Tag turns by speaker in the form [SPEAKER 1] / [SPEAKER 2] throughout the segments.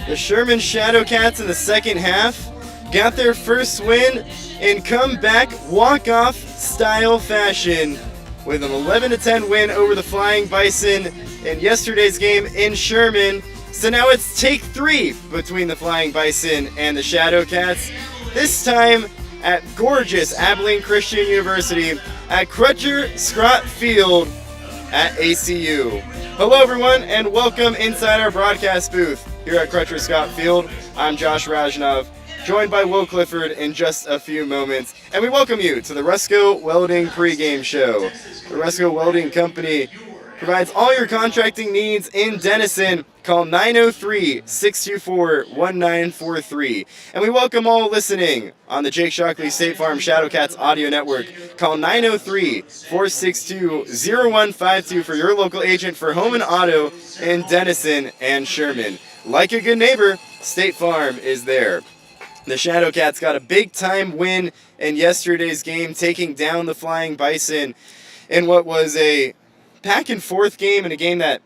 [SPEAKER 1] The Sherman Shadowcats in the second half got their first win in comeback walk-off style fashion with an 11-10 win over the Flying Bison in yesterday's game in Sherman. So now it's take 3 between the Flying Bison and the Shadowcats, this time at gorgeous Abilene Christian University at Crutcher Scott Field at ACU. Hello everyone and welcome inside our broadcast booth here at Crutcher Scott Field. I'm Josh Rajnov, joined by Will Clifford in just a few moments, and we welcome you to the Rusco Welding pregame show. The Rusco Welding Company provides all your contracting needs in Denison. Call 903-624-1943. And we welcome all listening on the Jake Shockley State Farm Shadowcats audio network. Call 903-462-0152 for your local agent for home and auto in Denison and Sherman. Like a good neighbor, State Farm is there. The Shadowcats got a big-time win in yesterday's game, taking down the Flying Bison in what was a back-and-forth game, and a game that,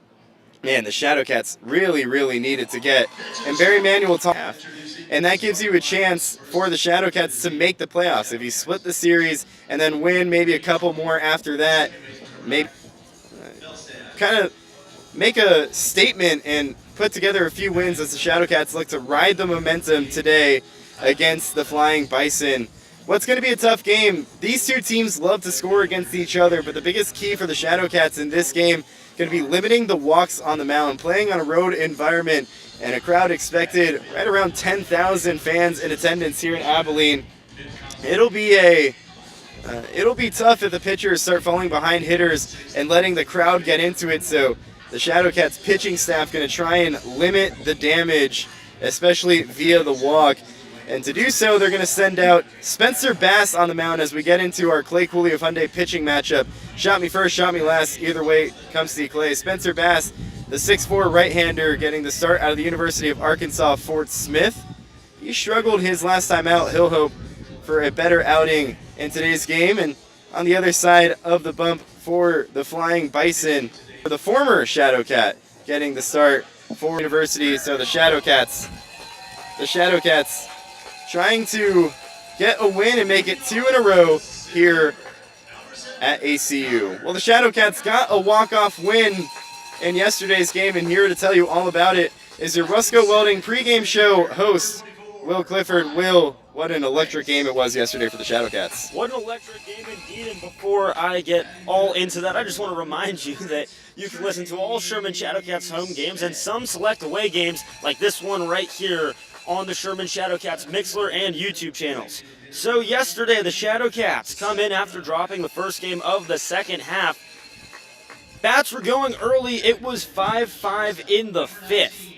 [SPEAKER 1] man, the Shadowcats really needed to get. And Barry Manuel talked, and that gives you a chance for the Shadowcats to make the playoffs. If you split the series and then win maybe a couple more after that, maybe kind of make a statement and put together a few wins as the Shadowcats look to ride the momentum today against the Flying Bison. What's going to be a tough game. These two teams love to score against each other, but the biggest key for the Shadowcats in this game going to be limiting the walks on the mound, playing on a road environment, and a crowd expected right around 10,000 fans in attendance here in Abilene. It'll be tough if the pitchers start falling behind hitters and letting the crowd get into it. So the Shadowcats pitching staff going to try and limit the damage, especially via the walk. And to do so, they're going to send out Spencer Bass on the mound as we get into our Clay Cooley of Hyundai pitching matchup. Shot me first, shot me last. Either way, come see Clay. Spencer Bass, the 6'4 right-hander, getting the start out of the University of Arkansas, Fort Smith. He struggled his last time out. He'll hope for a better outing in today's game. And on the other side of the bump for the Flying Bison, the former Shadowcat getting the start for University. So the Shadowcats trying to get a win and make it 2 in a row here at ACU. Well, the Shadowcats got a walk-off win in yesterday's game, and here to tell you all about it is your Rusco Welding pregame show host, Will Clifford. Will, what an electric game it was yesterday for the Shadowcats.
[SPEAKER 2] What an electric game indeed, and before I get all into that, I just want to remind you that you can listen to all Sherman Shadowcats home games and some select away games like this one right here on the Sherman Shadowcats Mixler and YouTube channels. So yesterday, the Shadowcats come in after dropping the first game of the second half. Bats were going early. It was 5-5 in the fifth.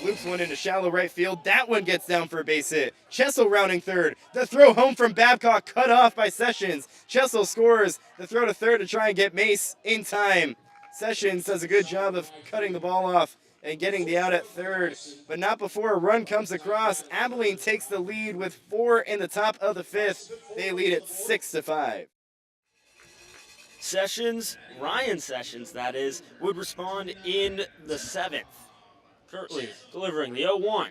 [SPEAKER 1] Loops one into shallow right field. That one gets down for a base hit. Chessel rounding third. The throw home from Babcock cut off by Sessions. Chessel scores. The throw to third to try and get Mace in time. Sessions does a good job of cutting the ball off and getting the out at third, but not before a run comes across. Abilene takes the lead with 4 in the top of the fifth. They lead it 6-5.
[SPEAKER 2] Sessions, Ryan Sessions that is, would respond in the seventh. Curtly delivering the 0-1.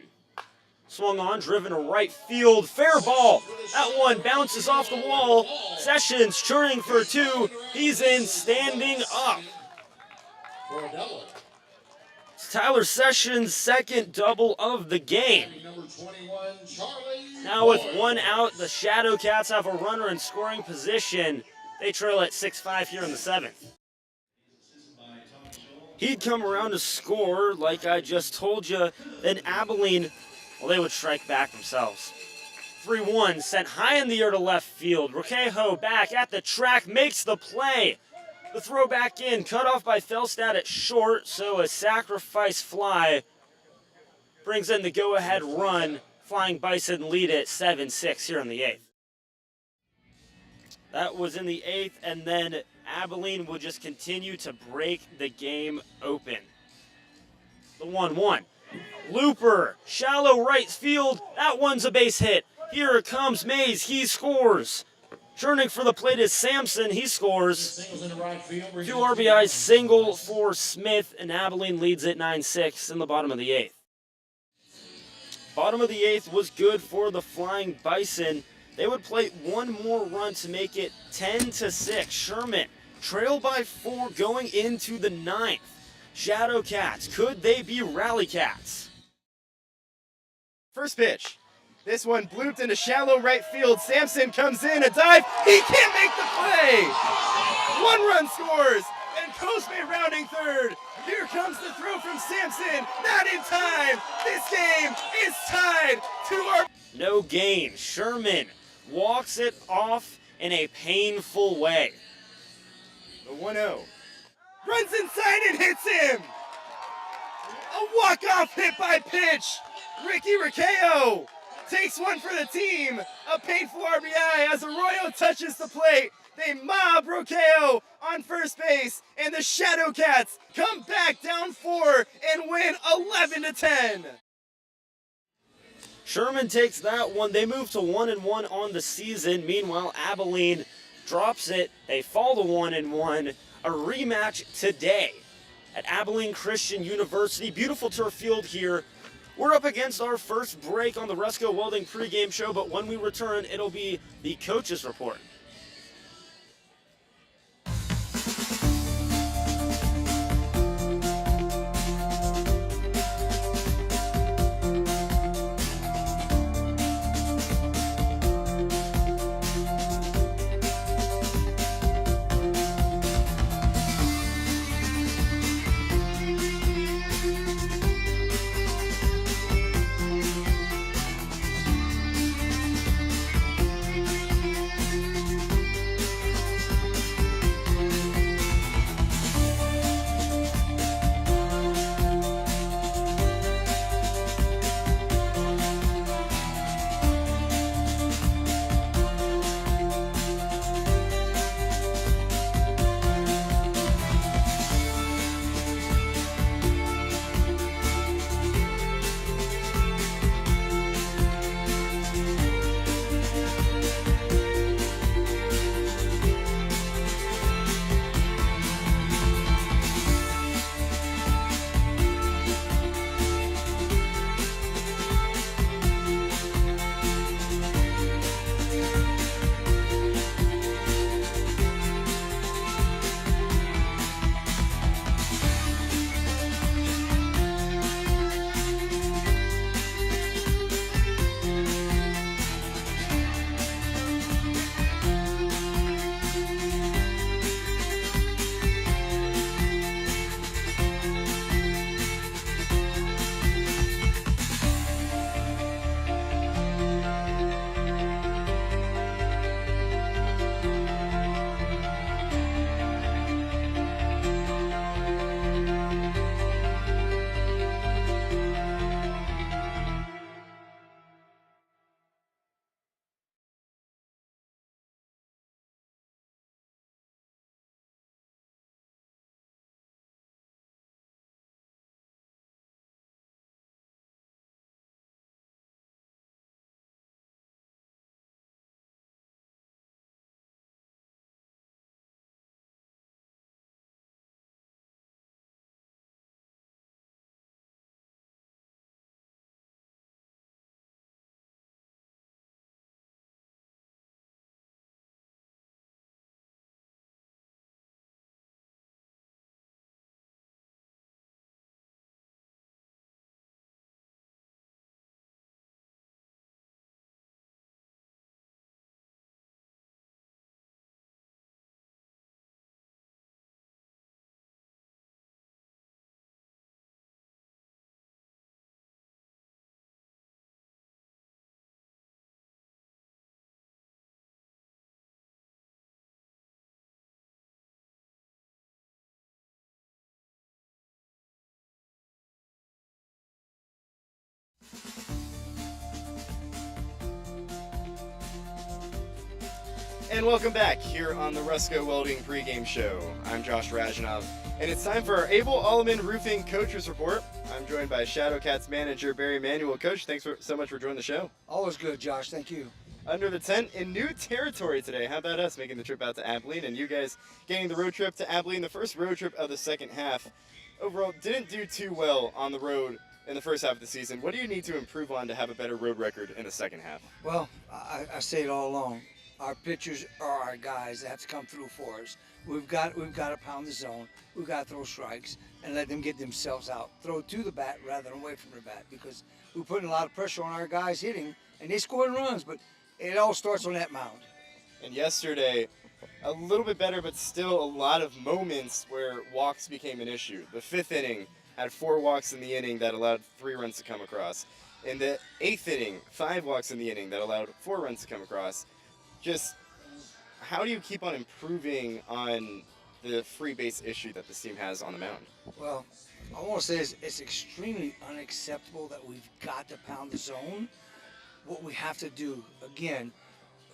[SPEAKER 2] Swung on, driven to right field, fair ball. That one bounces off the wall. Sessions churning for 2. He's in, standing up. Tyler Sessions' second double of the game. Now with 1 out, the Shadowcats have a runner in scoring position. They trail at 6-5 here in the 7th. He'd come around to score, like I just told you. Then Abilene, well, they would strike back themselves. 3-1, sent high in the air to left field. Roquejo back at the track, makes the play. The throw back in, cut off by Felstad at short, so a sacrifice fly brings in the go-ahead run. Flying Bison lead at 7-6 here in the 8th. That was in the 8th, and then Abilene would just continue to break the game open. The 1-1. Looper, shallow right field, that one's a base hit. Here comes Mays, he scores. Turning for the plate is Sampson. He scores. 2 RBI single for Smith, and Abilene leads it 9-6 in the bottom of the 8th. Bottom of the 8th was good for the Flying Bison. They would play one more run to make it 10-6. Sherman trailed by 4 going into the 9th. Shadowcats, could they be Rally Cats?
[SPEAKER 1] First pitch. This one blooped into shallow right field. Sampson comes in, a dive. He can't make the play. 1 run scores, and Cosme rounding third. Here comes the throw from Sampson. Not in time. This game is tied to our...
[SPEAKER 2] No gain. Sherman walks it off in a painful way.
[SPEAKER 1] The 1-0. Runs inside and hits him. A walk-off hit by pitch. Ricky Riccio takes one for the team. A painful RBI as Arroyo touches the plate. They mob Riccio on first base, and the Shadowcats come back down 4 and win 11-10.
[SPEAKER 2] Sherman takes that one. They move to 1-1 on the season. Meanwhile, Abilene drops it. They fall to 1-1. A rematch today at Abilene Christian University. Beautiful turf field here. We're up against our first break on the Resco Welding pregame show, but when we return, it'll be the Coaches Report.
[SPEAKER 1] And welcome back here on the Resco Welding pregame show. I'm Josh Rajanov, and it's time for our Abel Alleman Roofing Coaches Report. I'm joined by Shadowcats manager Barry Manuel. Coach, thanks so much for joining the show.
[SPEAKER 3] Always good, Josh. Thank you.
[SPEAKER 1] under the tent in new territory today. How about us making the trip out to Abilene and you guys getting the road trip to Abilene, the first road trip of the second half. Overall, didn't do too well on the road in the first half of the season. What do you need to improve on to have a better road record in the second half?
[SPEAKER 3] Well, I say it all along. Our pitchers are our guys that have to come through for us. We've got to pound the zone. We've got to throw strikes and let them get themselves out. Throw to the bat rather than away from the bat, because we're putting a lot of pressure on our guys hitting, and they're scoring runs, but it all starts on that mound.
[SPEAKER 1] And yesterday, a little bit better, but still a lot of moments where walks became an issue. The fifth inning had 4 walks in the inning that allowed 3 runs to come across. In the 8th inning, 5 walks in the inning that allowed 4 runs to come across. Just how do you keep on improving on the free base issue that this team has on the mound?
[SPEAKER 3] Well, I want to say it's extremely unacceptable that we've got to pound the zone. What we have to do, again,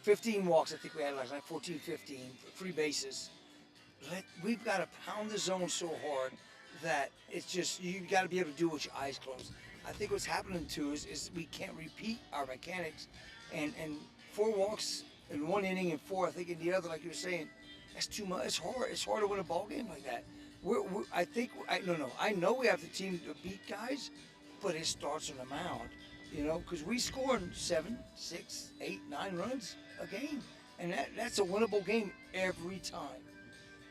[SPEAKER 3] 15 walks I think we had last night, 14, 15, free bases. We've got to pound the zone so hard that it's just, you got to be able to do it with your eyes closed. I think what's happening to us is we can't repeat our mechanics, and 4 walks in 1 inning and 4, I think, in the other, like you were saying, that's too much. It's hard. It's hard to win a ball game like that. I know we have the team to beat guys, but it starts on the mound, because we score 7, 6, 8, 9 runs a game, and that's a winnable game every time.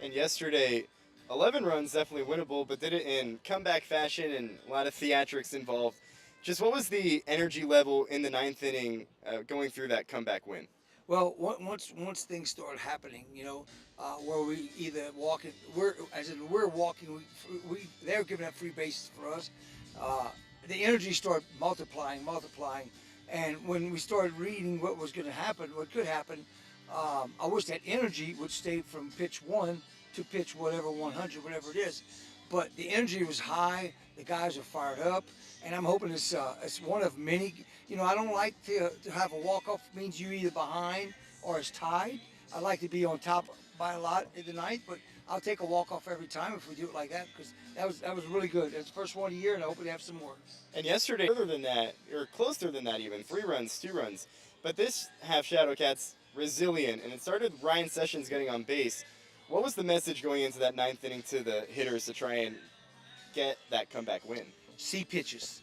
[SPEAKER 1] And yesterday, 11 runs definitely winnable, but did it in comeback fashion and a lot of theatrics involved. Just what was the energy level in the 9th inning going through that comeback win?
[SPEAKER 3] Well, once things started happening, where we either walking, we're walking, they're giving up free bases for us. The energy started multiplying, and when we started reading what was going to happen, what could happen, I wish that energy would stay from pitch 1 to pitch whatever 100, whatever it is. But the energy was high, the guys are fired up, and I'm hoping it's one of many. I don't like to have a walk-off, means you either behind or it's tied. I like to be on top by a lot in the 9th, but I'll take a walk-off every time if we do it like that, because that was really good. It's the first one of the year, and I hope we have some more.
[SPEAKER 1] And yesterday, further than that, or closer than that even, 3 runs, 2 runs. But this half Shadowcats resilient, and it started with Ryan Sessions getting on base. What was the message going into that 9th inning to the hitters to try and get that comeback win?
[SPEAKER 3] See pitches,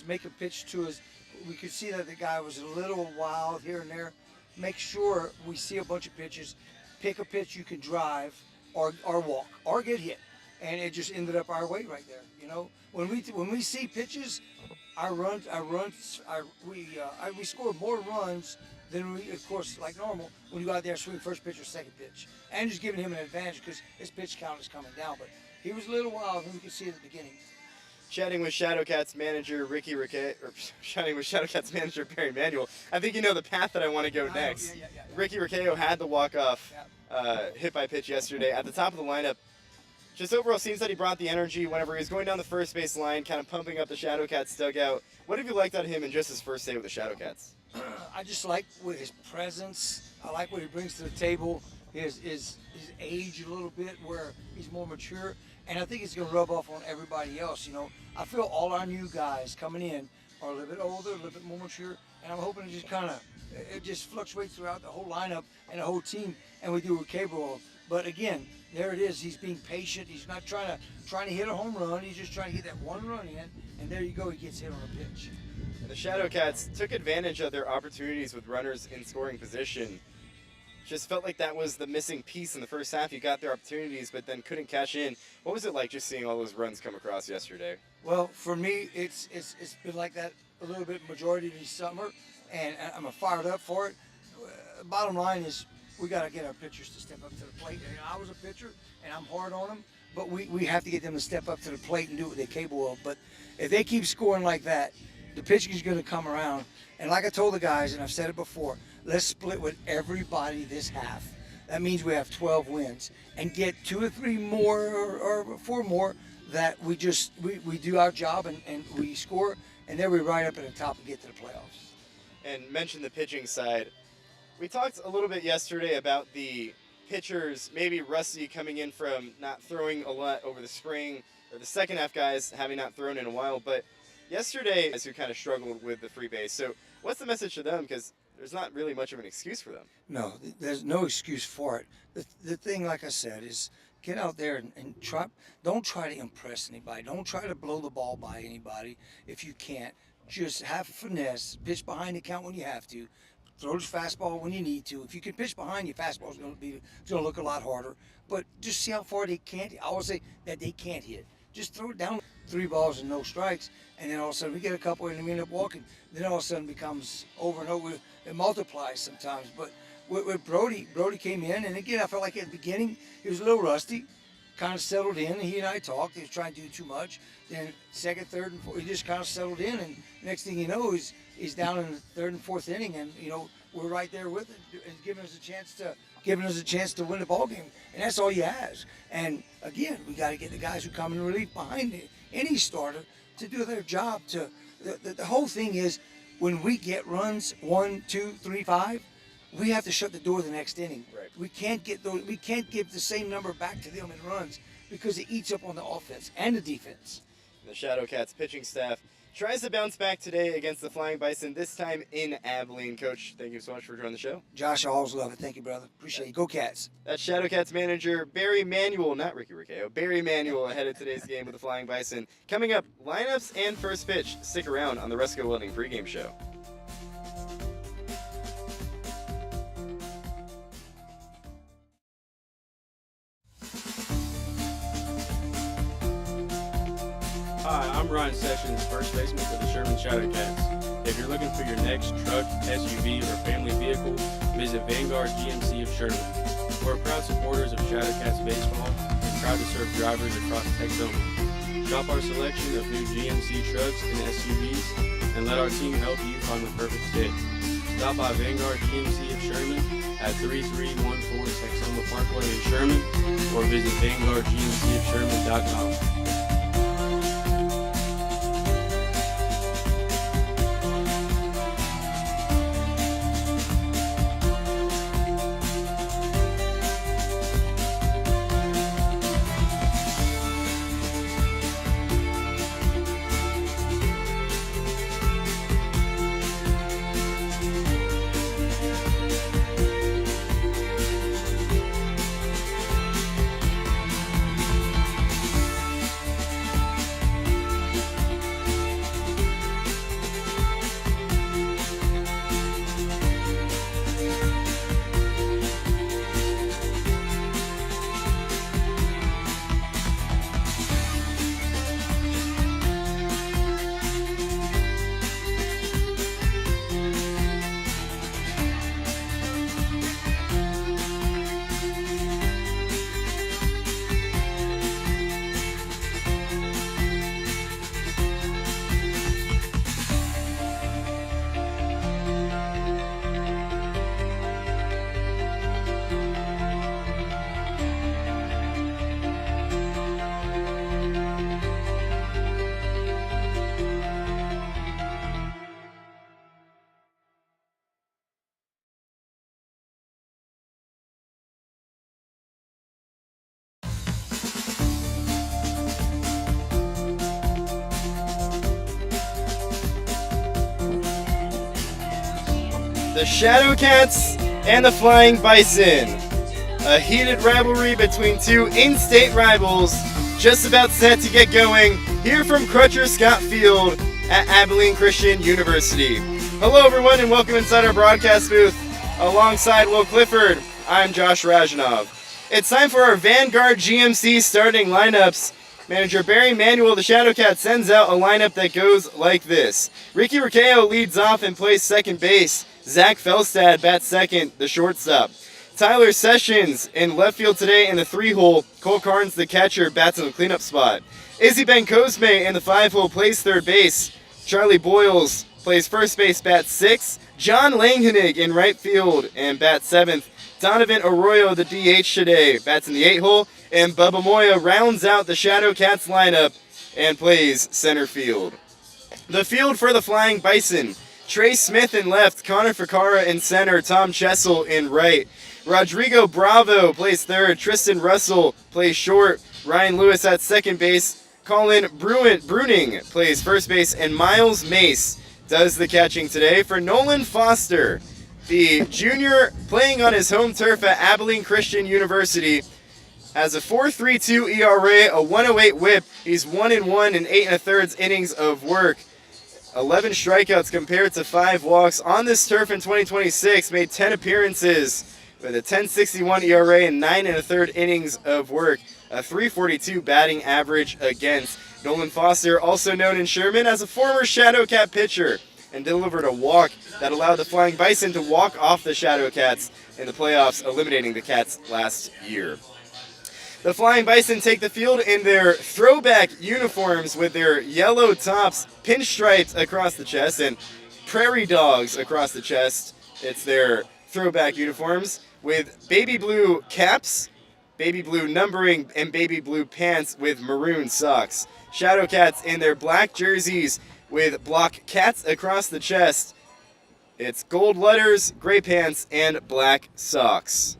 [SPEAKER 3] make a pitch to us. We could see that the guy was a little wild here and there. Make sure we see a bunch of pitches. Pick a pitch you can drive or walk or get hit, and it just ended up our way right there. When we see pitches, we score more runs than we, of course, like normal, when you go out there and swing first pitch or second pitch. And just giving him an advantage because his pitch count is coming down. But he was a little wild, and we could see it at the beginning.
[SPEAKER 1] Chatting with Shadowcats manager Shadowcats manager Barry Manuel. I think you know the path that I want to go next.
[SPEAKER 3] Yeah.
[SPEAKER 1] Ricky Riccio had the walk-off hit by pitch yesterday at the top of the lineup. Just overall, seems that he brought the energy whenever he was going down the first base line, kind of pumping up the Shadowcats dugout. What have you liked out of him in just his first day with the Shadowcats?
[SPEAKER 3] I just like with his presence. I like what he brings to the table. His age a little bit, where he's more mature, and I think it's going to rub off on everybody else. I feel all our new guys coming in are a little bit older, a little bit more mature, and I'm hoping it just fluctuates throughout the whole lineup and the whole team, and we do what capable of. But again, there it is. He's being patient. He's not trying to hit a home run. He's just trying to get that 1 run in, and there you go. He gets hit on a pitch.
[SPEAKER 1] The Shadowcats took advantage of their opportunities with runners in scoring position. Just felt like that was the missing piece in the first half. You got their opportunities, but then couldn't cash in. What was it like just seeing all those runs come across yesterday?
[SPEAKER 3] Well, for me, it's been like that a little bit majority of the summer, and I'm fired up for it. Bottom line is we got to get our pitchers to step up to the plate. I was a pitcher, and I'm hard on them, but we have to get them to step up to the plate and do what they're capable of. But if they keep scoring like that, the pitching is going to come around. And like I told the guys, and I've said it before, let's split with everybody this half. That means we have 12 wins, and get 2 or 3 more or 4 more that we do our job and we score, and then we ride up at the top and get to the playoffs.
[SPEAKER 1] And mention the pitching side. We talked a little bit yesterday about the pitchers maybe rusty coming in from not throwing a lot over the spring, or the second half guys having not thrown in a while, but yesterday, guys who kind of struggled with the free base. So what's the message to them? Because there's not really much of an excuse for them.
[SPEAKER 3] No, there's no excuse for it. The thing, like I said, is get out there and try. Don't try to impress anybody. Don't try to blow the ball by anybody if you can't. Just have finesse. Pitch behind the count when you have to. Throw the fastball when you need to. If you can pitch behind, your fastball's going to look a lot harder. But just see how far they can't. I always say that they can't hit. Just throw it down. 3 balls and no strikes, and then all of a sudden we get a couple and we end up walking. Then all of a sudden it becomes over and over. It multiplies sometimes. But with Brody came in, and again I felt like at the beginning he was a little rusty. Kind of settled in. He and I talked. He was trying to do too much. Then second, third, and fourth, he just kind of settled in. And next thing you know, he's down in the 3rd and 4th inning, and we're right there with it, and giving us a chance to win the ball game. And that's all you ask. And again, we got to get the guys who come in relief behind any starter to do their job. The whole thing is when we get runs 1, 2, 3, 5. We have to shut the door the next inning.
[SPEAKER 1] Right.
[SPEAKER 3] We can't give the same number back to them in runs because it eats up on the offense and the defense.
[SPEAKER 1] The Shadowcats pitching staff tries to bounce back today against the Flying Bison, this time in Abilene. Coach, thank you so much for joining the show.
[SPEAKER 3] Josh, I always love it. Thank you, brother. Appreciate you. Go Cats.
[SPEAKER 1] That's Shadowcats manager Barry Manuel, not Ricky Riccio, Barry Manuel ahead of today's game with the Flying Bison. Coming up, lineups and first pitch. Stick around on the Resco Welding pregame show.
[SPEAKER 4] Hi, I'm Ryan Sessions, first baseman for the Sherman Shadowcats. If you're looking for your next truck, SUV, or family vehicle, visit Vanguard GMC of Sherman. We're proud supporters of Shadowcats baseball and proud to serve drivers across Texoma. Shop our selection of new GMC trucks and SUVs and let our team help you find the perfect fit. Stop by Vanguard GMC of Sherman at 3314 Texoma Parkway in Sherman or visit VanguardGMCofSherman.com.
[SPEAKER 1] The Shadowcats and the Flying Bison. A heated rivalry between two in-state rivals just about set to get going here from Crutcher Scott Field at Abilene Christian University. Hello everyone and welcome inside our broadcast booth. Alongside Will Clifford, I'm Josh Rajanov. It's time for our Vanguard GMC starting lineups. Manager Barry Manuel of the Shadowcats sends out a lineup that goes like this. Ricky Riccio leads off and plays second base. Zach Felstad bats second, the shortstop. Tyler Sessions in left field today in the 3-hole. Cole Carnes, the catcher, bats in the cleanup spot. Izzy Ben Cosme in the 5-hole plays third base. Charlie Boyles plays first base, bats 6th. John Langhenig in right field and bats 7th. Donovan Arroyo, the DH today, bats in the 8-hole. And Bubba Moya rounds out the Shadowcats lineup and plays center field. The field for the Flying Bison. Trey Smith in left, Connor Ficarra in center, Tom Chessel in right. Rodrigo Bravo plays third, Tristan Russell plays short, Ryan Lewis at second base, Colin Bruning plays first base, and Miles Mace does the catching today for Nolan Foster. the junior playing on his home turf at Abilene Christian University has a 4.32 ERA, a 108 WHIP. He's 1-1 in 8 1/3 innings of work. 11 strikeouts compared to 5 walks on this turf in 2026. Made 10 appearances with a 10.61 ERA and 9 1/3 innings of work. A 3.42 batting average against. Nolan Foster, also known in Sherman as a former Shadowcat pitcher, and delivered a walk that allowed the Flying Bison to walk off the Shadowcats in the playoffs, eliminating the Cats last year. The Flying Bison take the field in their throwback uniforms with their yellow tops pinstriped across the chest and prairie dogs across the chest. It's their throwback uniforms with baby blue caps, baby blue numbering, and baby blue pants with maroon socks. Shadowcats in their black jerseys with block cats across the chest. It's gold letters, gray pants, and black socks.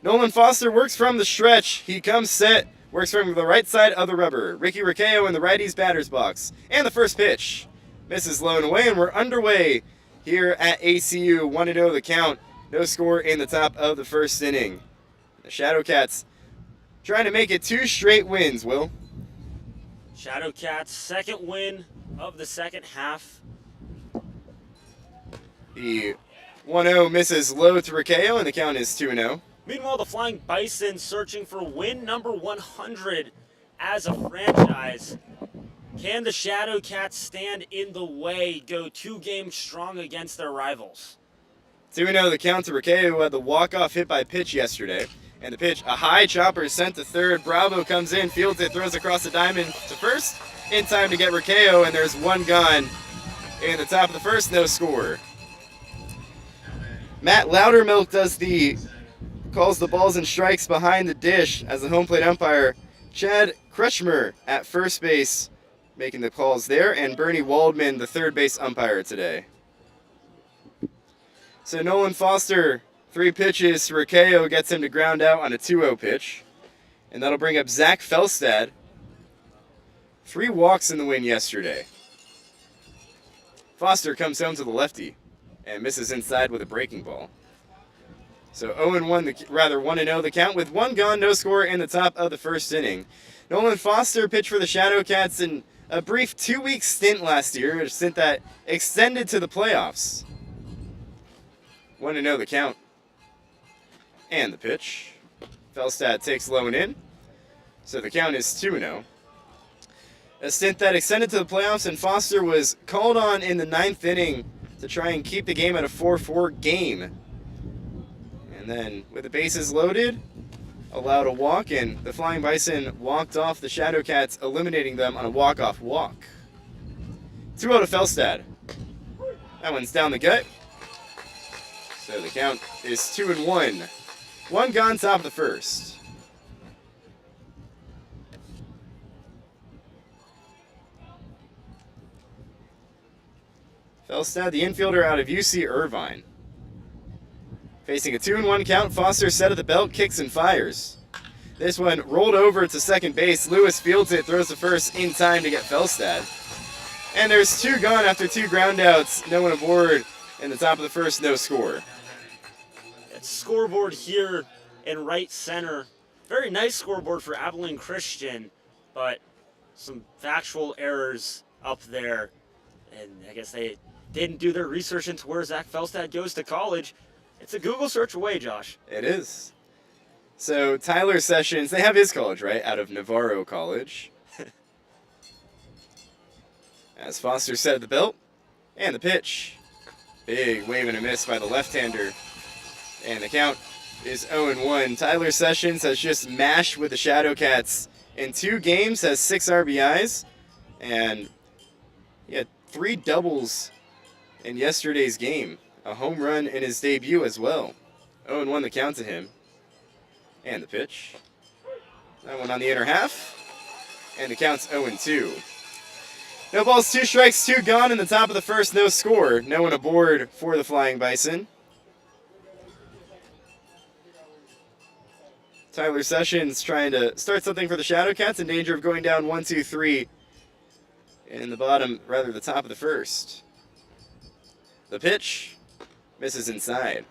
[SPEAKER 1] Nolan Foster works from the stretch. He comes set, works from the right side of the rubber. Ricky Riccio in the righty's batter's box. And the first pitch misses low and away, and we're underway here at ACU. 1-0 the count. No score in the top of the first inning. The Shadowcats trying to make it 2 straight wins, Will.
[SPEAKER 2] Shadowcats' second win of the second half.
[SPEAKER 1] The 1-0 misses low to Riccio, and the count is 2-0.
[SPEAKER 2] Meanwhile, the Flying Bison searching for win number 100 as a franchise. Can the Shadowcats stand in the way, go 2 games strong against their rivals?
[SPEAKER 1] 2-0 the count to Riccio, who had the walk-off hit by pitch yesterday. And the pitch, a high chopper sent to third. Bravo comes in, fields it, throws across the diamond to first. In time to get Riccio, and there's 1 gone in the top of the first, no score. Matt Loudermilk calls the balls and strikes behind the dish as the home plate umpire. Chad Kretschmer at first base making the calls there, and Bernie Waldman, the third base umpire today. So Nolan Foster, 3 pitches to Riccio, gets him to ground out on a 2-0 pitch. And that'll bring up Zach Felstad. 3 walks in the win yesterday. Foster comes home to the lefty and misses inside with a breaking ball. So 1-0 the count with 1 gone, no score in the top of the first inning. Nolan Foster pitched for the Shadowcats in a brief 2-week stint last year, a stint that extended to the playoffs. 1-0 the count. And the pitch. Felstad takes low and in. So the count is 2-0. A stint that extended to the playoffs, and Foster was called on in the 9th inning to try and keep the game at a 4-4 game. And then, with the bases loaded, allowed a walk, and the Flying Bison walked off the Shadowcats, eliminating them on a walk-off walk. 2-0 to Felstad. That one's down the gut. So the count is 2-1. 1 gone, top of the first. Felstad, the infielder out of UC Irvine. Facing a 2-1 count, Foster set at the belt, kicks and fires. This one rolled over to second base. Lewis fields it, throws the first in time to get Felstad. And there's 2 gone after 2 groundouts. No one aboard in the top of the first, no score.
[SPEAKER 2] That scoreboard here in right center. Very nice scoreboard for Abilene Christian, but some factual errors up there. And I guess they didn't do their research into where Zach Felstad goes to college. It's a Google search away, Josh.
[SPEAKER 1] It is. So Tyler Sessions, they have his college, right? Out of Navarro College. As Foster set at the belt. And the pitch. Big wave and a miss by the left-hander. And the count is 0-1. Tyler Sessions has just mashed with the Shadowcats in 2 games, has 6 RBIs. And he had 3 doubles in yesterday's game. A home run in his debut as well. 0-1 the count to him. And the pitch. That one on the inner half. And the count's 0-2. No balls, 2 strikes, 2 gone in the top of the first, no score. No one aboard for the Flying Bison. Tyler Sessions trying to start something for the Shadowcats, in danger of going down 1-2-3 in the top of the first. The pitch Misses inside.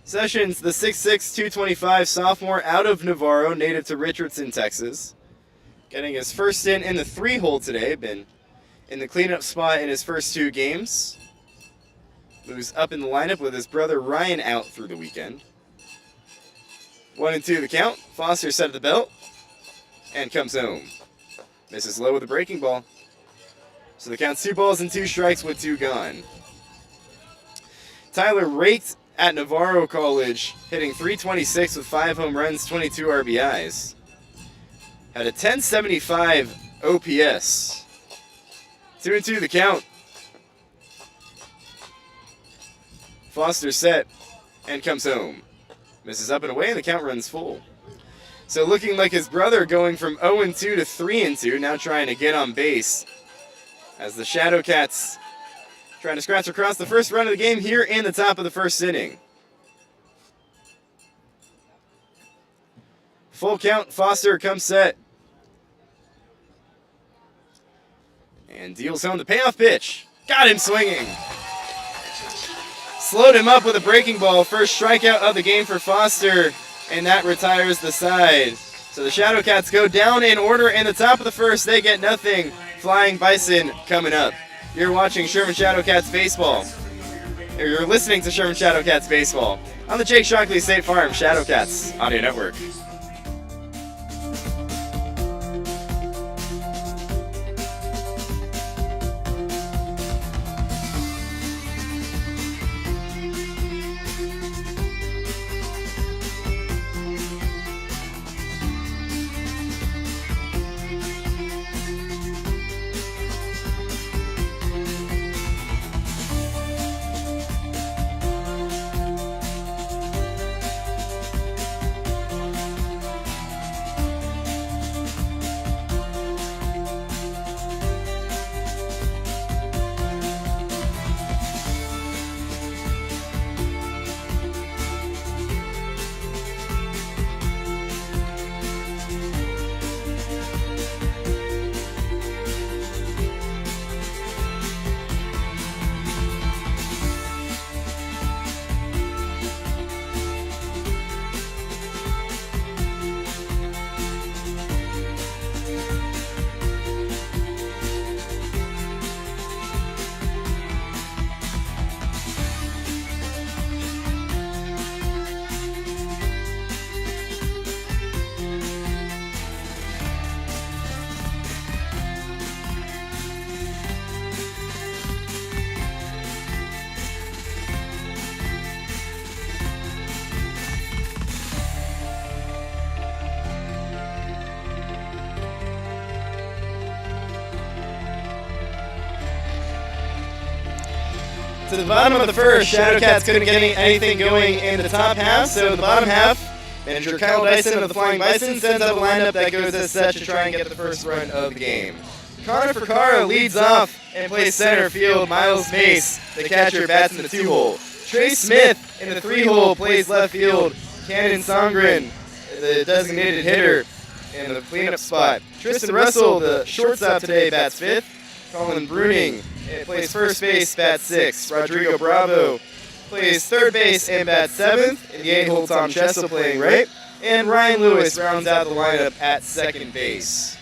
[SPEAKER 1] Sessions, the 6'6", 225 sophomore out of Navarro, native to Richardson, Texas. Getting his first in the 3-hole today. Been in the cleanup spot in his first 2 games. Moves up in the lineup with his brother Ryan out through the weekend. 1-2 the count. Foster set at the belt and comes home. Misses low with a breaking ball. So the count's 2 balls and 2 strikes with 2 gone. Tyler raked at Navarro College, hitting .326 with 5 home runs, 22 RBIs. Had a 1075 OPS. 2-2 the count. Foster set and comes home. Misses up and away, and the count runs full. So looking like his brother going from 0-2 to 3-2, now trying to get on base. As the Shadowcats trying to scratch across the first run of the game here in the top of the first inning. Full count, Foster comes set. And deals home the payoff pitch. Got him swinging. Slowed him up with a breaking ball. First strikeout of the game for Foster, and that retires the side. So the Shadowcats go down in order in the top of the first. They get nothing. Flying Bison coming up. You're watching Sherman Shadowcats baseball. Or you're listening to Sherman Shadowcats baseball on the Jake Shockley State Farm Shadowcats Audio Network. To the bottom of the first, Shadowcats couldn't get anything going in the top half, so the bottom half, manager Kyle Dyson of the Flying Bison sends out a lineup that goes as such to try and get the first run of the game. Connor Ficarra leads off and plays center field. Miles Mace, the catcher, bats in the 2-hole. Trey Smith in the 3-hole plays left field. Cannon Songren, the designated hitter, in the cleanup spot. Tristan Russell, the shortstop today, bats 5th. Colin Bruning plays first base, bats 6th. Rodrigo Bravo plays third base and bats 7th. And the 8-hole Tom Chesil playing right. And Ryan Lewis rounds out the lineup at second base.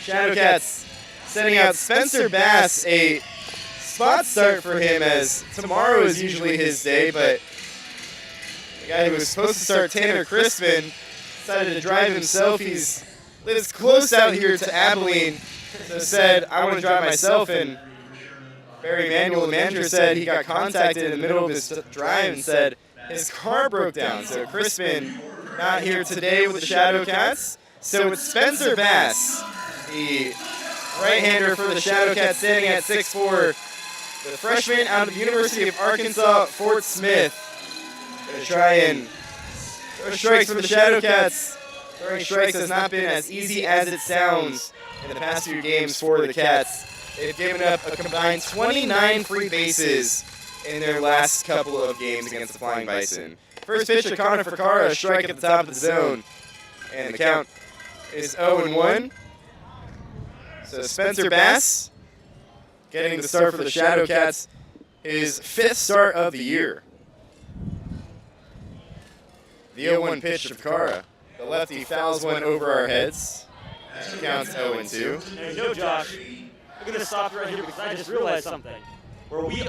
[SPEAKER 1] Shadowcats sending out Spencer Bass, a spot start for him, as tomorrow is usually his day, but the guy who was supposed to start, Tanner Crispin, decided to drive himself. He lives close out here to Abilene, so said, I want to drive myself, and Barry Manuel, the manager, said he got contacted in the middle of his drive and said his car broke down. So Crispin not here today with the Shadowcats. So it's Spencer Bass, the right-hander for the Shadowcats, standing at 6'4", the freshman out of the University of Arkansas, Fort Smith. Going to try and throw strikes for the Shadowcats. Throwing strikes has not been as easy as it sounds in the past few games for the Cats. They've given up a combined 29 free bases in their last couple of games against the Flying Bison. First pitch to Connor Ficarra, a strike at the top of the zone. And the count is 0-1. So Spencer Bass getting the start for the Shadowcats. his 5th start of the year. The 0-1 pitch to Fakara. The lefty fouls one over our heads. Counts 0-2.
[SPEAKER 2] Now, you know, Josh, I'm going to stop you right here because I just realized something. Where we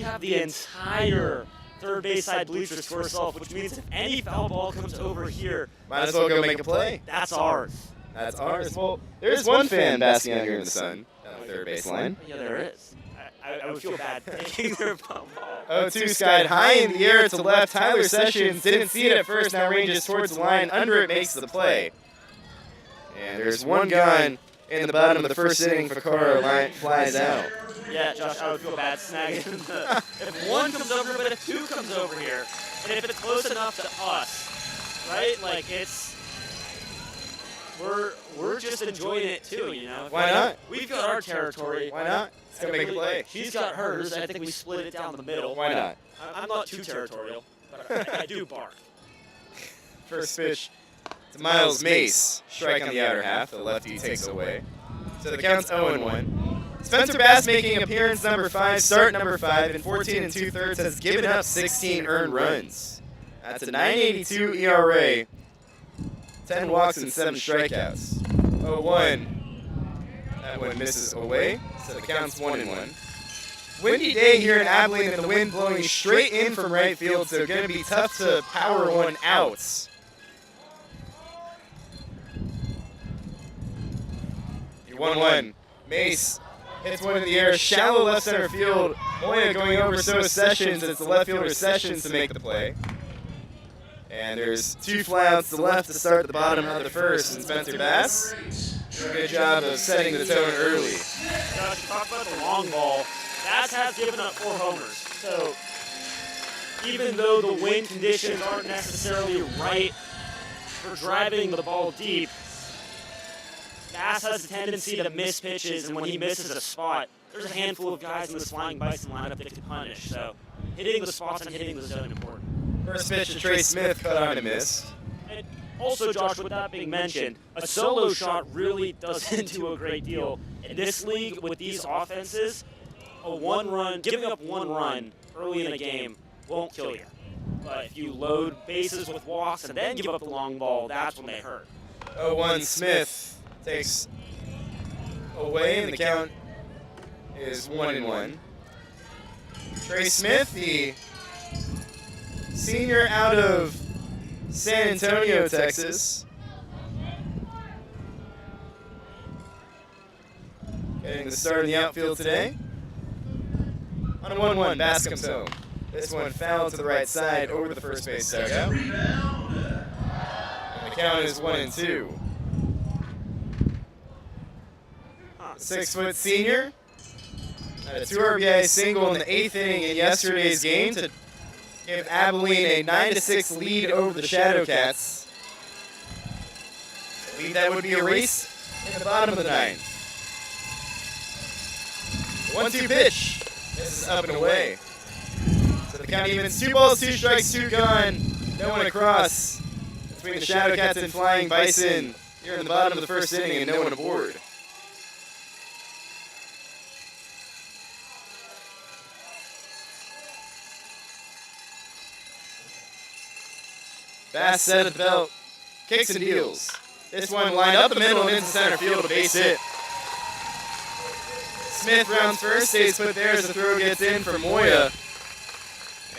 [SPEAKER 2] have the entire third base side bleachers to ourselves, which means if any foul ball comes over here,
[SPEAKER 1] Might as well go make a play.
[SPEAKER 2] that's ours.
[SPEAKER 1] That's ours. Well, there's one fan basking out here in the sun on the third base line.
[SPEAKER 2] Yeah, there is. I would feel bad taking their foul ball.
[SPEAKER 1] 0-2 skied high in the air to left. Tyler Sessions didn't see it at first, now ranges towards the line. Under it makes the play. And there's one gone in the bottom of the first inning. Fakara line flies out.
[SPEAKER 2] Yeah, Josh, I would feel bad snagging if one comes over, but if two comes over here, and if it's close enough to us, right? Like we're just enjoying it too, you know.
[SPEAKER 1] Why not?
[SPEAKER 2] We've got our territory.
[SPEAKER 1] Why not? Let's go make a play.
[SPEAKER 2] She's got hers. I think we split it down the middle.
[SPEAKER 1] Why not?
[SPEAKER 2] I'm not too territorial, but I do bark.
[SPEAKER 1] First pitch to Miles Mace. Strike on the outer half. The lefty takes away. So the count's 0-1. Spencer Bass making appearance number 5, start number 5, in 14 2/3 has given up 16 earned runs. That's a 9.82 ERA, 10 walks and 7 strikeouts. 0-1. That one misses away, so the count's 1-1. Windy day here in Abilene and the wind blowing straight in from right field, so going to be tough to power one out. 1-1. Mace hits one in the air, shallow left center field. Moya going over, so is Sessions. It's the left fielder Sessions to make the play. And there's 2 flyouts to left to start the bottom of the first. And Spencer Bass did a good job of setting the tone early.
[SPEAKER 2] Josh, you talked about the long ball. Bass has given up 4 homers. So even though the wind conditions aren't necessarily right for driving the ball deep, Bass has a tendency to miss pitches, and when he misses a spot, there's a handful of guys in this flying Bison lineup that can punish. So hitting the spots and hitting the zone is important.
[SPEAKER 1] First pitch to Trey Smith, cut on and miss.
[SPEAKER 2] And also, Josh, with that being mentioned, a solo shot really doesn't do a great deal. In this league, with these offenses, giving up one run early in a game won't kill you. But if you load bases with walks and then give up the long ball, that's when they hurt.
[SPEAKER 1] 0-1 Smith takes away, and the count is 1-1. Trey Smith, the senior out of San Antonio, Texas. Getting the start in the outfield today. On a 1-1, Bass comes home. This one fouled to the right side over the first base dugout. And the count is 1-2. 6-foot senior had a 2 RBI single in the 8th inning in yesterday's game to give Abilene a 9-6 lead over the Shadowcats. A lead that would be erased in the bottom of the 9th. 1-2 pitch. This is up and away. So the count evens 2 balls, 2 strikes, 2 gone. No one across between the Shadowcats and Flying Bison here in the bottom of the first inning, and no one aboard. Bass set at the belt, kicks and deals. This one lined up the middle and into center field, a base hit. Smith rounds first, stays put there as the throw gets in for Moya.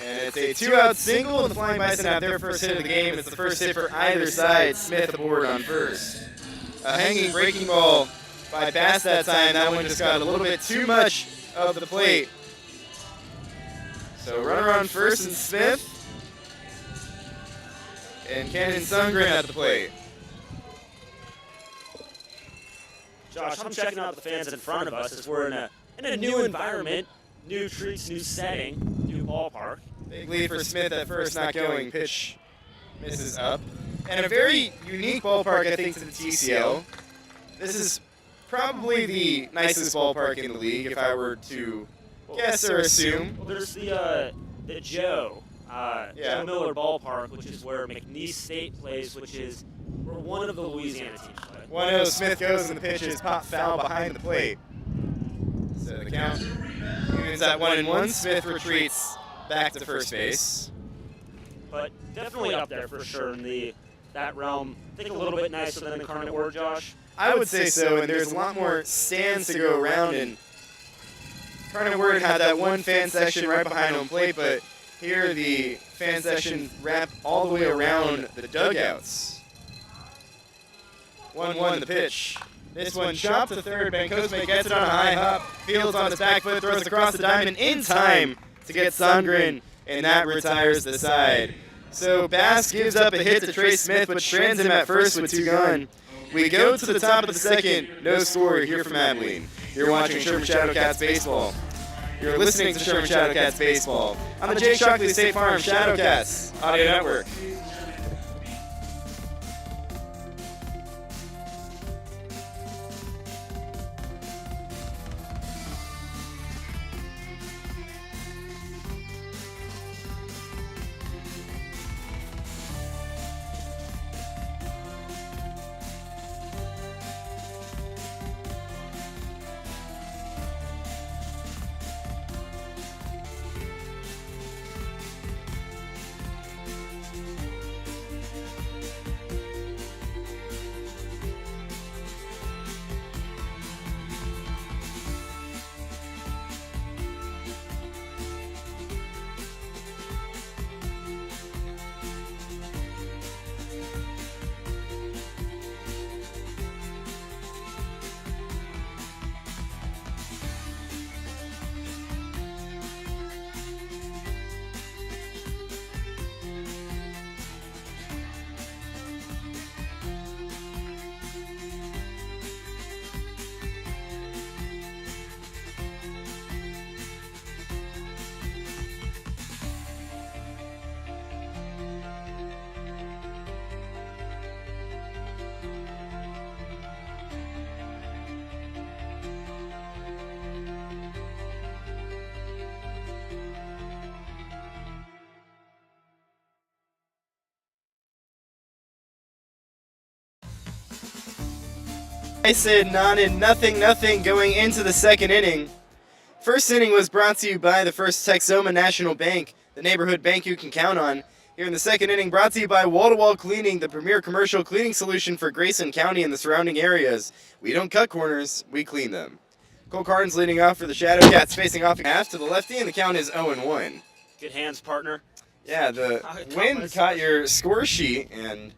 [SPEAKER 1] And it's a 2-out single, and the Flying Bison have their first hit of the game. It's the first hit for either side. Smith aboard on first. A hanging breaking ball by Bass that time. That one just got a little bit too much of the plate. So runner on first and Smith. And Cannon Sundgren at the plate.
[SPEAKER 2] Josh, I'm checking out the fans in front of us as we're in a new environment, new treats, new setting, new ballpark.
[SPEAKER 1] Big lead for Smith at first, not going. Pitch misses up. And a very unique ballpark, I think, to the TCL. This is probably the nicest ballpark in the league, if I were to guess or assume.
[SPEAKER 2] Well, there's the Joe Miller Ballpark, which is where McNeese State plays, which is where one of the Louisiana teams play.
[SPEAKER 1] 1-0, Smith goes and the pitch is pop foul behind the plate. So the count Evens at 1-1. Smith retreats back to first base.
[SPEAKER 2] But definitely up there for sure in that realm. I think a little bit nicer than Incarnate Word, Josh.
[SPEAKER 1] I would say so, and there's a lot more stands to go around, and Incarnate Word had that one fan section right behind home plate, but here the fan section wrapped all the way around the dugouts. 1-1 the pitch. This one chopped to third. Bencosme gets it on a high hop. Fields on his back foot, throws across the diamond in time to get Sandgren, and that retires the side. So Bass gives up a hit to Trey Smith, but strands him at first with 2 gone. We go to the top of the second. No score here from Abilene. You're watching Sherman Shadowcats baseball. You're listening to Sherman Shadowcats baseball on the Jake Shockley State Farm Shadowcats Audio Network. Bison nothing going into the second inning. First inning was brought to you by the First Texoma National Bank, the neighborhood bank you can count on. Here in the second inning, brought to you by Wall to Wall Cleaning, the premier commercial cleaning solution for Grayson County and the surrounding areas. We don't cut corners, we clean them. Cole Carnes leading off for the Shadowcats, facing off half to the lefty, and the count is 0-1.
[SPEAKER 2] Good hands, partner.
[SPEAKER 1] Yeah, the wind caught your score sheet and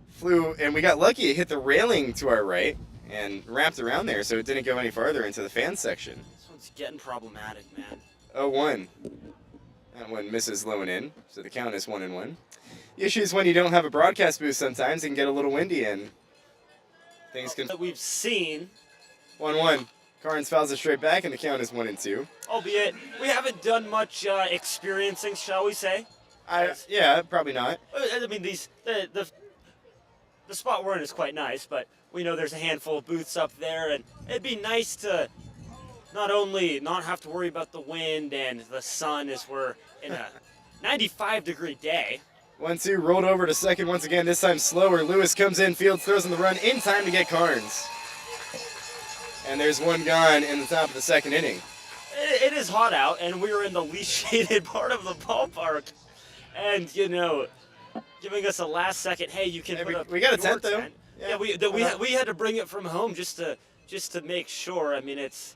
[SPEAKER 1] flew, and we got lucky. It hit the railing to our right and wrapped around there, so it didn't go any farther into the fan section.
[SPEAKER 2] This one's getting problematic, man.
[SPEAKER 1] 0-1. That one misses low and in, so the count is 1-1. The issue is when you don't have a broadcast booth sometimes, it can get a little windy and things can...
[SPEAKER 2] That we've seen.
[SPEAKER 1] 1-1. Carnes fouls it straight back, and the count is 1-2.
[SPEAKER 2] Albeit, we haven't done much experiencing, shall we say?
[SPEAKER 1] Yeah, probably not.
[SPEAKER 2] I mean, the spot we're in is quite nice, but we know there's a handful of booths up there, and it'd be nice to not only not have to worry about the wind and the sun as we're in a 95-degree day.
[SPEAKER 1] 1-2, rolled over to second once again, this time slower. Lewis comes in, Fields throws in the run in time to get Carnes. And there's one gone in the top of the second inning.
[SPEAKER 2] It is hot out, and we're in the least shaded part of the ballpark. And, you know, giving us a last second, hey, you can put up
[SPEAKER 1] we got a
[SPEAKER 2] your
[SPEAKER 1] tent, though.
[SPEAKER 2] tent. Yeah, we had to bring it from home just to make sure. I mean, it's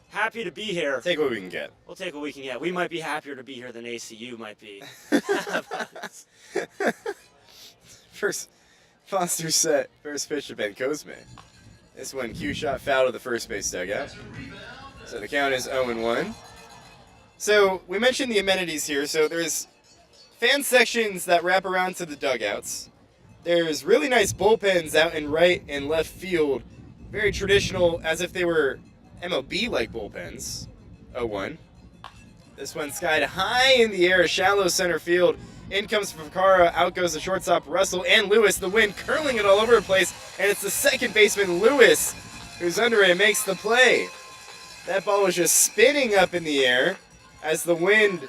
[SPEAKER 2] happy to be here.
[SPEAKER 1] Take what we can get.
[SPEAKER 2] We'll take what we can get. We might be happier to be here than ACU might be.
[SPEAKER 1] First, Foster set. First pitch to Bencosme. This one, Q shot foul to the first base dugout. So the count is 0-1. So we mentioned the amenities here. So there's fan sections that wrap around to the dugouts. There's really nice bullpens out in right and left field. Very traditional, as if they were MLB-like bullpens. 0-1. This one skied high in the air, shallow center field. In comes Fakara, out goes the shortstop Russell and Lewis. The wind curling it all over the place, and it's the second baseman Lewis who's under it and makes the play. That ball was just spinning up in the air as the wind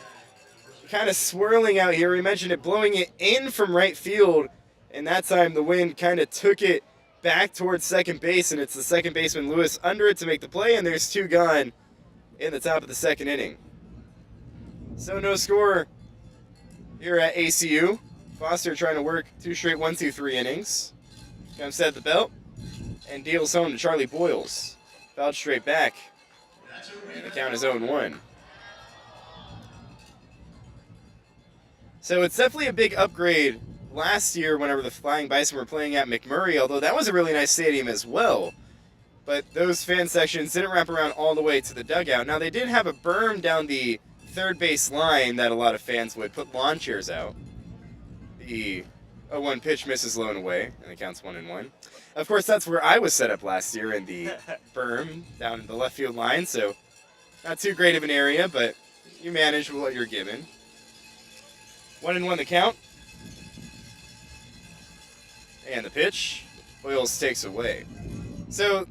[SPEAKER 1] kind of swirling out here. We mentioned it blowing it in from right field, and that time the wind kind of took it back towards second base, and it's the second baseman Lewis under it to make the play, and there's two gone. in the top of the second inning. So no score here at ACU. Foster trying to work 2 straight 1-2-3 innings. Comes set the belt and deals home to Charlie Boyles. Fouled straight back. And the count is 0-1. So it's definitely a big upgrade last year whenever the Flying Bison were playing at McMurray, although that was a really nice stadium as well. But those fan sections didn't wrap around all the way to the dugout. Now they did have a berm down the third base line that a lot of fans would put lawn chairs out. The 0-1 pitch misses low and away, and it counts 1-1. Of course, that's where I was set up last year in the berm down in the left field line, so not too great of an area, but you manage with what you're given. 1-1 the count. And the pitch, Boyles takes away. So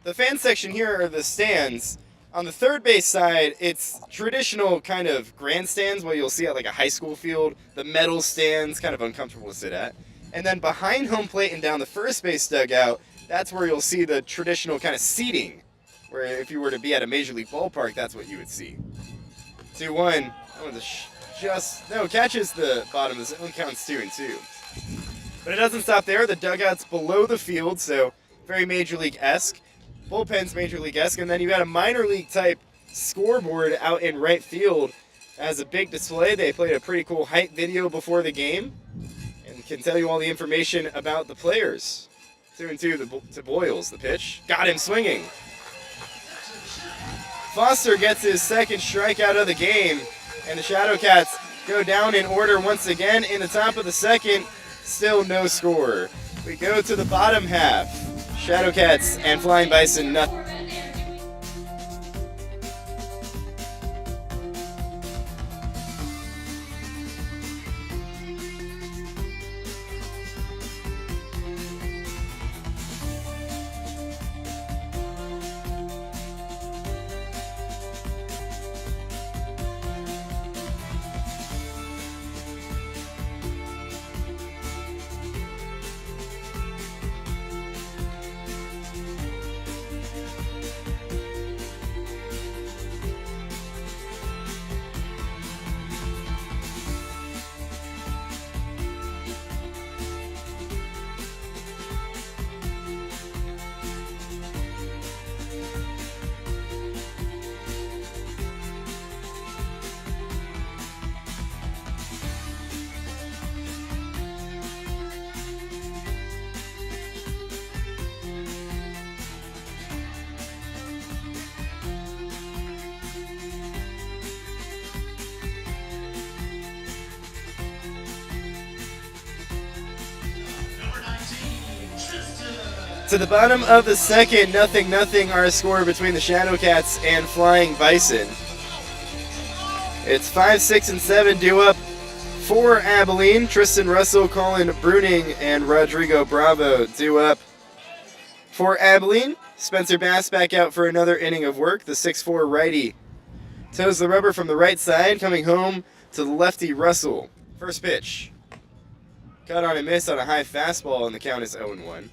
[SPEAKER 1] the fan section here are the stands. On the third base side, it's traditional kind of grandstands, what you'll see at like a high school field. The metal stands, kind of uncomfortable to sit at. And then behind home plate and down the first base dugout, that's where you'll see the traditional kind of seating, where if you were to be at a Major League ballpark, that's what you would see. 2-1. Catches the bottom of the zone, counts 2-2. But it doesn't stop there. The dugout's below the field, so very Major League-esque. Bullpen's Major League-esque, and then you got a minor league type scoreboard out in right field as a big display. They played a pretty cool height video before the game and can tell you all the information about the players. 2-2 to Boyles. The pitch got him swinging. Foster gets his second strikeout of the game, and the Shadowcats go down in order once again in the top of the second. Still no score. We go to the bottom half. Shadowcats and Flying Bison, nothing. To the bottom of the second, 0-0 our score between the Shadowcats and Flying Bison. It's 5, 6, and 7 due up for Abilene. Tristan Russell, Colin Bruning, and Rodrigo Bravo due up for Abilene. Spencer Bass back out for another inning of work. The 6'4 righty toes the rubber from the right side, coming home to the lefty Russell. First pitch. Cut on and miss on a high fastball, and the count is 0-1.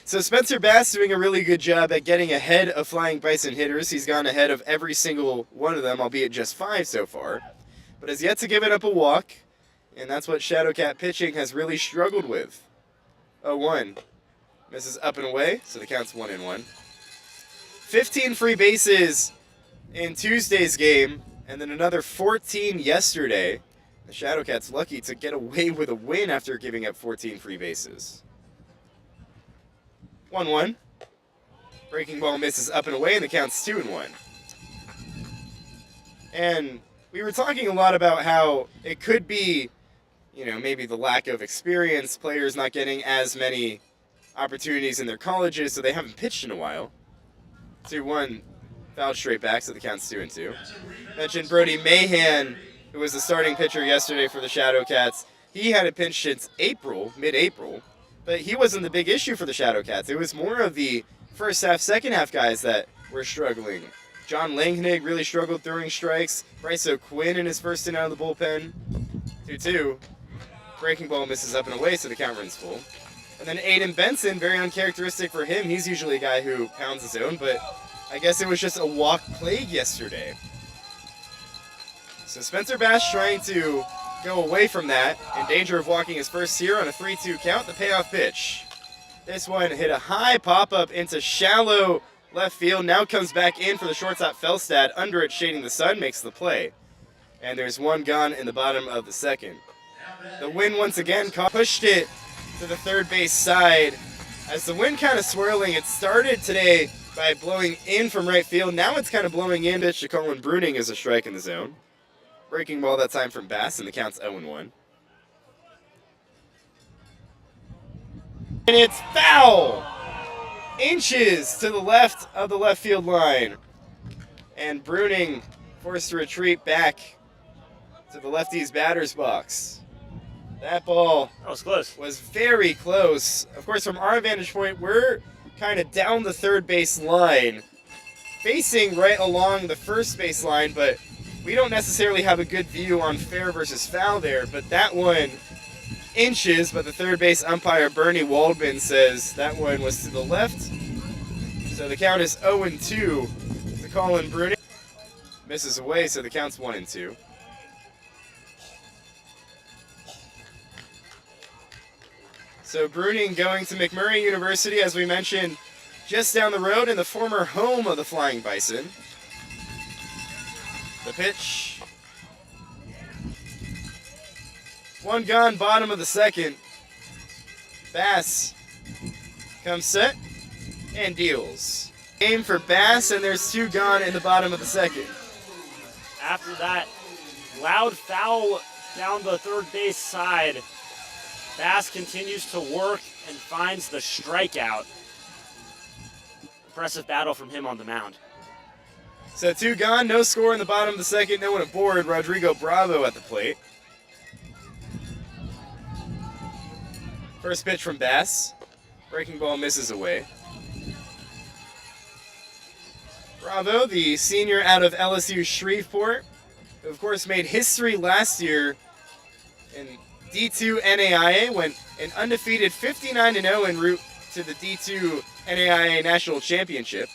[SPEAKER 1] So Spencer Bass doing a really good job at getting ahead of Flying Bison hitters. He's gone ahead of every single one of them, albeit just 5 so far. But has yet to give it up a walk, and that's what Shadowcat pitching has really struggled with. 0-1. Misses up and away, so the count's 1-1. 15 free bases in Tuesday's game, and then another 14 yesterday. The Shadowcats lucky to get away with a win after giving up 14 free bases. 1-1. Breaking ball misses up and away, and the count's 2-1. And we were talking a lot about how it could be, maybe the lack of experience, players not getting as many opportunities in their colleges, so they haven't pitched in a while. 2-1, fouled straight back, so the count's 2-2. Mentioned Brody Mahan, who was the starting pitcher yesterday for the Shadowcats. He hadn't pitched since mid-April. But he wasn't the big issue for the Shadowcats. It was more of the first half, second half guys that were struggling. John Langnig really struggled throwing strikes. Bryce O'Quinn in his first inning out of the bullpen. 2-2. Breaking ball misses up and away, so the count runs full. And then Aiden Benson, very uncharacteristic for him. He's usually a guy who pounds his own, but I guess it was just a walk plague yesterday. So Spencer Bass trying to go away from that, in danger of walking his first here on a 3-2 count, the payoff pitch. This one hit a high pop-up into shallow left field, now comes back in for the shortstop Felstad, under it shading the sun, makes the play. And there's one gone in the bottom of the second. The wind once again pushed it to the third base side. As the wind kind of swirling, it started today by blowing in from right field, now it's kind of blowing in. Pitch to Colin Bruning is a strike in the zone. Breaking ball that time from Bass, and the count's 0-1. And it's foul! Inches to the left of the left field line. And Bruning forced to retreat back to the lefty's batter's box. That ball
[SPEAKER 2] was close.
[SPEAKER 1] Was very close. Of course, from our vantage point, we're kind of down the third base line, facing right along the first base line, but we don't necessarily have a good view on fair versus foul there. But that one, inches, but the third base umpire, Bernie Waldman, says that one was to the left. So the count is 0-2 to Colin Bruning. Misses away, so the count's 1-2. So Bruning going to McMurray University, as we mentioned, just down the road in the former home of the Flying Bison. The pitch. One gone, bottom of the second. Bass comes set and deals. Aim for Bass, and there's two gone in the bottom of the second.
[SPEAKER 2] After that loud foul down the third base side, Bass continues to work and finds the strikeout. Impressive battle from him on the mound.
[SPEAKER 1] So two gone, no score in the bottom of the second, no one aboard. Rodrigo Bravo at the plate. First pitch from Bass. Breaking ball misses away. Bravo, the senior out of LSU Shreveport, who of course made history last year in D2 NAIA, went an undefeated 59-0 en route to the D2 NAIA National Championship.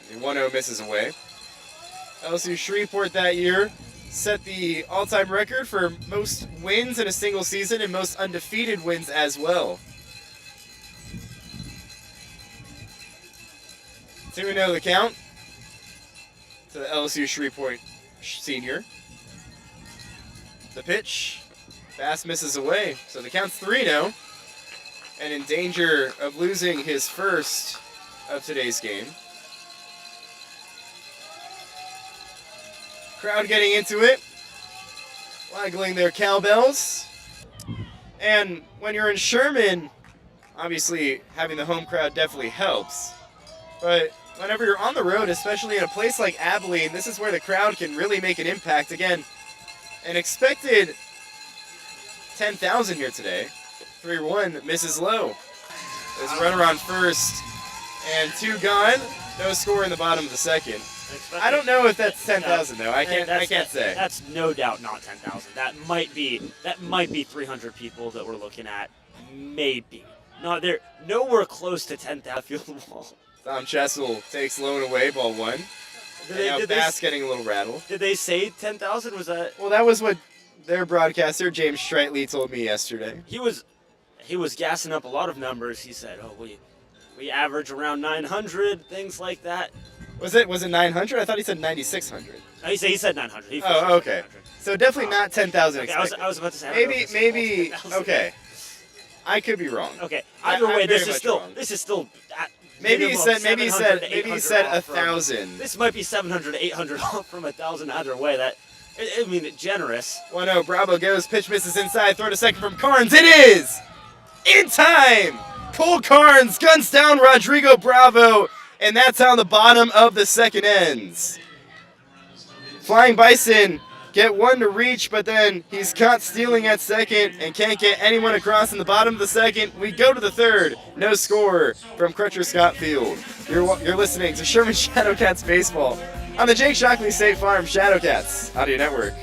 [SPEAKER 1] And the 1-0 misses away. LSU Shreveport that year set the all-time record for most wins in a single season and most undefeated wins as well. 2-0 the count to the LSU Shreveport senior. The pitch. Bass misses away, so the count's 3-0, and in danger of losing his first of today's game. Crowd getting into it, waggling their cowbells. And when you're in Sherman, obviously having the home crowd definitely helps. But whenever you're on the road, especially in a place like Abilene, this is where the crowd can really make an impact. Again, an expected 10,000 here today. 3-1 misses low. There's a runner on first and two gone. No score in the bottom of the second. I don't know if that's 10,000 though. I can't say.
[SPEAKER 2] That's no doubt not 10,000. That might be 300 people that we're looking at. Maybe. No, they're nowhere close to 10,000 field wall.
[SPEAKER 1] Tom Chessel takes low and away, ball one. Did Bass getting a little rattled.
[SPEAKER 2] Did they say 10,000? Was that?
[SPEAKER 1] Well, that was what their broadcaster, James Streitley, told me yesterday.
[SPEAKER 2] He was gassing up a lot of numbers. He said, "Oh, we average around 900, things like that."
[SPEAKER 1] Was it 900? I thought he said 9,600.
[SPEAKER 2] He said 900.
[SPEAKER 1] Oh, okay. So definitely not 10,000.
[SPEAKER 2] Okay, I was about to say.
[SPEAKER 1] Maybe. Okay. I could be wrong.
[SPEAKER 2] Okay. Either way, this is still.
[SPEAKER 1] Maybe he said 1,000.
[SPEAKER 2] This might be 700 to 800 off from 1,000. Either way, generous.
[SPEAKER 1] 1-0. Bravo goes. Pitch misses inside. Throw to second from Carnes. It is in time. Cole Carnes guns down Rodrigo Bravo, and that's how the bottom of the second ends. Flying Bison get one to reach, but then he's caught stealing at second and can't get anyone across in the bottom of the second. We go to the third. No score from Crutcher Scott Field. You're listening to Sherman Shadowcats Baseball on the Jake Shockley State Farm Shadowcats Audio Network.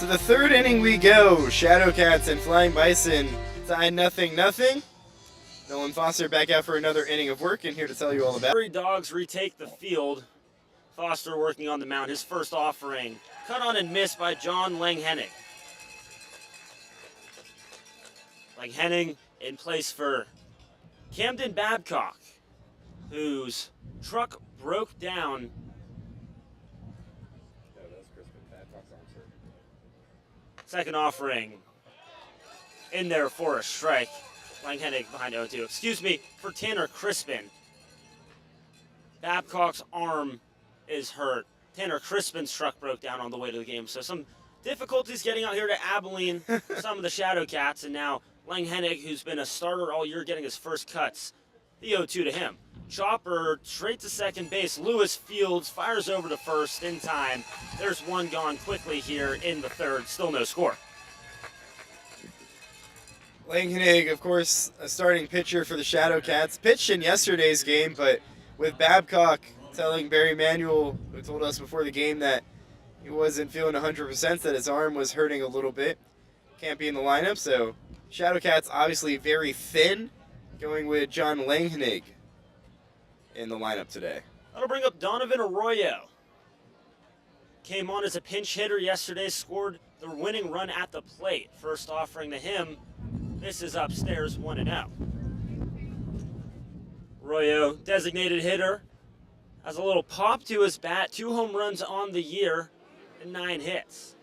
[SPEAKER 1] the third inning we go. Shadowcats and Flying Bison tied 0-0. Nolan Foster back out for another inning of work and here to tell you all about it.
[SPEAKER 2] Prairie Dogs retake the field. Foster working on the mound. His first offering. Cut on and missed by John Langhennig. Langhennig in place for Camden Babcock, whose truck broke down. Second offering in there for a strike. Langhennig behind 0-2. Excuse me, for Tanner Crispin. Babcock's arm is hurt. Tanner Crispin's truck broke down on the way to the game. So some difficulties getting out here to Abilene for some of the Shadowcats. And now Langhennig, who's been a starter all year, getting his first cuts. The 0-2 to him. Chopper straight to second base. Lewis Fields fires over to first in time. There's one gone quickly here in the third. Still no score.
[SPEAKER 1] Langhennig, of course, a starting pitcher for the Shadowcats. Pitched in yesterday's game, but with Babcock telling Barry Manuel, who told us before the game that he wasn't feeling 100%, that his arm was hurting a little bit. Can't be in the lineup, so Shadowcats obviously very thin, going with John Langhennig in the lineup today.
[SPEAKER 2] That'll bring up Donovan Arroyo. Came on as a pinch hitter yesterday, scored the winning run at the plate. First offering to him. This is upstairs 1-0. Arroyo, designated hitter, has a little pop to his bat. 2 home runs on the year and 9 hits.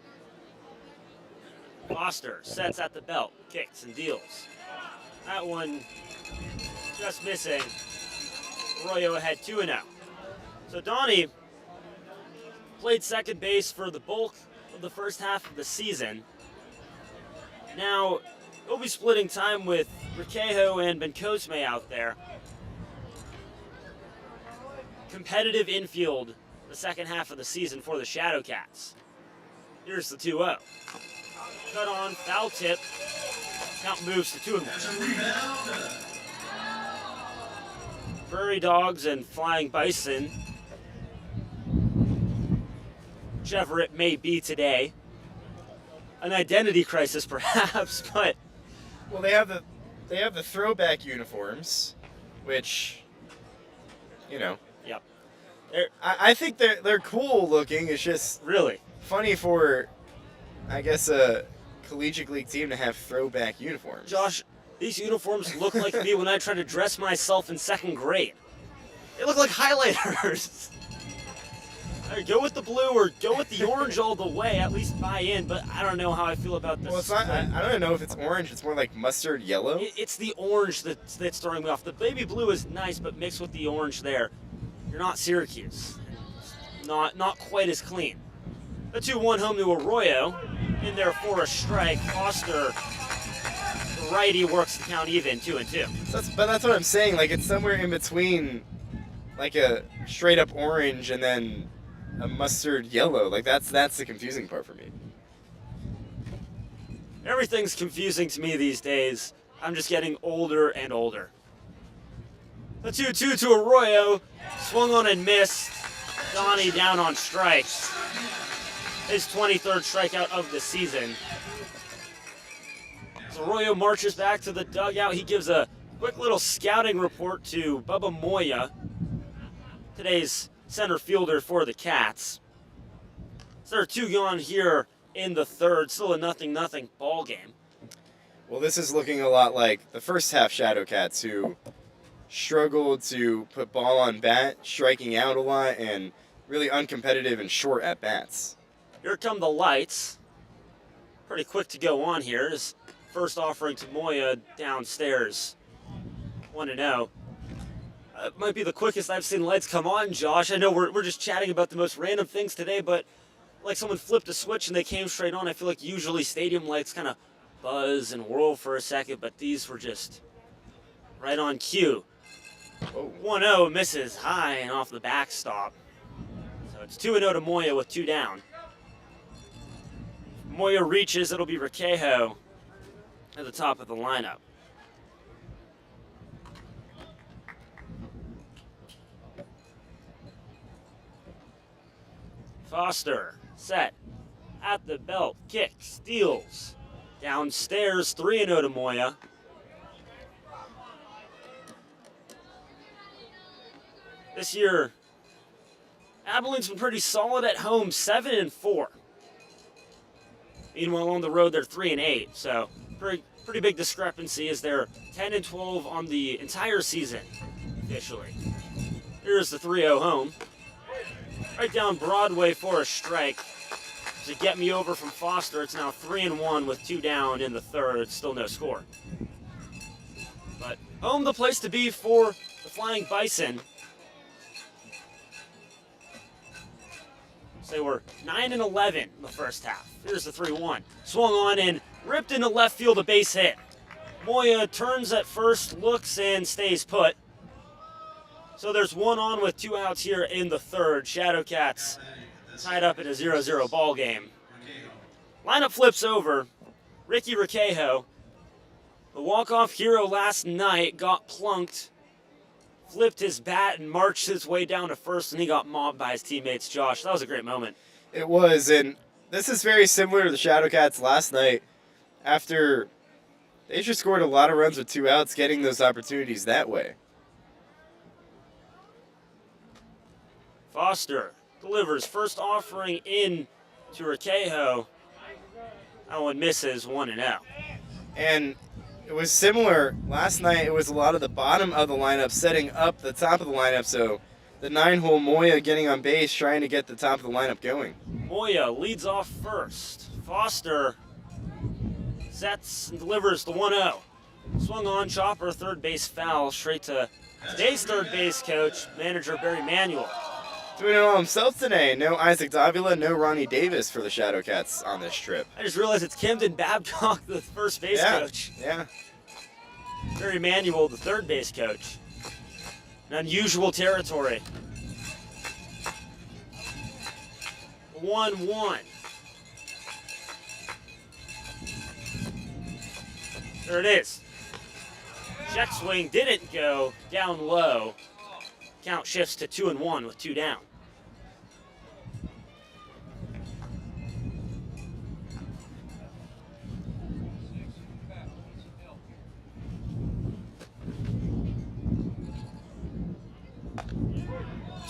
[SPEAKER 2] Foster sets at the belt, kicks and deals. That one just missing. Arroyo ahead 2-0. So Donnie played second base for the bulk of the first half of the season. Now, he'll be splitting time with Riquejo and Bencosme out there. Competitive infield the second half of the season for the Shadowcats. Here's the 2-0. Cut on, foul tip. Count moves to 2-0. Prairie Dogs and Flying Bison, whichever it may be today. An identity crisis, perhaps, but
[SPEAKER 1] Well, they have the throwback uniforms, which, you know,
[SPEAKER 2] yep.
[SPEAKER 1] I think they're cool looking. It's just
[SPEAKER 2] Really,
[SPEAKER 1] funny for, I guess, a collegiate league team to have throwback uniforms.
[SPEAKER 2] Josh, these uniforms look like me when I try to dress myself in second grade. They look like highlighters. Go with the blue or go with the orange all the way, at least buy in, but I don't know how I feel about this.
[SPEAKER 1] Well, it's not. I don't know if it's orange. It's more like mustard yellow.
[SPEAKER 2] It's the orange that's throwing me off. The baby blue is nice, but mixed with the orange there, you're not Syracuse. Not quite as clean. The 2-1 home to Arroyo. In there for a strike. Foster, the righty, works the count even, 2-2.
[SPEAKER 1] But that's what I'm saying. Like, it's somewhere in between, like a straight up orange and then a mustard yellow. Like, that's the confusing part for me.
[SPEAKER 2] Everything's confusing to me these days. I'm just getting older and older. The 2-2 to Arroyo. Swung on and missed. Donnie down on strikes. His 23rd strikeout of the season. As Arroyo marches back to the dugout, he gives a quick little scouting report to Bubba Moya, today's center fielder for the Cats. So there are 2 gone here in the third. Still a 0-0 ball game.
[SPEAKER 1] Well, this is looking a lot like the first half Shadowcats, who struggled to put ball on bat, striking out a lot, and really uncompetitive and short at bats.
[SPEAKER 2] Here come the lights. Pretty quick to go on here. His first offering to Moya downstairs. 1-0. Might be the quickest I've seen lights come on, Josh. I know we're just chatting about the most random things today, but like someone flipped a switch and they came straight on. I feel like usually stadium lights kind of buzz and whirl for a second, but these were just right on cue. 1-0 misses high and off the backstop. So it's 2-0 to Moya with 2 down. Moya reaches, it'll be Riquejo at the top of the lineup. Foster, set, at the belt. Kick, steals. Downstairs, 3-0 to Moya. This year, Abilene's been pretty solid at home, 7-4. Meanwhile, on the road, they're 3-8. So, pretty big discrepancy as they're 10-12 on the entire season, officially. Here's the 3-0 home. Right down Broadway for a strike. To get me over from Foster, it's now 3-1 with 2 down in the third. It's still no score. But home the place to be for the Flying Bison. So they were 9-11 in the first half. Here's the 3-1. Swung on and ripped into left field, a base hit. Moya turns at first, looks and stays put. So there's 1 on with 2 outs here in the third. Shadowcats tied up in a 0-0 ball game. Lineup flips over. Ricky Requejo, the walk-off hero last night, got plunked, flipped his bat and marched his way down to first, and he got mobbed by his teammates. Josh, that was a great moment.
[SPEAKER 1] It was, and this is very similar to the Shadowcats last night. After they just scored a lot of runs with 2 outs, getting those opportunities that way.
[SPEAKER 2] Foster delivers first offering in to Requejo. That one misses, 1-0.
[SPEAKER 1] And it was similar last night. It was a lot of the bottom of the lineup setting up the top of the lineup. So the 9-hole Moya getting on base, trying to get the top of the lineup going.
[SPEAKER 2] Moya leads off first. Foster sets and delivers the 1-0. Swung on, chopper, third base foul, straight to today's third base coach, manager Barry Manuel.
[SPEAKER 1] Doing it all himself today. No Isaac Davila, no Ronnie Davis for the Shadowcats on this trip.
[SPEAKER 2] I just realized it's Camden Babcock, the first base coach.
[SPEAKER 1] Yeah.
[SPEAKER 2] Barry Manuel, the third base coach. An unusual territory. 1-1. There it is. Check swing didn't go, down low. Count shifts to 2-1 with 2 down.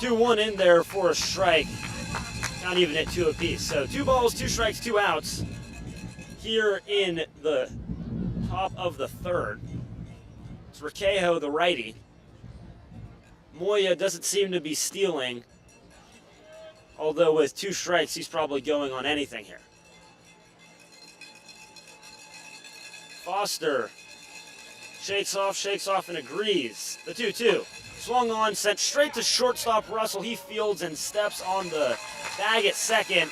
[SPEAKER 2] Two-one in there for a strike. Not even at 2 apiece. So 2 balls, 2 strikes, 2 outs. Here in the top of the third. It's Requejo, the righty. Moya doesn't seem to be stealing, although with 2 strikes, he's probably going on anything here. Foster shakes off, and agrees. The 2-2. Swung on, sent straight to shortstop Russell. He fields and steps on the bag at second,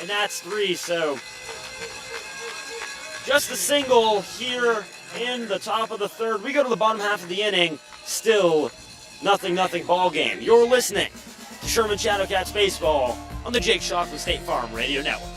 [SPEAKER 2] and that's 3. So just a single here in the top of the third. We go to the bottom half of the inning, still 0-0 ball game. You're listening to Sherman Shadowcats baseball on the Jake Shockman State Farm Radio Network.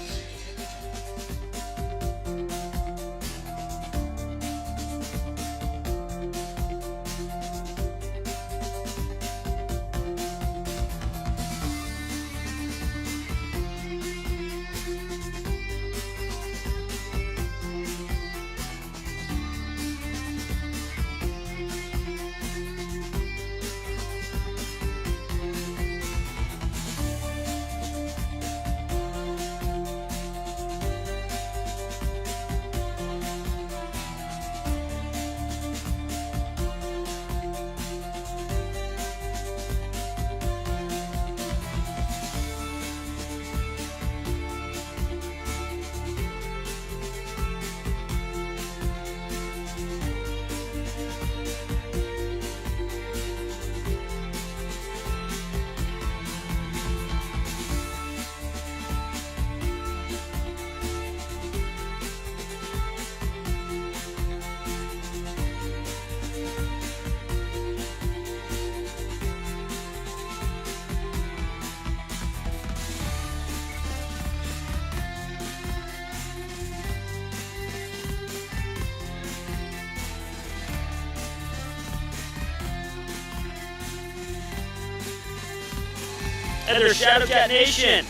[SPEAKER 2] And there's Shadowcat Nation.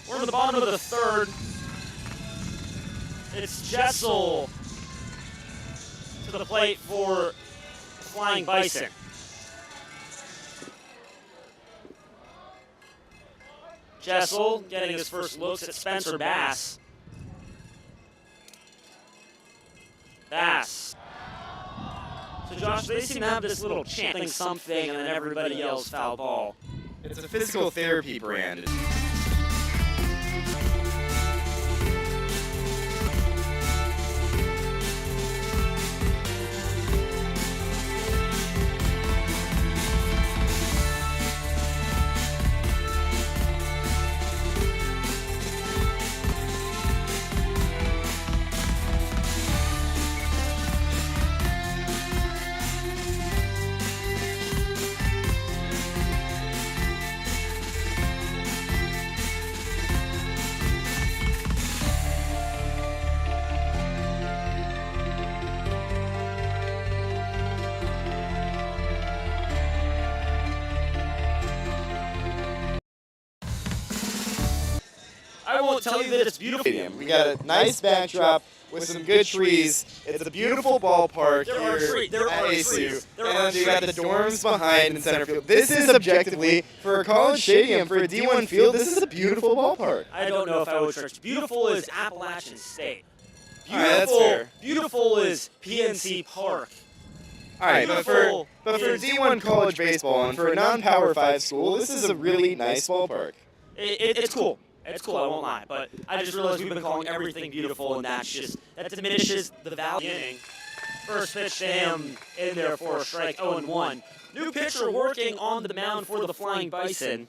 [SPEAKER 2] We're From the bottom of the third, it's Jessel to the plate for Flying Bison. Jessel getting his first looks at Spencer Bass. Bass. So Josh, they seem to have this little chanting something and then everybody yells foul ball.
[SPEAKER 1] It's a physical therapy brand.
[SPEAKER 2] I won't tell you that it's beautiful.
[SPEAKER 1] We got a nice backdrop with some good trees. It's a beautiful ballpark
[SPEAKER 2] There are
[SPEAKER 1] here
[SPEAKER 2] trees. There
[SPEAKER 1] at
[SPEAKER 2] are
[SPEAKER 1] ASU.
[SPEAKER 2] trees. There
[SPEAKER 1] And
[SPEAKER 2] are
[SPEAKER 1] you got the
[SPEAKER 2] trees.
[SPEAKER 1] dorms behind in center field. This is objectively, for a college stadium, for a D1 field, this is a beautiful ballpark.
[SPEAKER 2] I don't know if I would trust. Beautiful is Appalachian State.
[SPEAKER 1] All right, that's
[SPEAKER 2] Beautiful,
[SPEAKER 1] fair.
[SPEAKER 2] beautiful is PNC Park.
[SPEAKER 1] All right, but for D1 college baseball and for a non-Power 5 school, this is a really nice ballpark.
[SPEAKER 2] It's cool. It's cool, I won't lie. But I just realized we've been calling everything beautiful, and that diminishes the value. First pitch to him in there for a strike, 0-1. New pitcher working on the mound for the Flying Bison.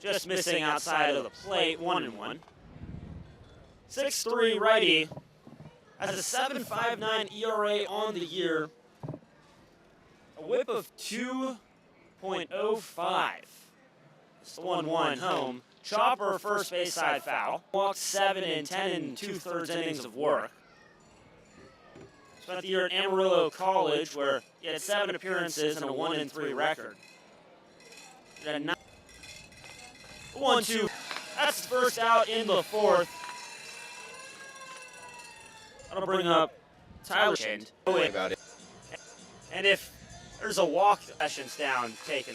[SPEAKER 2] Just missing outside of the plate, 1-1. 6'3" righty has a 7.59 ERA on the year. A whip of 2.05. It's the 1-1 home. Chopper first base side foul. Walked 7 in 10 2/3 innings of work. Spent the year at Amarillo College where he had 7 appearances and a 1-3 record. He had a 1-2. That's the first out in the fourth. That'll bring up Tyler Shand.
[SPEAKER 1] Don't worry about it.
[SPEAKER 2] And if there's a walk, sessions down taken.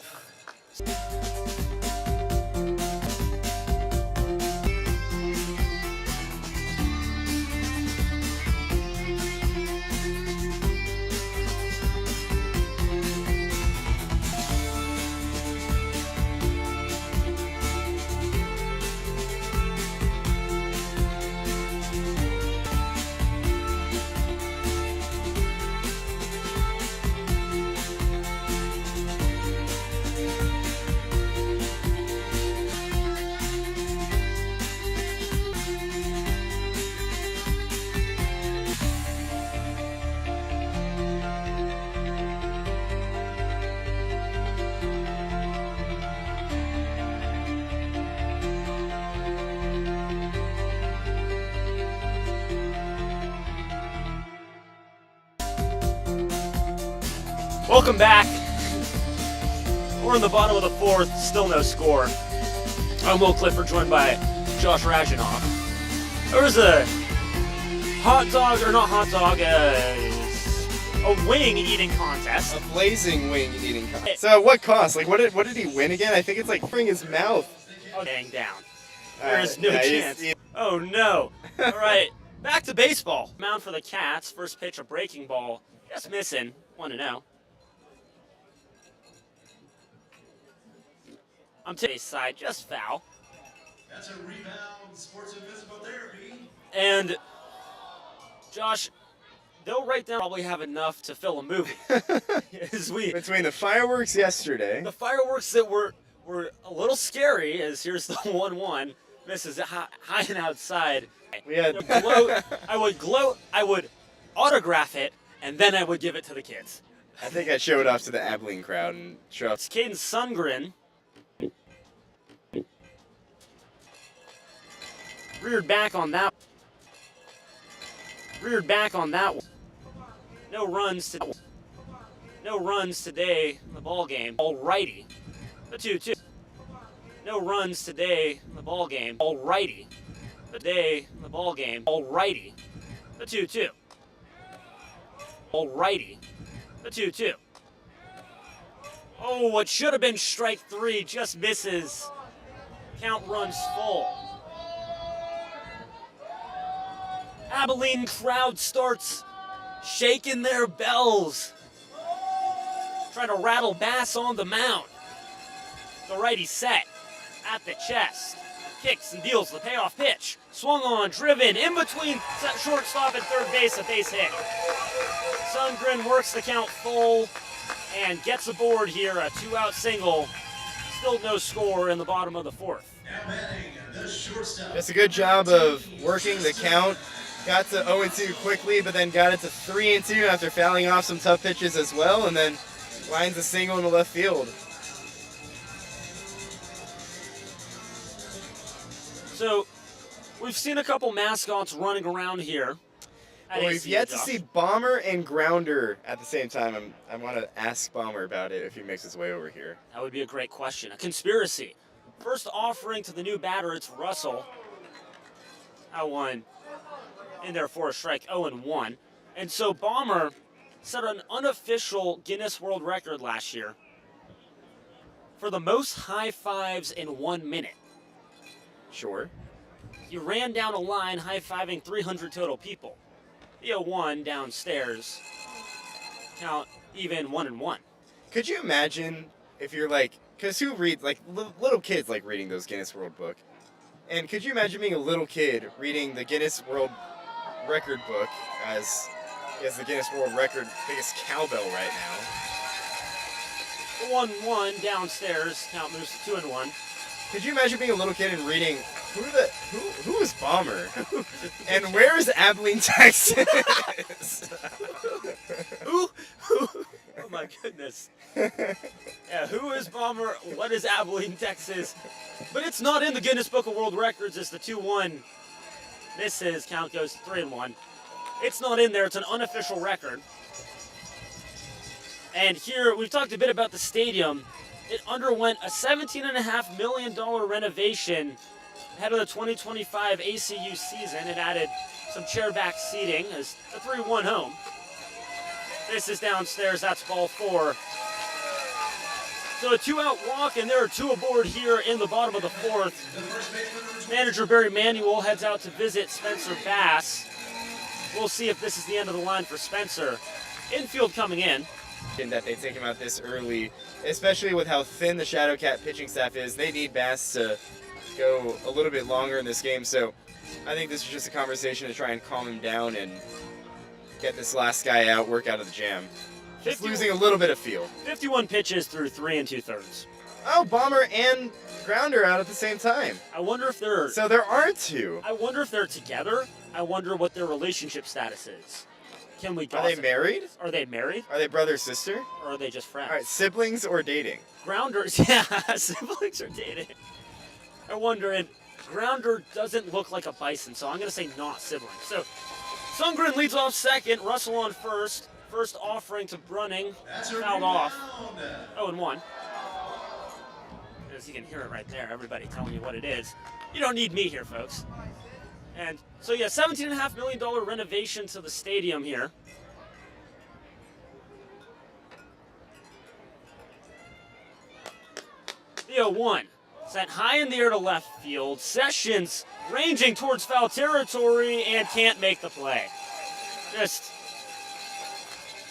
[SPEAKER 2] Welcome back. We're in the bottom of the fourth, still no score. I'm Will Clifford, joined by Josh Rajanoff. There was a hot dog, or not hot dog, a wing eating contest.
[SPEAKER 1] A blazing wing eating contest. So what cost? Like what did he win again? I think it's like bring his mouth.
[SPEAKER 2] Oh, dang down. There's no
[SPEAKER 1] yeah,
[SPEAKER 2] chance. Oh no. All right, back to baseball. Mound for the Cats. First pitch, a breaking ball. Just missing. 1-0. I'm to the side, just foul.
[SPEAKER 5] That's a rebound, sports and physical therapy.
[SPEAKER 2] And Josh, they'll right down probably have enough to fill a movie. As
[SPEAKER 1] Between the fireworks yesterday.
[SPEAKER 2] the fireworks that were a little scary, as here's the 1-1, misses it high and outside.
[SPEAKER 1] We had
[SPEAKER 2] I would autograph it, and then I would give it to the kids.
[SPEAKER 1] I think I showed off to the Abilene crowd and showed off.
[SPEAKER 2] It's Caden Sundgren. Reared back on that one. No runs today in the ball game. Alrighty. The 2-2. No runs today in the ball game. Alrighty. Today in the ball game. Alrighty. The 2-2. Alrighty. The 2-2. Oh, what should have been strike 3 just misses. Count runs full. Abilene crowd starts shaking their bells. Trying to rattle Bass on the mound. The righty set at the chest. Kicks and deals the payoff pitch. Swung on, driven, in between shortstop and third base, a base hit. Sundgren works the count full and gets aboard here, a 2-out single. Still no score in the bottom of the 4th.
[SPEAKER 5] Now batting the shortstop.
[SPEAKER 1] Just a good job of working the count. Got to 0-2 quickly, but then got it to 3-2 after fouling off some tough pitches as well, and then lines a single into left field.
[SPEAKER 2] So, we've seen a couple mascots running around here.
[SPEAKER 1] Well, we've yet to see Bomber and Grounder at the same time. I want to ask Bomber about it if he makes his way over here.
[SPEAKER 2] That would be a great question. A conspiracy. First offering to the new batter, it's Russell. That one in there for a strike, 0-1. And so Bomber set an unofficial Guinness World Record last year for the most high fives in 1 minute.
[SPEAKER 1] Sure.
[SPEAKER 2] He ran down a line high-fiving 300 total people. The 0-1 downstairs. Count even 1-1.
[SPEAKER 1] Could you imagine if you're like, because who reads, like, little kids like reading those Guinness World Book. And could you imagine being a little kid reading the Guinness World Record book as the Guinness World Record biggest cowbell right now?
[SPEAKER 2] The 1-1 downstairs. Count moves to 2-1.
[SPEAKER 1] Could you imagine being a little kid and reading who is Bomber? And where is Abilene, Texas?
[SPEAKER 2] Who? Oh my goodness. Yeah, who is Bomber? What is Abilene, Texas? But it's not in the Guinness Book of World Records. It's the 2-1. Misses. Count goes to 3-1. It's not in there. It's an unofficial record. And here, we've talked a bit about the stadium. It underwent a $17.5 million renovation ahead of the 2025 ACU season. It added some chairback seating as a 3-1 home. This is downstairs. That's ball 4. So a 2-out walk, and there are 2 aboard here in the bottom of the 4th. Manager Barry Manuel heads out to visit Spencer Bass. We'll see if this is the end of the line for Spencer. Infield coming in.
[SPEAKER 1] That they take him out this early, especially with how thin the Shadowcat pitching staff is. They need Bass to go a little bit longer in this game, so I think this is just a conversation to try and calm him down and get this last guy out, work out of the jam. Just losing a little bit of feel.
[SPEAKER 2] 51 pitches through 3 2/3.
[SPEAKER 1] Oh, Bomber and Grounder out at the same time.
[SPEAKER 2] I wonder if they're...
[SPEAKER 1] So there are 2.
[SPEAKER 2] I wonder if they're together. I wonder what their relationship status is. Can we
[SPEAKER 1] Are they married?
[SPEAKER 2] Are they married?
[SPEAKER 1] Are they brother-sister?
[SPEAKER 2] Or are they just friends?
[SPEAKER 1] All right, siblings or dating?
[SPEAKER 2] Grounders, yeah, siblings are dating. I wonder, and Grounder doesn't look like a Bison, so I'm going to say not siblings. So, Sundgren leads off second, Russell on first. First offering to Brunning, fouled off. 0-1. As you can hear it right there, everybody telling you what it is. You don't need me here, folks. And so, yeah, $17.5 million renovation to the stadium here. The 0-1 sent high in the air to left field. Sessions ranging towards foul territory and can't make the play. Just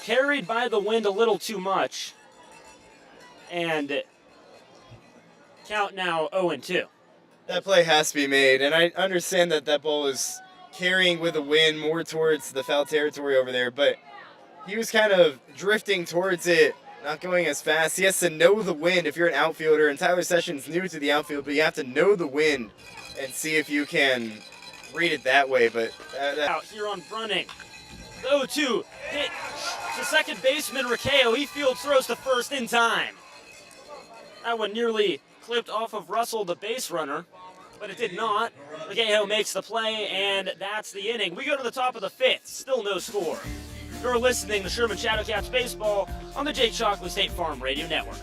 [SPEAKER 2] carried by the wind a little too much. And count now 0-2.
[SPEAKER 1] That play has to be made, and I understand that that ball is carrying with the wind more towards the foul territory over there, but he was kind of drifting towards it, not going as fast. He has to know the wind if you're an outfielder, and Tyler Sessions new to the outfield, but you have to know the wind and see if you can read it that way. But
[SPEAKER 2] out here on Brunning. 0-2 hit to second baseman Rakeo. He field throws to first in time. That one nearly clipped off of Russell, the base runner, but it did not. Rakeo makes the play, and that's the inning. We go to the top of the 5th. Still no score. You're listening to Sherman Shadowcats Baseball on the Jake Shockley State Farm Radio Network.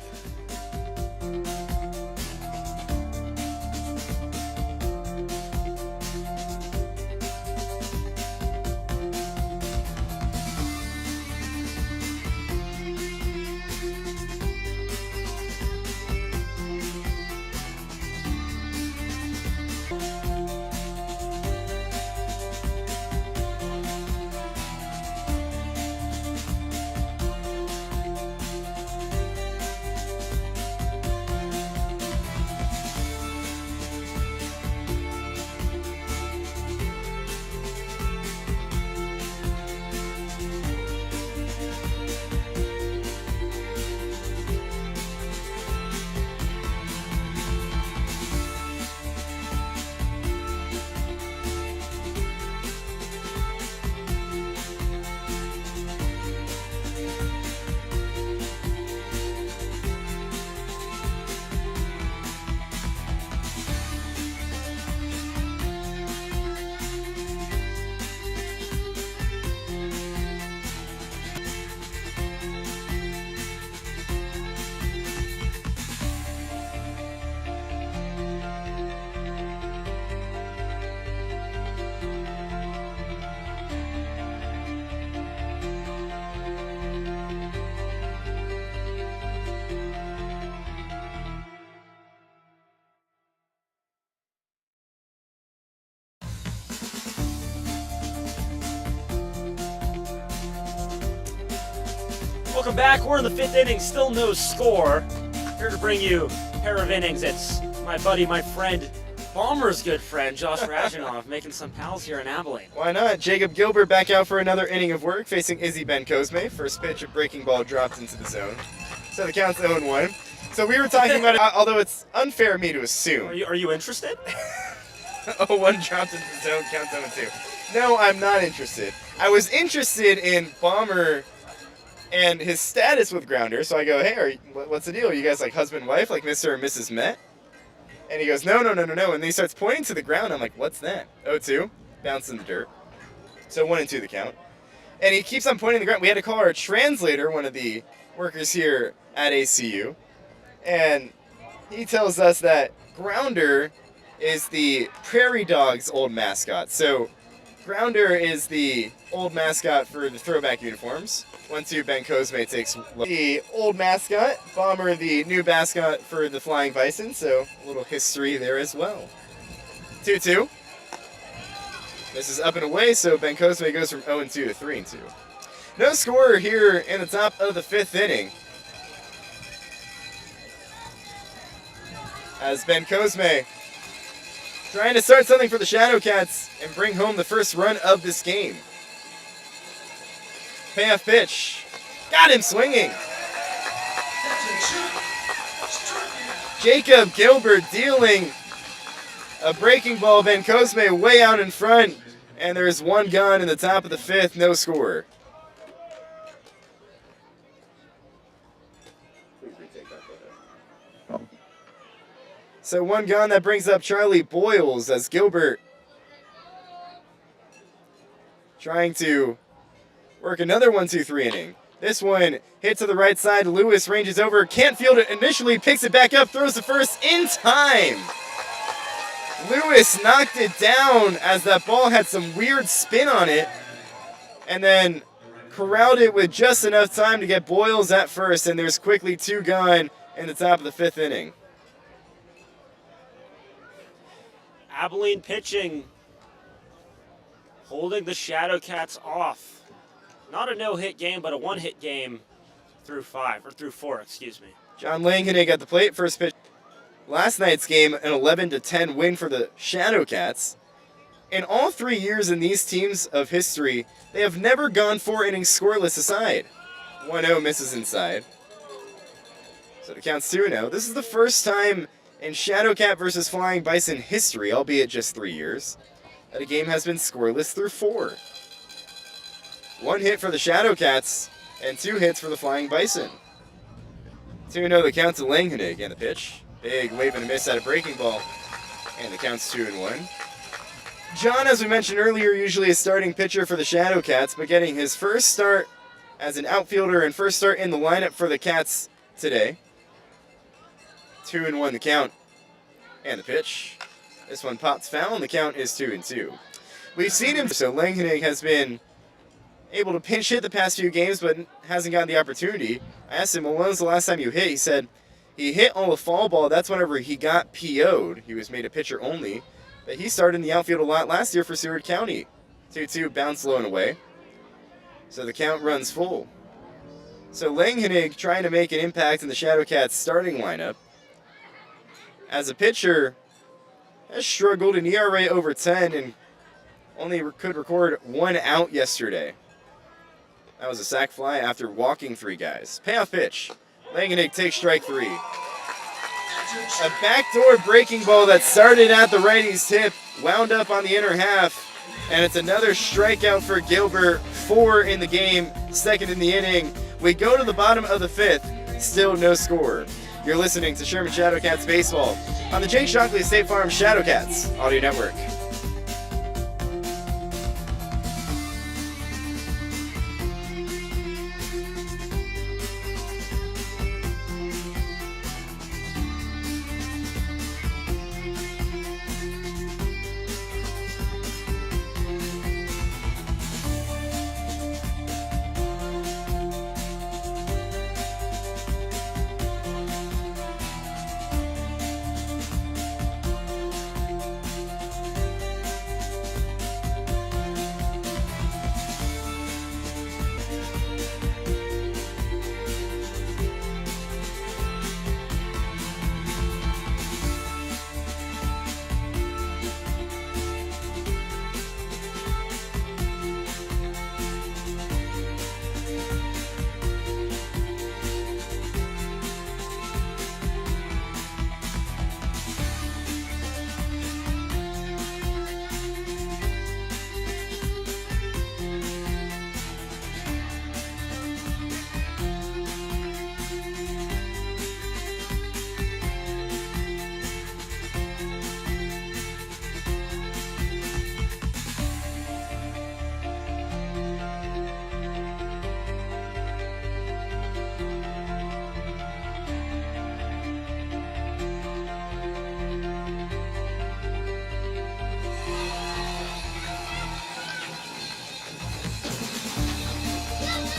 [SPEAKER 2] Welcome back. We're in the 5th inning, still no score. Here to bring you a pair of innings. It's my buddy, my friend, Bomber's good friend, Josh Rajanov, making some pals here in Abilene.
[SPEAKER 1] Why not? Jacob Gilbert back out for another inning of work, facing Izzy Ben Cosme. First pitch, a breaking ball dropped into the zone. So the count's 0-1. So we were talking about it, although it's unfair of me to assume.
[SPEAKER 2] Are you interested?
[SPEAKER 1] 0-1 dropped into the zone, count 0-2. No, I'm not interested. I was interested in Bomber and his status with Grounder, so I go, hey, what's the deal? Are you guys like husband and wife, like Mr. and Mrs. Met? And he goes, no. And then he starts pointing to the ground. I'm like, what's that? 0-2, bounce in the dirt. So 1-2 the count. And he keeps on pointing to the ground. We had to call our translator, one of the workers here at ACU. And he tells us that Grounder is the Prairie Dogs' old mascot. So Grounder is the old mascot for the throwback uniforms. 1-2, Ben Cosme takes the old mascot. Bomber, the new mascot for the Flying Bison. So a little history there as well. 2-2. This is up and away, so Ben Cosme goes from 0-2 to 3-2. No scorer here in the top of the 5th inning. As Ben Cosme trying to start something for the Shadowcats and bring home the first run of this game. Payoff pitch. Got him swinging. Jacob Gilbert dealing a breaking ball. Ben Cosme way out in front. And there's one gone in the top of the 5th. No score. So one gone, that brings up Charlie Boyles as Gilbert trying to work another 1-2-3 inning. This one hit to the right side. Lewis ranges over, can't field it initially, picks it back up, throws the first in time. Lewis knocked it down as that ball had some weird spin on it, and then corralled it with just enough time to get Boyles at first, and there's quickly 2 gone in the top of the 5th inning.
[SPEAKER 2] Abilene pitching, holding the Shadowcats off. Not a no-hit game, but a one-hit game through 4, excuse me.
[SPEAKER 1] John Langhenig at the plate, first pitch. Last night's game, an 11-10 win for the Shadowcats. In all 3 years in these teams of history, they have never gone 4 innings scoreless aside. 1-0 misses inside. So the count's 2-0. This is the first time in Shadowcat versus Flying Bison history, albeit just 3 years, that a game has been scoreless through 4. 1 hit for the Shadowcats and 2 hits for the Flying Bison. 2-0 the count to Langhenig and the pitch. Big wave and a miss at a breaking ball. And the count's 2-1. John, as we mentioned earlier, usually a starting pitcher for the Shadowcats, but getting his first start as an outfielder and first start in the lineup for the Cats today. 2-1 the count. And the pitch. This one pops foul, and the count is 2-2. We've seen him, so Langhenig has been able to pinch hit the past few games, but hasn't gotten the opportunity. I asked him, well, when was the last time you hit? He said he hit on the fall ball. That's whenever he got PO'd. He was made a pitcher only. But he started in the outfield a lot last year for Seward County. 2-2, bounce low and away. So the count runs full. So Langhenig trying to make an impact in the Shadowcats starting lineup. As a pitcher, has struggled, an ERA over 10 and only could record 1 out yesterday. That was a sac fly after walking 3 guys. Payoff pitch. Langhenig takes strike 3. A backdoor breaking ball that started at the righty's tip, wound up on the inner half, and it's another strikeout for Gilbert. 4 in the game, 2nd in the inning. We go to the bottom of the 5th, still no score. You're listening to Sherman Shadowcats Baseball on the Jake Shockley State Farm Shadowcats Audio Network.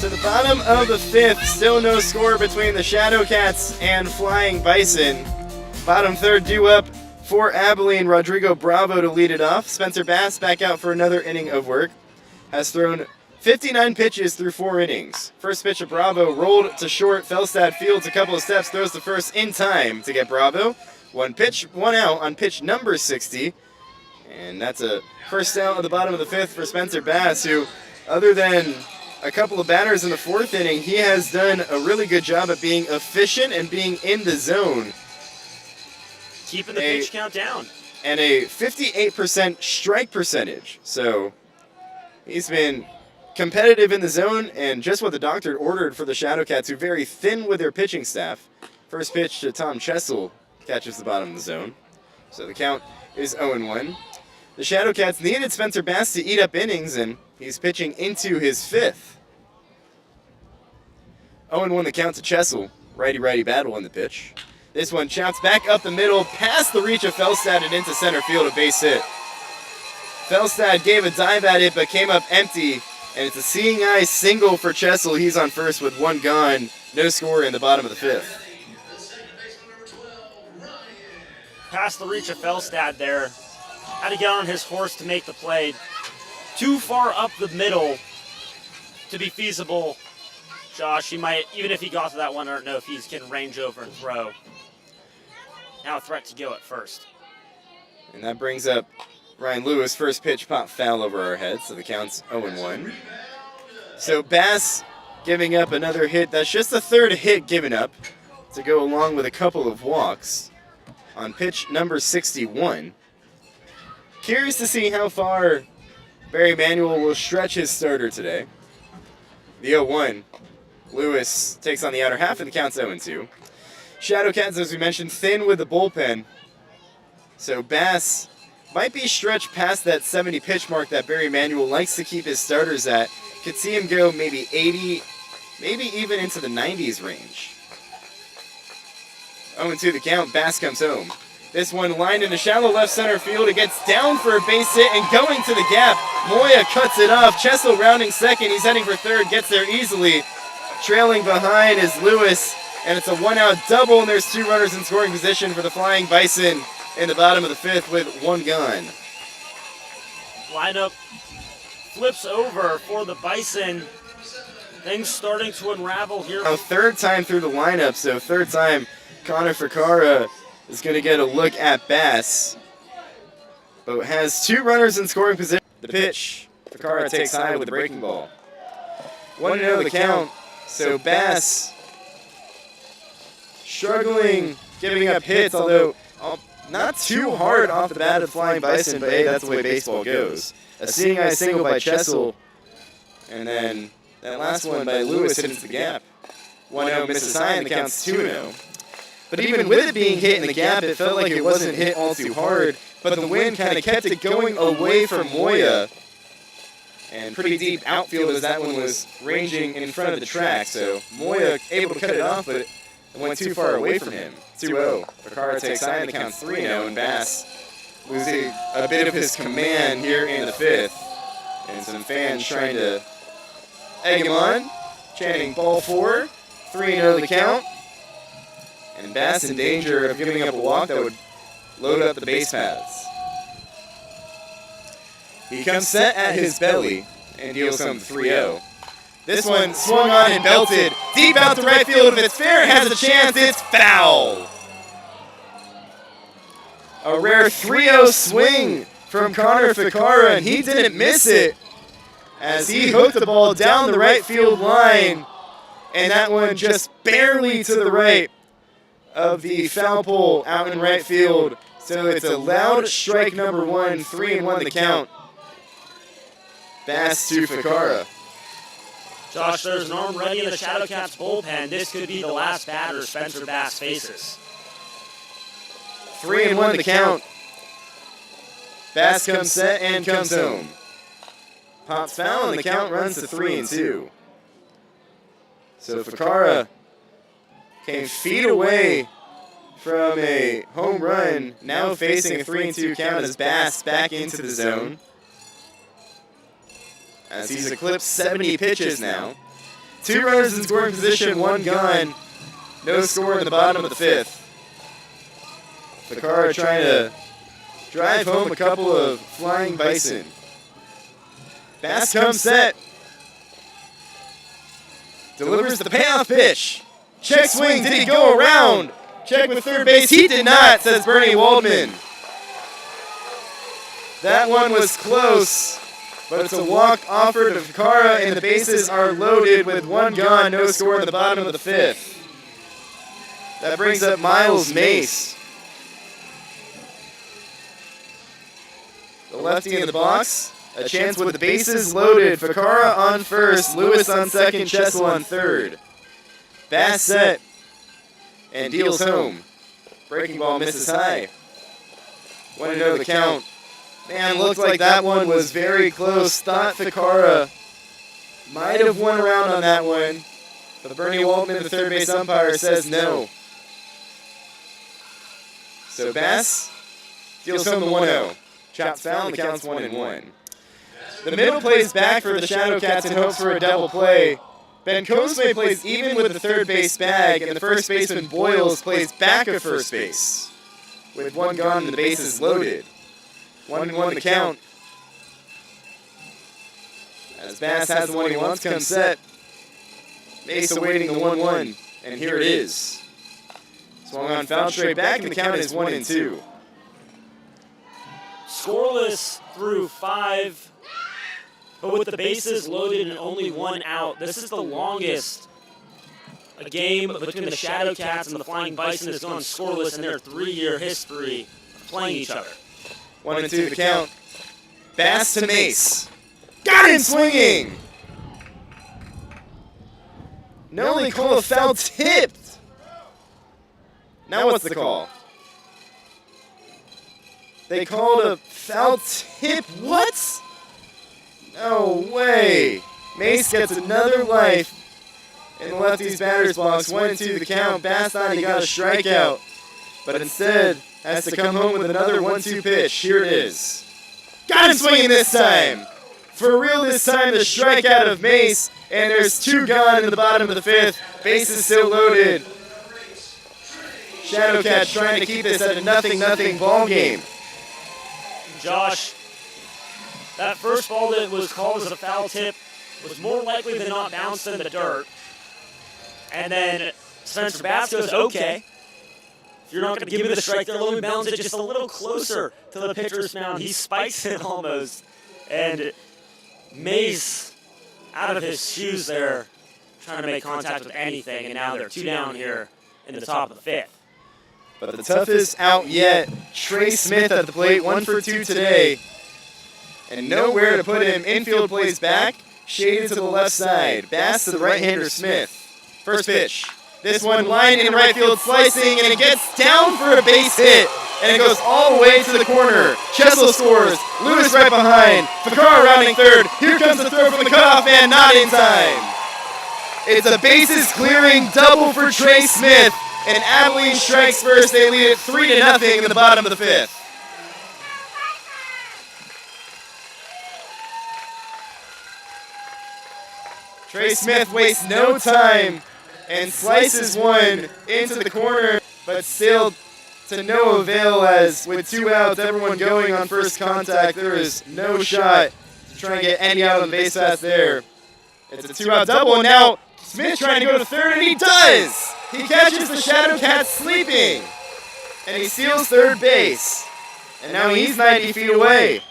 [SPEAKER 1] To the bottom of the 5th, still no score between the Shadowcats and Flying Bison. Bottom third due up for Abilene, Rodrigo Bravo to lead it off. Spencer Bass back out for another inning of work. Has thrown 59 pitches through 4 innings. First pitch of Bravo rolled to short. Felstad fields a couple of steps, throws the first in time to get Bravo. 1 pitch, 1 out on pitch number 60. And that's a first out at the bottom of the 5th for Spencer Bass, who, other than a couple of batters in the 4th inning, he has done a really good job at being efficient and being in the zone.
[SPEAKER 2] Keeping the pitch count down.
[SPEAKER 1] And a 58% strike percentage. So he's been competitive in the zone, and just what the doctor ordered for the Shadowcats, who are very thin with their pitching staff. First pitch to Tom Chessel catches the bottom of the zone. So the count is 0-1. The Shadowcats needed Spencer Bass to eat up innings, and he's pitching into his 5th. 0-1 the count to Chessel. Righty-righty battle in the pitch. This one chops back up the middle, past the reach of Felstad and into center field, a base hit. Felstad gave a dive at it, but came up empty, and it's a seeing eye single for Chessel. He's on first with 1 gone. No score in the bottom of the 5th.
[SPEAKER 2] Past the reach of Felstad there. Had to get on his horse to make the play. Too far up the middle to be feasible. Josh, he might, even if he got to that one, I don't know if he can range over and throw. Now a threat to go at first.
[SPEAKER 1] And that brings up Ryan Lewis. First pitch pop foul over our heads, so the count's 0-1. So Bass giving up another hit. That's just the 3rd hit given up to go along with a couple of walks on pitch number 61. Curious to see how far Barry Manuel will stretch his starter today. The 0-1. Lewis takes on the outer half, and the count's 0-2. Shadowcats, as we mentioned, thin with the bullpen. So Bass might be stretched past that 70 pitch mark that Barry Manuel likes to keep his starters at. Could see him go maybe 80, maybe even into the 90s range. 0-2 the count. Bass comes home. This one lined into shallow left center field. It gets down for a base hit and going to the gap. Moya cuts it off. Chessel rounding second. He's heading for 3rd. Gets there easily. Trailing behind is Lewis, and it's a 1-out double, and there's 2 runners in scoring position for the Flying Bison in the bottom of the 5th with 1 gone.
[SPEAKER 2] Lineup flips over for the Bison. Things starting to unravel here.
[SPEAKER 1] Now 3rd time through the lineup, so 3rd time Connor Ficarra is going to get a look at Bass. But has 2 runners in scoring position. The pitch, Ficarra takes high with the breaking ball. 1-0 the count. So Bass struggling, giving up hits, although not too hard off the bat of Flying Bison, but hey, that's the way baseball goes. A seeing eye single by Chessel, and then that last one by Lewis hit into the gap. 1-0 misses high, and the count's 2-0. But even with it being hit in the gap, it felt like it wasn't hit all too hard, but the wind kind of kept it going away from Moya. And pretty deep outfield as that one was ranging in front of the track. So Moya able to cut it off, but it went too far away from him. 2-0. Ficarra takes high, and the count's 3-0, and Bass losing a bit of his command here in the 5th. And some fans trying to egg him on, chanting ball 4, 3-0 the count. And Bass in danger of giving up a walk that would load up the base paths. He comes set at his belly and deals him 3-0. This one swung on and belted deep out to right field. If it's fair, it has a chance. It's foul. A rare 3-0 swing from Connor Ficarra, and he didn't miss it as he hooked the ball down the right field line, and that one just barely to the right of the foul pole out in right field. So it's a loud strike number 1, 3-1 the count. Bass to Ficarra.
[SPEAKER 2] Josh, there's an arm ready in the Shadowcats bullpen. This could be the last batter Spencer Bass faces.
[SPEAKER 1] 3-1 the count. Bass comes set and comes home. Pops foul, and the count runs to 3-2. So Ficarra came feet away from a home run, now facing a 3-2 count as Bass back into the zone. As he's eclipsed 70 pitches now. 2 runners in scoring position, 1 gone. No score in the bottom of the 5th. Ficarra trying to drive home a couple of flying Bison. Bass comes set. Delivers the payoff pitch. Check swing, did he go around? Check with third base, he did not, says Bernie Waldman. That one was close, but it's a walk offered to Ficarra, and the bases are loaded with 1 gone, no score in the bottom of the 5th. That brings up Miles Mace. The lefty in the box. A chance with the bases loaded. Ficarra on first, Lewis on second, Chessel on third. Bass set and deals home. Breaking ball misses high. 1-0 the count. Man, looked like that one was very close. Thought Ficarra might have won around on that one. But Bernie Waldman, the third base umpire, says no. So Bass deals home the 1-0. Chops foul, the count's 1-1. The middle plays back for the Shadowcats and hopes for a double play. Ben Cosme plays even with the third base bag, and the first baseman Boyles plays back of first base. With 1 gone and the bases loaded. 1-1 the count. As Bass has the one he wants, comes set. Mace awaiting the 1-1, and here it is. Swung on foul straight back, and the count is 1-2.
[SPEAKER 2] Scoreless through 5. But with the bases loaded and only 1 out, this is the longest a game between the Shadowcats and the Flying Bison has gone scoreless in their 3-year history of playing each other.
[SPEAKER 1] 1-2 the count. Bass to Mace. Got him swinging! No, they call a foul tipped. Now what's the call? They called a foul tip. What? No way. Mace gets another life in the lefty's batter's box. 1-2 the count. Bass thought he got a strikeout, but instead has to come home with another 1-2 pitch. Here it is. Got him swinging this time. For real this time, the strikeout of Mace, and there's 2 gone in the bottom of the 5th. Bases still loaded. Shadowcats trying to keep this at a 0-0 ball game.
[SPEAKER 2] Josh, that first ball that was called as a foul tip was more likely than not bounced in the dirt. And then Spencer Bass goes, okay, if you're not going to give me the strike there, let me bounce it just a little closer to the pitcher's mound. He spikes it almost. And Mace, out of his shoes there, trying to make contact with anything. And now they're 2 down here in the top of the 5th.
[SPEAKER 1] But the toughest out yet, Trey Smith at the plate, 1 for 2 today. And nowhere to put him. Infield plays back, shaded to the left side. Bass to the right-hander Smith. First pitch. This one line in right field slicing, and it gets down for a base hit. And it goes all the way to the corner. Chessel scores. Lewis right behind. Ficarra rounding third. Here comes the throw from the cutoff man, not in time. It's a bases clearing double for Trey Smith. And Abilene strikes first. They lead it 3-0 in the bottom of the 5th. Trey Smith wastes no time and slices one into the corner, but still to no avail, as with 2 outs, everyone going on first contact, there is no shot to try and get any out on the base pass there. It's a 2-out double, and now Smith trying to go to third, and he does! He catches the Shadowcats sleeping, and he steals third base. And now he's 90 feet away.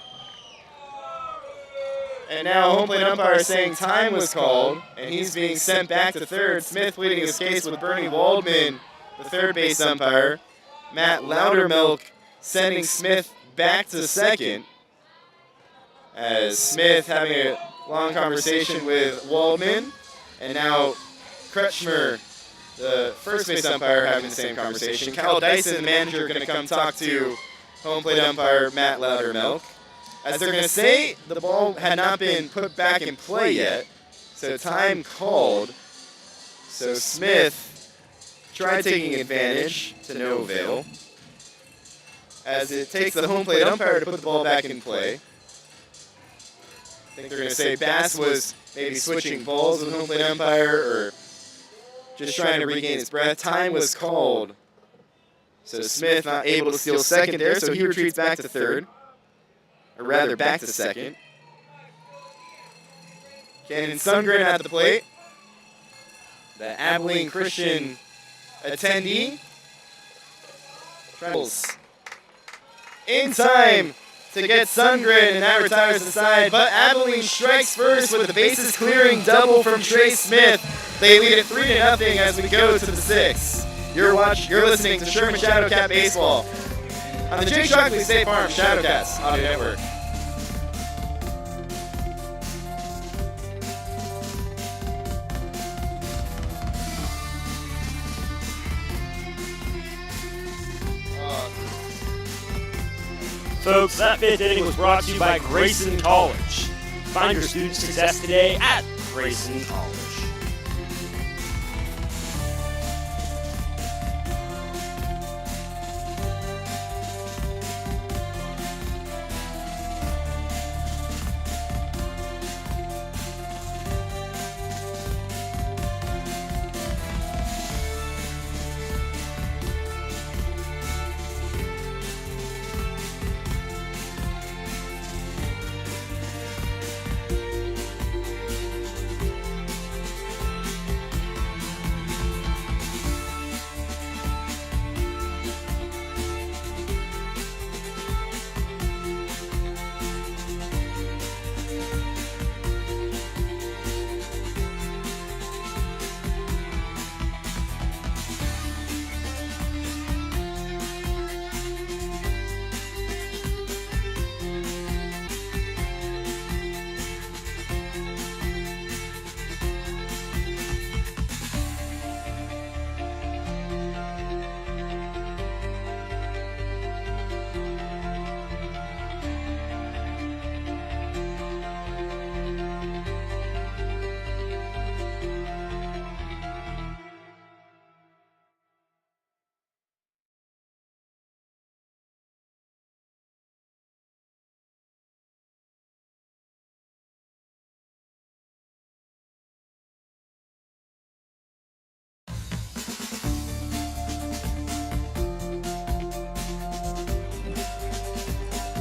[SPEAKER 1] And now home plate umpire saying time was called, and he's being sent back to third. Smith pleading his case with Bernie Waldman, the third base umpire. Matt Loudermilk sending Smith back to second, as Smith having a long conversation with Waldman, and now Kretschmer, the first base umpire, having the same conversation. Kyle Dyson, the manager, going to come talk to home plate umpire Matt Loudermilk, as they're going to say the ball had not been put back in play yet, so time called. So Smith tried taking advantage to no avail, as it takes the home plate umpire to put the ball back in play. I think they're going to say Bass was maybe switching balls with the home plate umpire or just trying to regain his breath. Time was called. So Smith not able to steal second there, so he retreats back to third. Or rather, back to second. Cannon Sundgren at the plate. The Abilene Christian attendee. Travels in time to get Sundgren, and that retires the side. But Abilene strikes first with a bases clearing double from Trey Smith. They lead it 3-0 as we go to the 6th. You're listening to Sherman Shadowcat Baseball on the Jake Shockley State Farm Shadowcats Audio Network.
[SPEAKER 2] Folks, that 5th inning was brought to you by Grayson College. Find your student success today at Grayson College.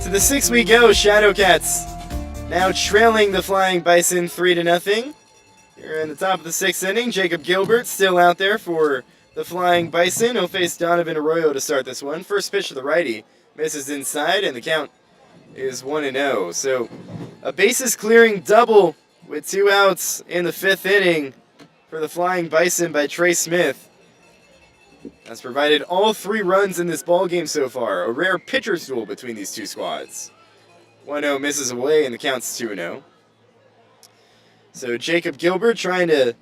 [SPEAKER 1] To the 6th we go, Shadowcats now trailing the Flying Bison 3-0. Here in the top of the 6th inning, Jacob Gilbert still out there for the Flying Bison. He'll face Donovan Arroyo to start this one. First pitch to the righty, misses inside, and the count is 1-0. So a bases clearing double with 2 outs in the 5th inning for the Flying Bison by Trey Smith. That's provided all 3 runs in this ballgame so far. A rare pitcher's duel between these two squads. 1-0 misses away and the count's 2-0. So Jacob Gilbert trying to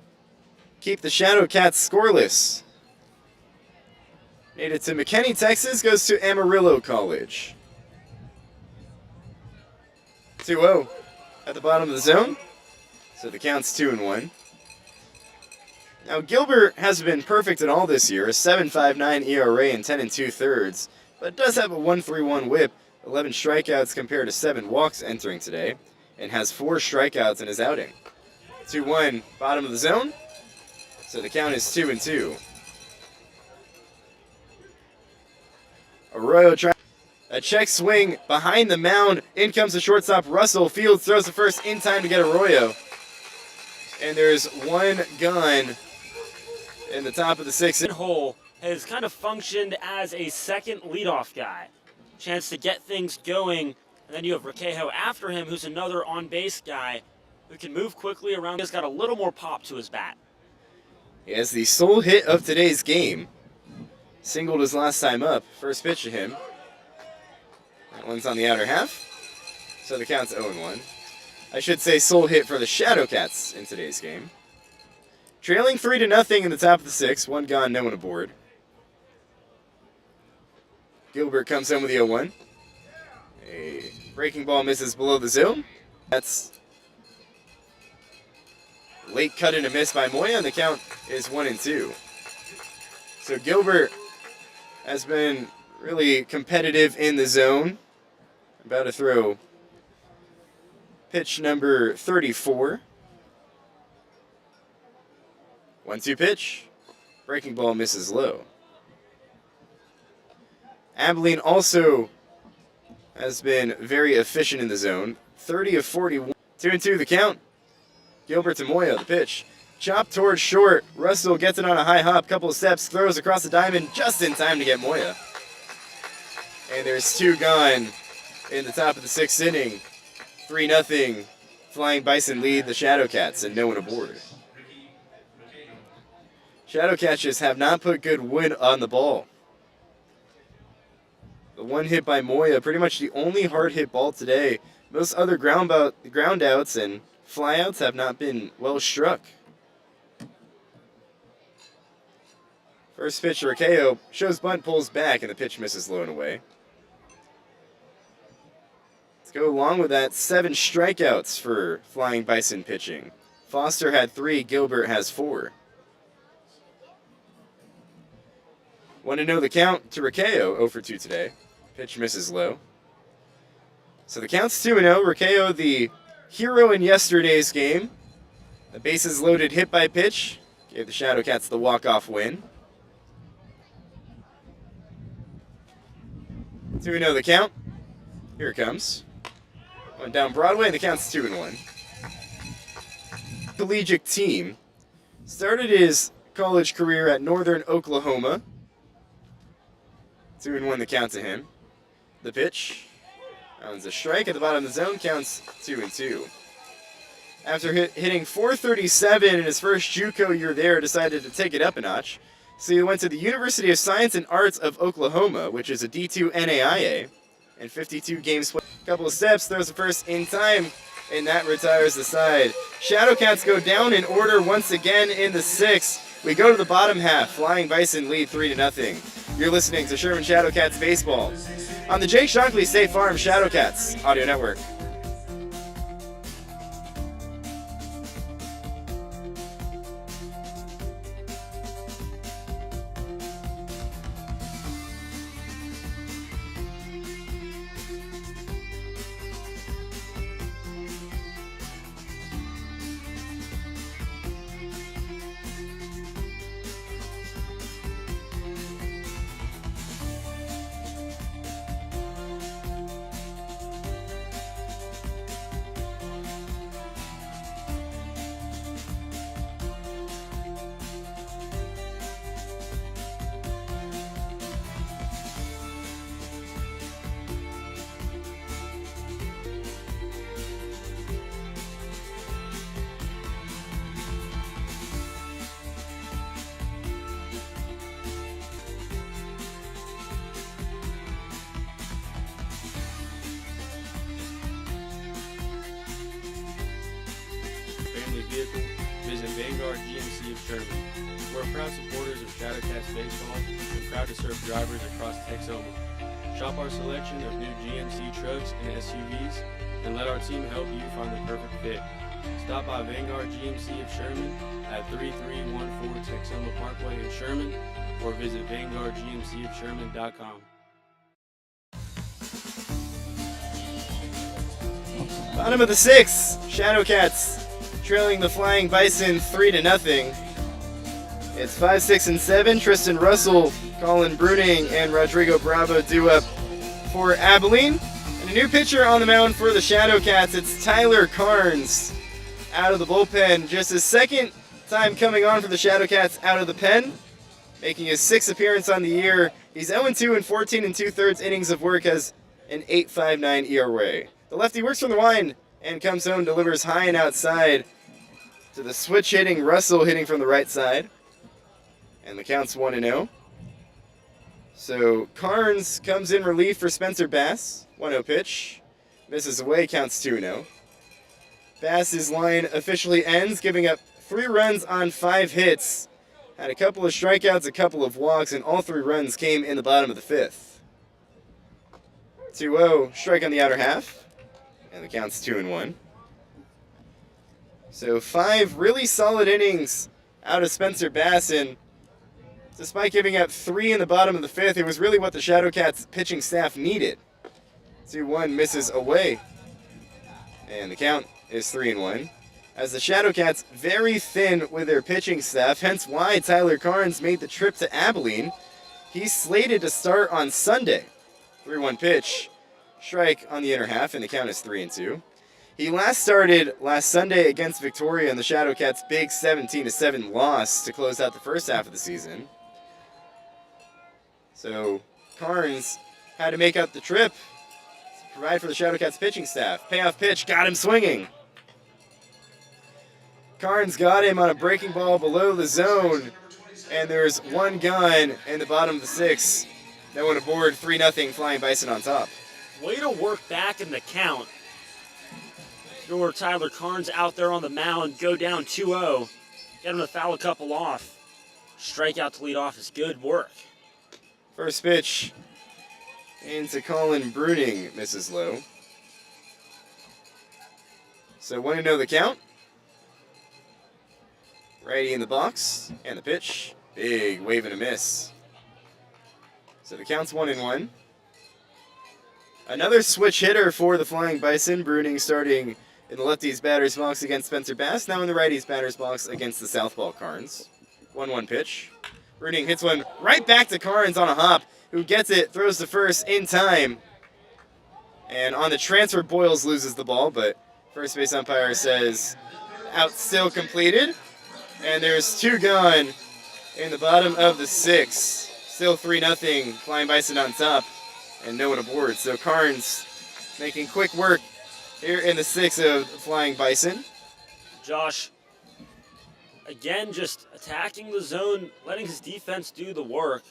[SPEAKER 1] keep the Shadowcats scoreless. Made it to McKinney, Texas, goes to Amarillo College. 2-0 at the bottom of the zone. So the count's 2-1. Now, Gilbert hasn't been perfect at all this year, a 7.59 ERA and 10 2/3, but does have a 1.31 whip, 11 strikeouts compared to 7 walks entering today, and has 4 strikeouts in his outing. 2-1, bottom of the zone, so the count is 2-2. Arroyo tries a check swing behind the mound. In comes the shortstop, Russell. Fields throws the first in time to get Arroyo. And there's 1 gun in the top of the 6th.
[SPEAKER 2] Hole has kind of functioned as a second leadoff guy. Chance to get things going, and then you have Raquejo after him, who's another on-base guy who can move quickly around. He's got a little more pop to his bat.
[SPEAKER 1] He has the sole hit of today's game. Singled his last time up. First pitch to him. That one's on the outer half. So the count's 0-1. I should say sole hit for the Shadowcats in today's game. Trailing 3-0 in the top of the 6th. 1 gone, no one aboard. Gilbert comes home with the 0-1. A breaking ball misses below the zone. That's late cut and a miss by Moya, and the count is 1-2. So Gilbert has been really competitive in the zone. About to throw Pitch number 34. 1-2 pitch. Breaking ball misses low. Abilene also has been very efficient in the zone. 30 of 41. 2-2 the count. Gilbert to Moya, the pitch. Chop towards short. Russell gets it on a high hop, couple of steps, throws across the diamond just in time to get Moya. And there's 2 gone in the top of the 6th inning. 3-0. Flying Bison lead the Shadowcats and no one aboard. Shadowcats just have not put good wood on the ball. The one hit by Moya, pretty much the only hard hit ball today. Most other ground outs and flyouts have not been well struck. First pitch to Rakeo, shows bunt, pulls back, and the pitch misses low and away. Let's go along with that. 7 strikeouts for Flying Bison pitching. Foster had 3, Gilbert has 4. Want to know the count to Rakeo, 0 for 2 today. Pitch misses low. So the count's 2-0. Rakeo, the hero in yesterday's game. The bases loaded hit by pitch gave the Shadowcats the walk-off win. 2-0 the count. Here it comes. Went down Broadway, and the count's 2-1. Collegiate team. Started his college career at Northern Oklahoma. 2-1 the count to him. The pitch. That one's a strike at the bottom of the zone. Counts 2-2. After hitting .437 in his first JUCO year there, decided to take it up a notch. So he went to the University of Science and Arts of Oklahoma, which is a D2 NAIA, and 52 games played. Couple of steps, throws the first in time, and that retires the side. Shadowcats go down in order once again in the 6th. We go to the bottom half. Flying Bison lead 3-0. You're listening to Sherman Shadowcats Baseball on the Jake Shockley State Farm Shadowcats Audio Network.
[SPEAKER 4] Vehicle, visit Vanguard GMC of Sherman. We're proud supporters of Shadowcats Baseball and proud to serve drivers across Texoma. Shop our selection of new GMC trucks and SUVs and let our team help you find the perfect fit. Stop by Vanguard GMC of Sherman at 3314 Texoma Parkway in Sherman or visit VanguardGMCofSherman.com.
[SPEAKER 1] Bottom of the 6th, Shadowcats trailing the Flying Bison 3-0. It's 5, 6, and 7. Tristan Russell, Colin Bruning, and Rodrigo Bravo due up for Abilene. And a new pitcher on the mound for the Shadowcats. It's Tyler Carnes out of the bullpen. Just his 2nd time coming on for the Shadowcats out of the pen. Making his 6th appearance on the year. He's 0-2 in 14 2/3 innings of work, has an 8.59 ERA. The lefty works from the line and comes home, delivers high and outside to the switch hitting Russell, hitting from the right side. And the count's 1-0. So Carnes comes in relief for Spencer Bass. 1-0 pitch. Misses away, counts 2-0. Bass's line officially ends, giving up 3 runs on 5 hits. Had a couple of strikeouts, a couple of walks, and all 3 runs came in the bottom of the 5th. 2-0, strike on the outer half. And the count's 2-1. So 5 really solid innings out of Spencer Bass, and despite giving up 3 in the bottom of the 5th, it was really what the Shadowcats pitching staff needed. 2-1 misses away. And the count is 3-1. As the Shadowcats very thin with their pitching staff, hence why Tyler Carnes made the trip to Abilene. He's slated to start on Sunday. 3-1 pitch. Strike on the inner half, and the count is 3-2. He last started last Sunday against Victoria in the Shadowcats' big 17-7 loss to close out the first half of the season. So Carnes had to make up the trip to provide for the Shadowcats pitching staff. Payoff pitch, got him swinging. Carnes got him on a breaking ball below the zone, and there's one gun in the bottom of the 6th. No one aboard, 3-0, Flying Bison on top.
[SPEAKER 2] Way to work back in the count. Your Tyler Carnes out there on the mound, go down 2-0. Get him to foul a couple off. Strikeout to lead off is good work.
[SPEAKER 1] First pitch into Colin Bruning, misses low. So 1-0 the count. Righty in the box, and the pitch. Big wave and a miss. So the count's 1-1. Another switch hitter for the Flying Bison. Bruning starting in the lefties batter's box against Spencer Bass. Now in the righties batter's box against the southpaw Carnes. 1-1 pitch. Bruning hits one right back to Carnes on a hop, who gets it, throws to first in time. And on the transfer, Boyles loses the ball, but first base umpire says out still completed. And there's 2 gone in the bottom of the 6th. Still 3-0, Flying Bison on top, and no one aboard. So Carnes making quick work here in the 6th of Flying Bison.
[SPEAKER 2] Josh, again, just attacking the zone, letting his defense do the work.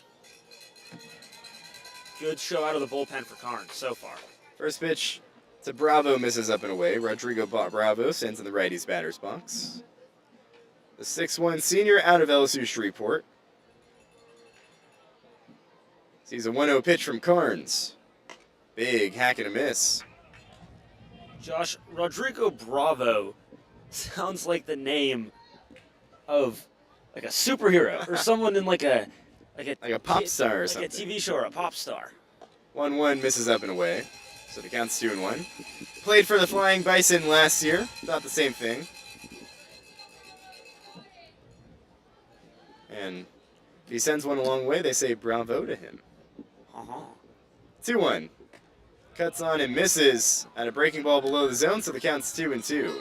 [SPEAKER 2] Good show out of the bullpen for Carnes so far.
[SPEAKER 1] First pitch to Bravo misses up and away. Rodrigo Bravo sends in the righties batter's box. The 6'1 senior out of LSU Shreveport. Sees a 1-0 pitch from Carnes. Big hack and a miss.
[SPEAKER 2] Josh, Rodrigo Bravo sounds like the name of like a superhero or someone in like a
[SPEAKER 1] pop star or something.
[SPEAKER 2] Like a TV show or a pop star.
[SPEAKER 1] 1-1 misses up and away. So the count's 2-1. Played for the Flying Bison last year. Thought the same thing. And if he sends one a long way, they say bravo to him. 2-1. Cuts on and misses at a breaking ball below the zone, so the count's 2-2.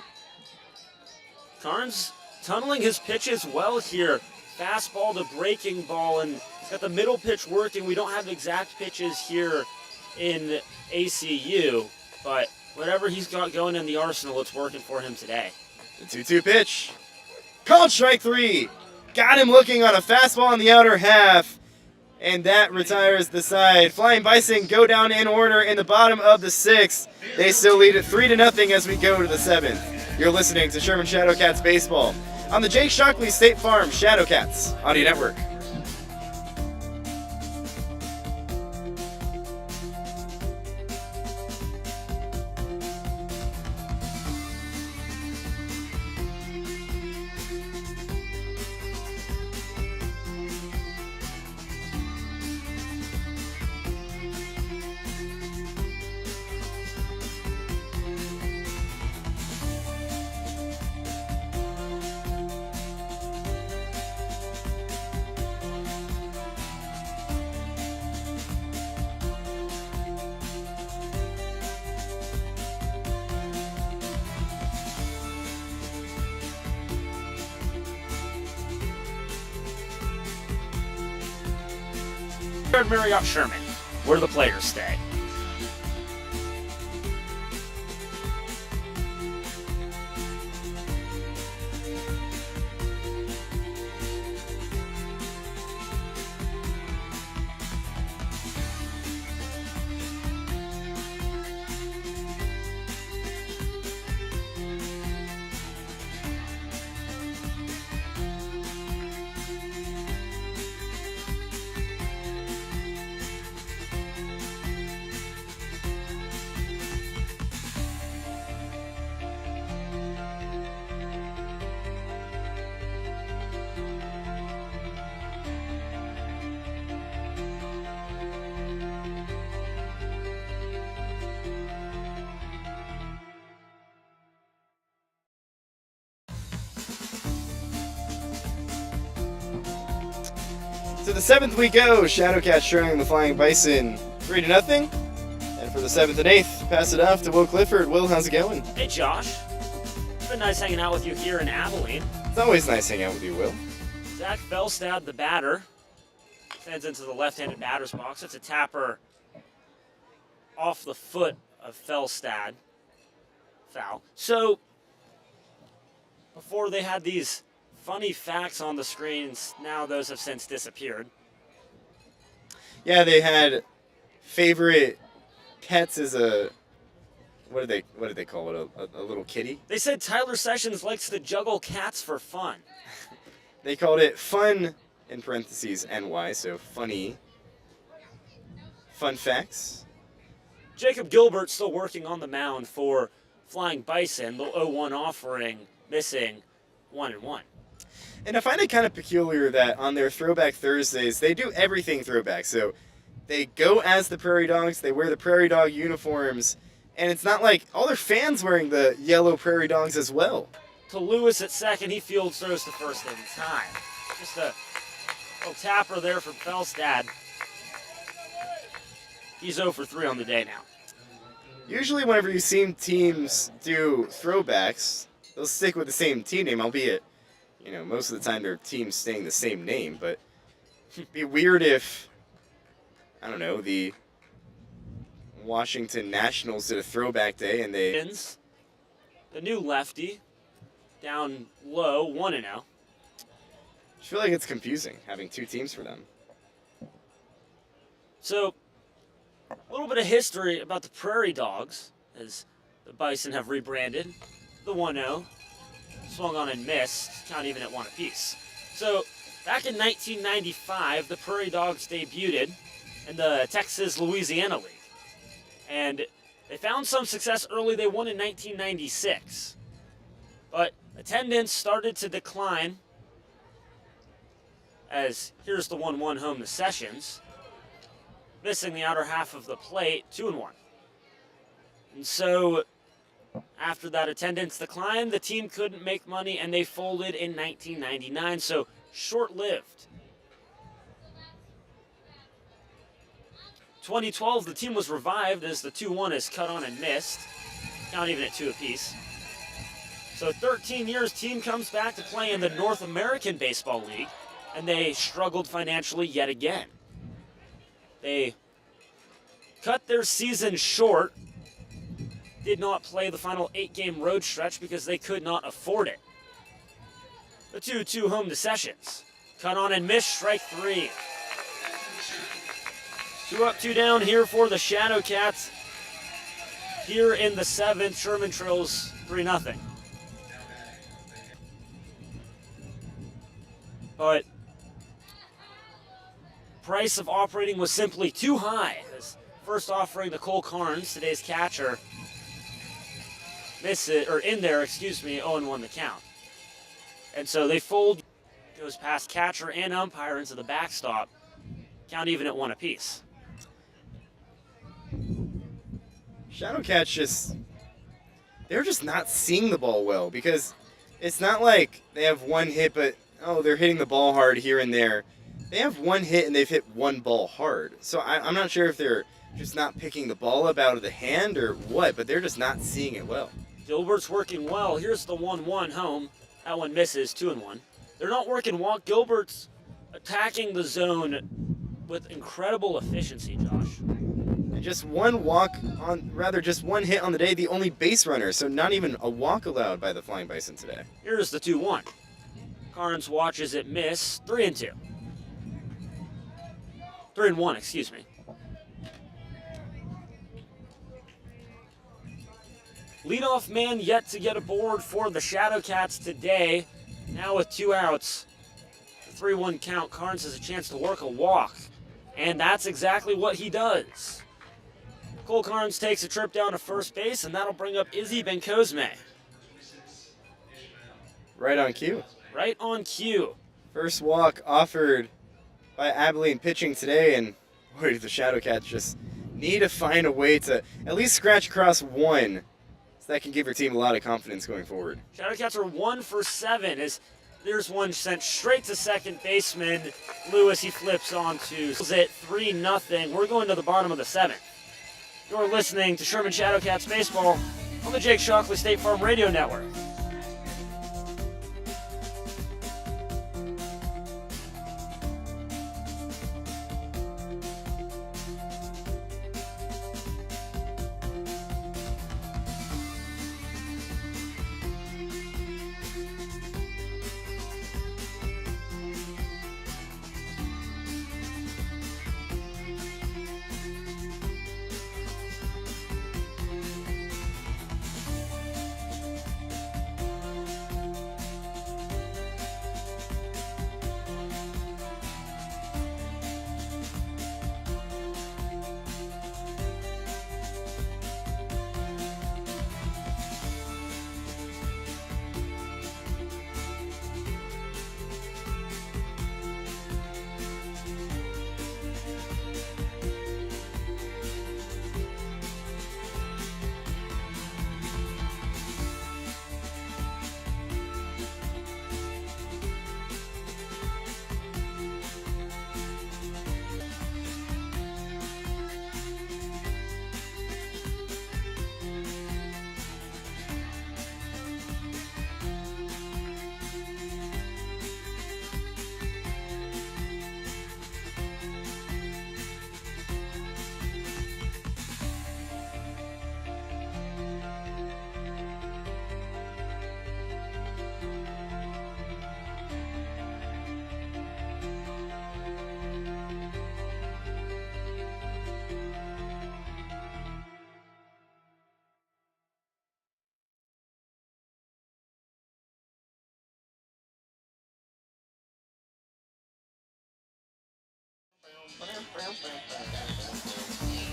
[SPEAKER 2] Carnes tunneling his pitches well here. Fastball to breaking ball, and he's got the middle pitch working. We don't have exact pitches here in ACU, but whatever he's got going in the arsenal, it's working for him today.
[SPEAKER 1] The 2-2 pitch. Called strike 3. Got him looking on a fastball in the outer half. And that retires the side. Flying Bison go down in order in the bottom of the 6th. They still lead it 3-0 as we go to the 7th. You're listening to Sherman Shadowcats Baseball on the Jake Shockley State Farm Shadowcats Audio Network.
[SPEAKER 2] Marriott Sherman, where the players stay.
[SPEAKER 1] To the 7th we go. Shadowcats showing the Flying Bison 3-0. And for the 7th and 8th, pass it off to Will Clifford. Will, how's it going?
[SPEAKER 2] Hey, Josh. It's been nice hanging out with you here in Abilene.
[SPEAKER 1] It's always nice hanging out with you, Will.
[SPEAKER 2] Zach Felstad, the batter, sends into the left-handed batter's box. It's a tapper off the foot of Felstad. Foul. So, before they had these funny facts on the screens, now those have since disappeared.
[SPEAKER 1] Yeah, they had favorite pets as a, what did they call it? A little kitty?
[SPEAKER 2] They said Tyler Sessions likes to juggle cats for fun.
[SPEAKER 1] They called it fun, in parentheses, NY, so funny. Fun facts.
[SPEAKER 2] Jacob Gilbert still working on the mound for Flying Bison. The 0-1 offering, missing 1-1.
[SPEAKER 1] And I find it kind of peculiar that on their Throwback Thursdays, they do everything throwback. So they go as the Prairie Dogs, they wear the Prairie Dog uniforms, and it's not like all their fans wearing the yellow Prairie Dogs as well.
[SPEAKER 2] To Lewis at second, he field throws to first in time. Just a little tapper there from Felstad. He's 0 for 3 on the day now.
[SPEAKER 1] Usually whenever you see teams do throwbacks, they'll stick with the same team name, albeit, you know, most of the time their team's staying the same name, but it'd be weird if, I don't know, the Washington Nationals did a throwback day and they...
[SPEAKER 2] The new lefty, down low, 1-0.
[SPEAKER 1] I feel like it's confusing having two teams for them.
[SPEAKER 2] So, a little bit of history about the Prairie Dogs, as the Bison have rebranded. The 1-0, swung on and missed, count even at 1 apiece. So, back in 1995, the Prairie Dogs debuted in the Texas-Louisiana League. And they found some success early. They won in 1996. But attendance started to decline, as here's the 1-1 home to Sessions, missing the outer half of the plate, 2-1. And so, after that attendance decline, the team couldn't make money and they folded in 1999, so short-lived. 2012, the team was revived as the 2-1 is cut on and missed, count even at 2 apiece. So 13 years, team comes back to play in the North American Baseball League, and they struggled financially yet again. They cut their season short, did not play the final 8-game road stretch because they could not afford it. The 2-2 home to Sessions. Cut on and miss, strike 3. 2 up, 2 down here for the Shadowcats. Here in the 7th, Sherman trails 3-0. But price of operating was simply too high. This first offering to Cole Carnes, today's catcher, in there, 0-1 the count. And so they fold, goes past catcher and umpire into the backstop, count even at 1 apiece.
[SPEAKER 1] Shadowcats they're just not seeing the ball well, because it's not like they have one hit, but they're hitting the ball hard here and there. They have one hit and they've hit one ball hard. So I'm not sure if they're just not picking the ball up out of the hand or what, but they're just not seeing it well.
[SPEAKER 2] Gilbert's working well. Here's the 1-1 home. That one misses, 2-1. They're not working well. Gilbert's attacking the zone with incredible efficiency, Josh.
[SPEAKER 1] And just one just one hit on the day, the only base runner, so not even a walk allowed by the Flying Bison today.
[SPEAKER 2] Here's the 2-1. Carnes watches it miss, 3-2. 3-1, excuse me. Leadoff man yet to get aboard for the Shadowcats today. Now with 2 outs, the 3-1 count, Carnes has a chance to work a walk. And that's exactly what he does. Cole Carnes takes a trip down to first base, and that'll bring up Izzy Bencosme.
[SPEAKER 1] Right on cue.
[SPEAKER 2] Right on cue.
[SPEAKER 1] First walk offered by Abilene pitching today, and boy, the Shadowcats just need to find a way to at least scratch across one, so that can give your team a lot of confidence going forward.
[SPEAKER 2] Shadowcats are 1 for 7 as There's one sent straight to second baseman. Lewis, he flips onto it 3-0. We're going to the bottom of the 7th. You're listening to Sherman Shadowcats Baseball on the Jake Shockley State Farm Radio Network.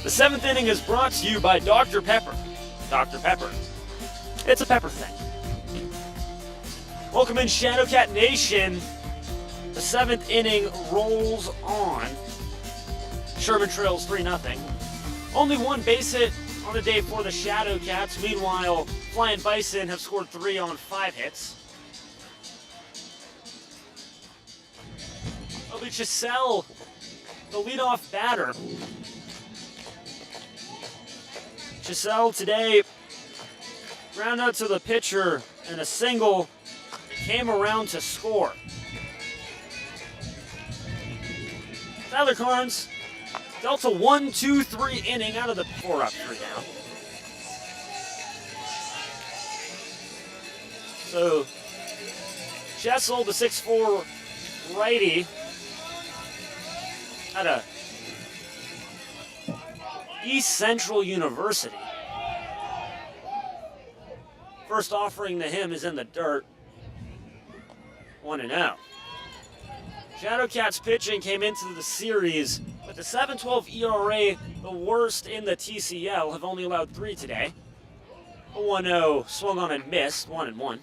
[SPEAKER 2] The 7th inning is brought to you by Dr. Pepper. Dr. Pepper. It's a pepper thing. Welcome in, Shadowcat Nation. The 7th inning rolls on. Sherman trails 3-0. Only one base hit on the day for the Shadowcats. Meanwhile, Flying Bison have scored 3 on 5 hits. Chisel, the leadoff batter. Chisel today ground out to the pitcher and a single, came around to score. Tyler Carnes dealt a 1-2-3 inning out of the 4-up, 3 down. So Chisel, the 6'4" righty, out of East Central University. First offering to him is in the dirt. 1-0. Shadowcats pitching came into the series with a 7.12 ERA, the worst in the TCL, have only allowed 3 today. A 1-0 swung on and missed, 1-1.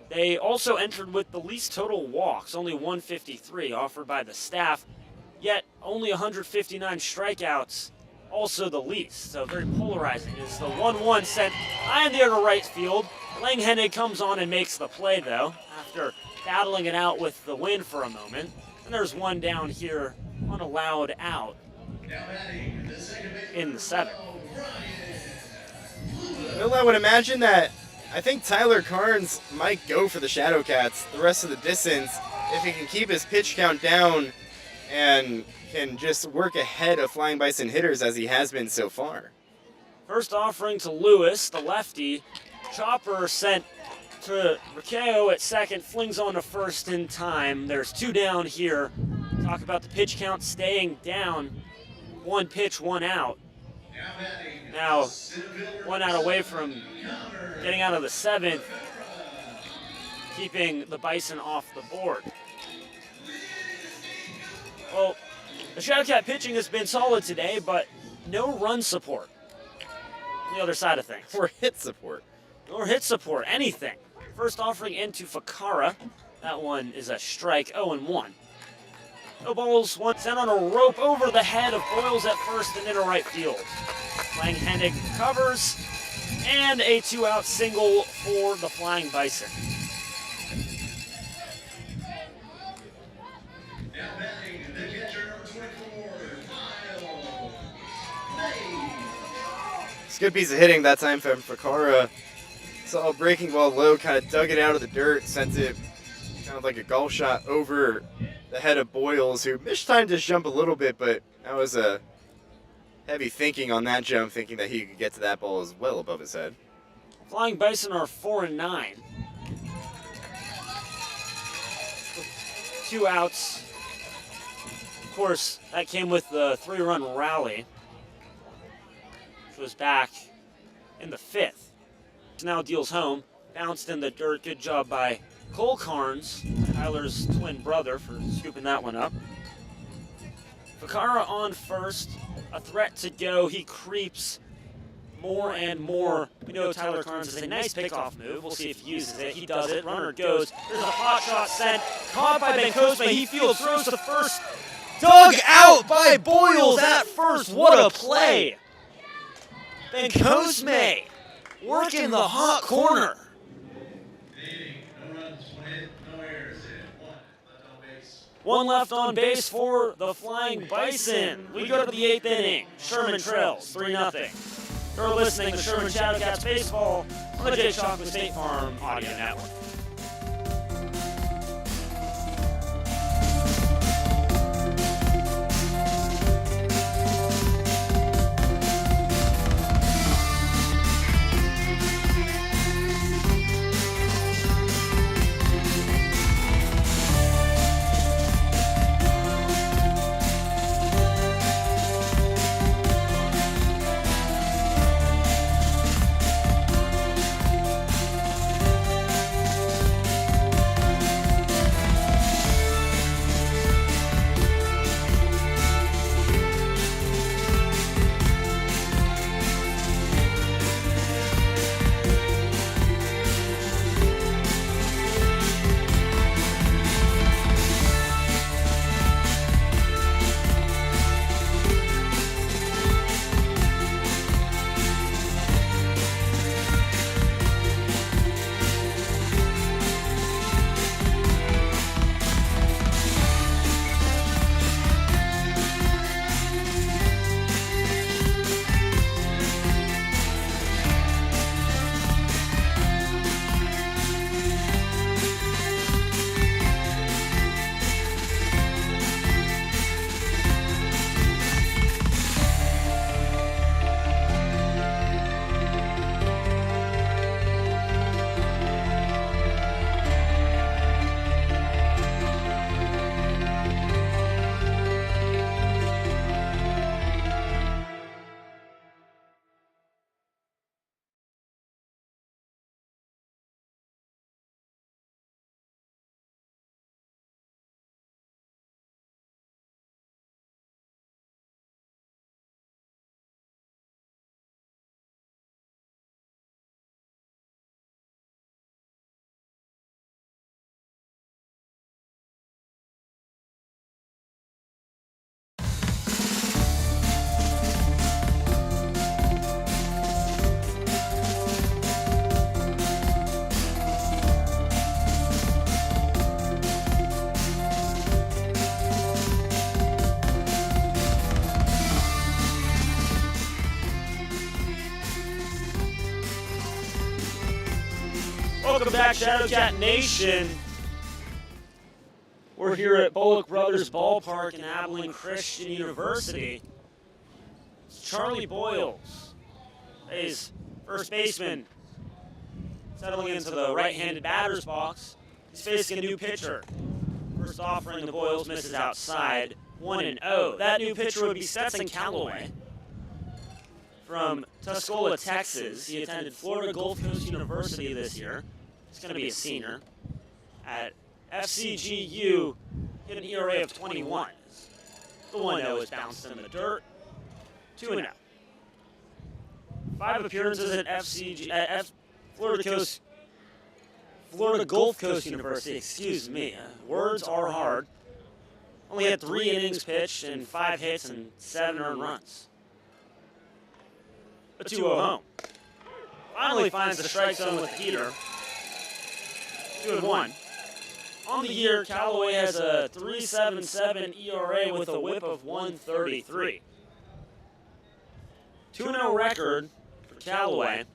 [SPEAKER 2] They also entered with the least total walks, only 153 offered by the staff, yet only 159 strikeouts, also the least. So very polarizing. It's the 1-1 sent high in the air to right field. Langhennig comes on and makes the play, though, after battling it out with the wind for a moment. And there's one down here on a loud out in the 7th.
[SPEAKER 1] Well, I would imagine that I think Tyler Carnes might go for the Shadowcats the rest of the distance if he can keep his pitch count down and can just work ahead of Flying Bison hitters as he has been so far.
[SPEAKER 2] First offering to Lewis, the lefty. Chopper sent to Riccio at second, flings on to first in time. There's 2 down here. Talk about the pitch count staying down. 1 pitch, 1 out. Now, 1 out away from getting out of the 7th, keeping the Bison off the board. Well, the Shadowcat pitching has been solid today, but no run support on the other side of things.
[SPEAKER 1] Or hit support.
[SPEAKER 2] Or hit support, anything. First offering into Fakara. That one is a strike, 0-1. No balls, one sent on a rope over the head of Boyles at first and into right field. Langhennig covers, and a 2-out single for the Flying Bison.
[SPEAKER 1] good piece of hitting that time from Fakara. Saw a breaking ball low, kind of dug it out of the dirt, sent it kind of like a golf shot over the head of Boyles, who mistimed his jump a little bit, but that was a heavy thinking on that jump, thinking that he could get to that ball as well above his head.
[SPEAKER 2] Flying Bison are 4-9. 2 outs. Of course, that came with the 3-run rally, which was back in the 5th. Now deals home, bounced in the dirt. Good job by Cole Carnes, Tyler's twin brother, for scooping that one up. Fakara on first, a threat to go. He creeps more and more. We know Tyler Carnes is a nice pickoff move. We'll see if he uses it. He does it. Runner goes. There's a hot shot sent. Caught by Ben Cosme. He fields, throws to first. Dug out by Boyles at first. What a play. Ben Cosme working the hot corner.
[SPEAKER 5] No runs, 1 hit, no errors, and 1 left on base.
[SPEAKER 2] 1 left on base for the Flying Bison. We go to the 8th inning. Sherman trails 3-0. You're listening to Sherman Shadowcats Baseball on the Jay Shock with State Farm Audio Network. Welcome back, Shadowcat Nation. We're here at Bullock Brothers Ballpark in Abilene Christian University. It's Charlie Boyles, his first baseman, settling into the right-handed batter's box. He's facing a new pitcher. First offering to Boyles misses outside, 1-0. That new pitcher would be Stetson Callaway from Tuscola, Texas. He attended Florida Gulf Coast University this year. He's going to be a senior. At FCGU, hit an ERA of 21. The 1-0 is bounced in the dirt. 2-0. 5 appearances at Florida Gulf Coast University. Excuse me. Words are hard. Only had 3 innings pitched and 5 hits and 7 earned runs. A 2-0 home. Finally finds the strike zone with the heater. 2-1. On the year, Callaway has a 3.77 ERA with a whip of 133. 2-0 record for Callaway.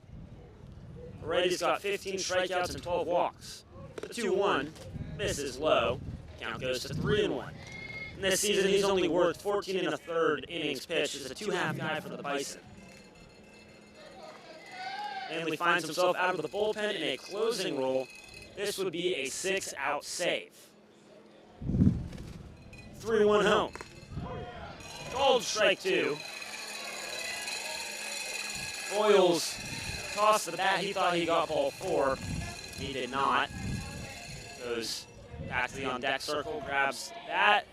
[SPEAKER 2] Already's got 15 strikeouts and 12 walks. The 2-1 misses low. Count goes to 3-1. And this season, he's only worked 14 1/3 innings pitched as a 2-half guy for the Bison. Manley finds himself out of the bullpen in a closing role. This would be a 6-out save. 3-1 home. Called strike 2. Boyles tossed the bat. He thought he got ball 4. He did not. Goes back to the on-deck circle, grabs the bat.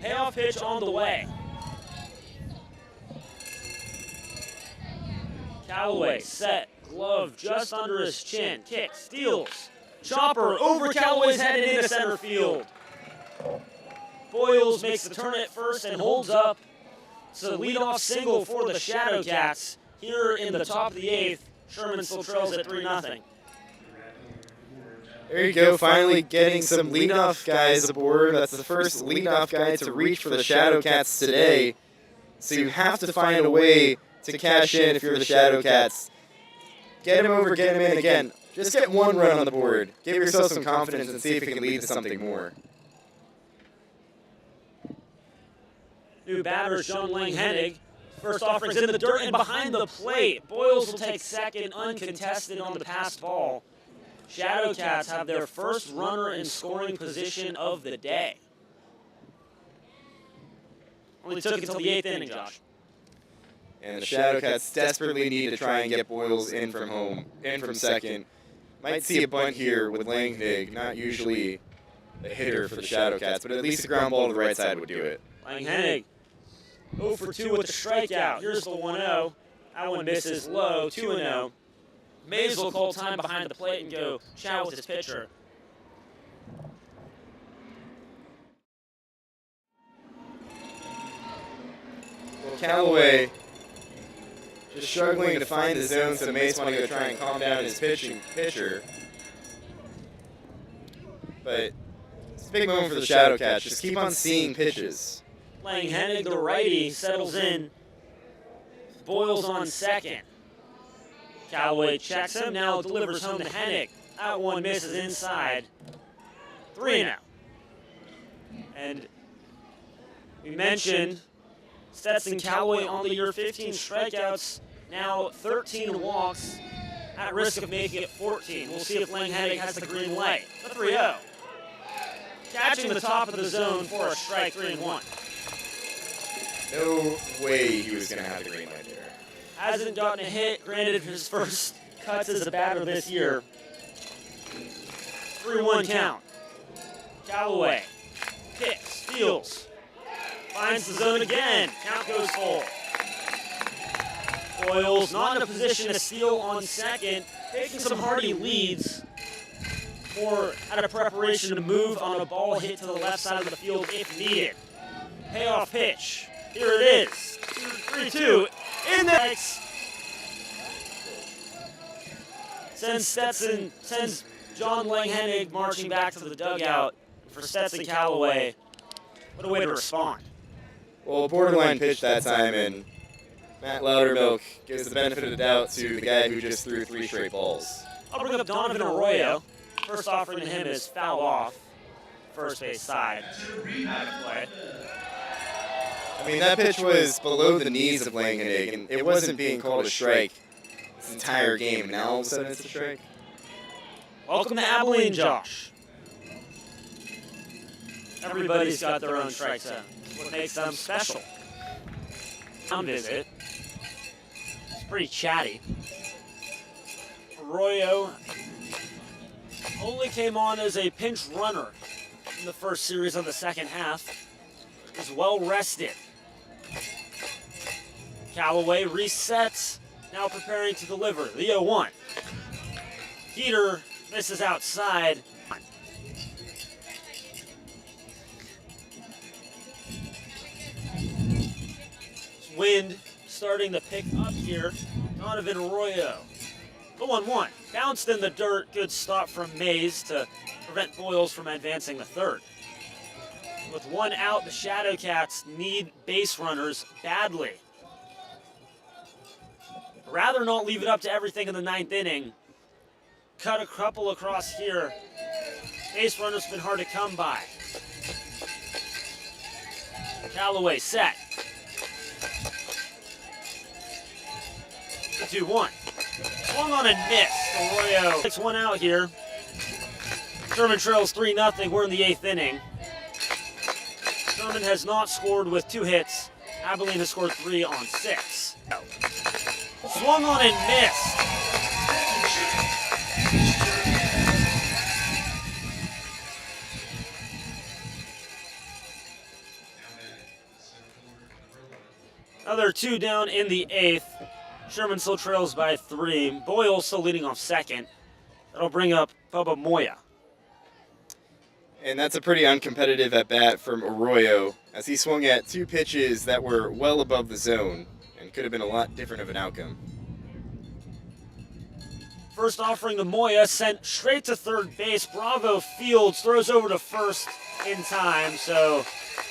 [SPEAKER 2] Payoff pitch on the way. Callaway set, glove just under his chin, kicks, steals. Chopper over Callaway's head and into center field. Boyles makes the turn at first and holds up. It's a leadoff single for the Shadowcats. Here in the top of the 8th, Sherman still trails at 3-0.
[SPEAKER 1] There you go, finally getting some leadoff guys aboard. That's the first leadoff guy to reach for the Shadowcats today. So you have to find a way to cash in if you're the Shadowcats. Get him over, get him in again. Just get one run on the board. Give yourself some confidence and see if it can lead to something more.
[SPEAKER 2] New batter, John Langhennig. First offering's in the dirt and behind the plate. Boyles will take second, uncontested on the passed ball. Shadowcats have their first runner in scoring position of the day. Only took until the 8th inning, Josh.
[SPEAKER 1] And the Shadowcats desperately need to try and get Boyles in from second. Might see a bunt here with Langhennig, not usually a hitter for the Shadowcats, but at least a ground ball to the right side would do it.
[SPEAKER 2] Langhennig 0 for 2 with the strikeout. Here's the 1-0. That one misses low, 2-0. Mays will call time behind the plate and go chat with his pitcher.
[SPEAKER 1] Well, Callaway just struggling to find the zone, so Mace want to go try and calm down his pitcher. But it's a big moment for the Shadowcats. Just keep on seeing pitches.
[SPEAKER 2] Langhennig, the righty, settles in. Boyles on second. Callaway checks him, now delivers home to Hennig. That one misses inside. 3-0. And we mentioned Stetson Callaway on the year, 15 strikeouts, now 13 walks, at risk of making it 14. We'll see if Langhennig has the green light. The 3-0. Catching the top of the zone for a strike, 3-1.
[SPEAKER 1] No way he was going to have the green light there.
[SPEAKER 2] Hasn't gotten a hit, granted his first cuts as a batter this year. 3-1 count. Callaway kicks, steals, finds the zone again. Count goes full. Boyles not in a position to steal on second, taking some hardy leads. More out of preparation to move on a ball hit to the left side of the field if needed. Payoff pitch. Here it is. 3-2. In the X. Sends John Langhennig marching back to the dugout. For Stetson Callaway, what a way to respond.
[SPEAKER 1] Well, borderline pitch that time, and Matt Loudermilk gives the benefit of the doubt to the guy who just threw 3 straight balls.
[SPEAKER 2] I'll bring up Donovan Arroyo. First offering to him is foul off. First base side. Out of play.
[SPEAKER 1] I mean, that pitch was below the knees of Langhennig, and it wasn't being called a strike this entire game, and now all of a sudden it's a strike.
[SPEAKER 2] Welcome to Abilene, Josh. Everybody's got their own strike zone. What makes them special? Town visit. It's pretty chatty. Arroyo only came on as a pinch runner in the first series of the second half. Is well rested. Callaway resets, now preparing to deliver. The 0-1. Heater misses outside. Wind starting to pick up here. Donovan Arroyo. The 1-1. Bounced in the dirt. Good stop from Mays to prevent Boyles from advancing the third. With 1 out, the Shadowcats need base runners badly. Rather not leave it up to everything in the 9th inning. Cut a couple across here. Base runner's been hard to come by. Callaway set. 2-1. Swung on and missed. Arroyo takes one out here. Sherman trails 3-0. We're in the 8th inning. Sherman has not scored with 2 hits. Abilene has scored 3 on 6. Swung on and missed. Another 2 down in the 8th. Sherman still trails by 3. Boyle still leading off second. That'll bring up Bubba Moya.
[SPEAKER 1] And that's a pretty uncompetitive at bat from Arroyo, as he swung at 2 pitches that were well above the zone and could have been a lot different of an outcome.
[SPEAKER 2] First offering to Moya, sent straight to third base. Bravo Fields throws over to first in time, so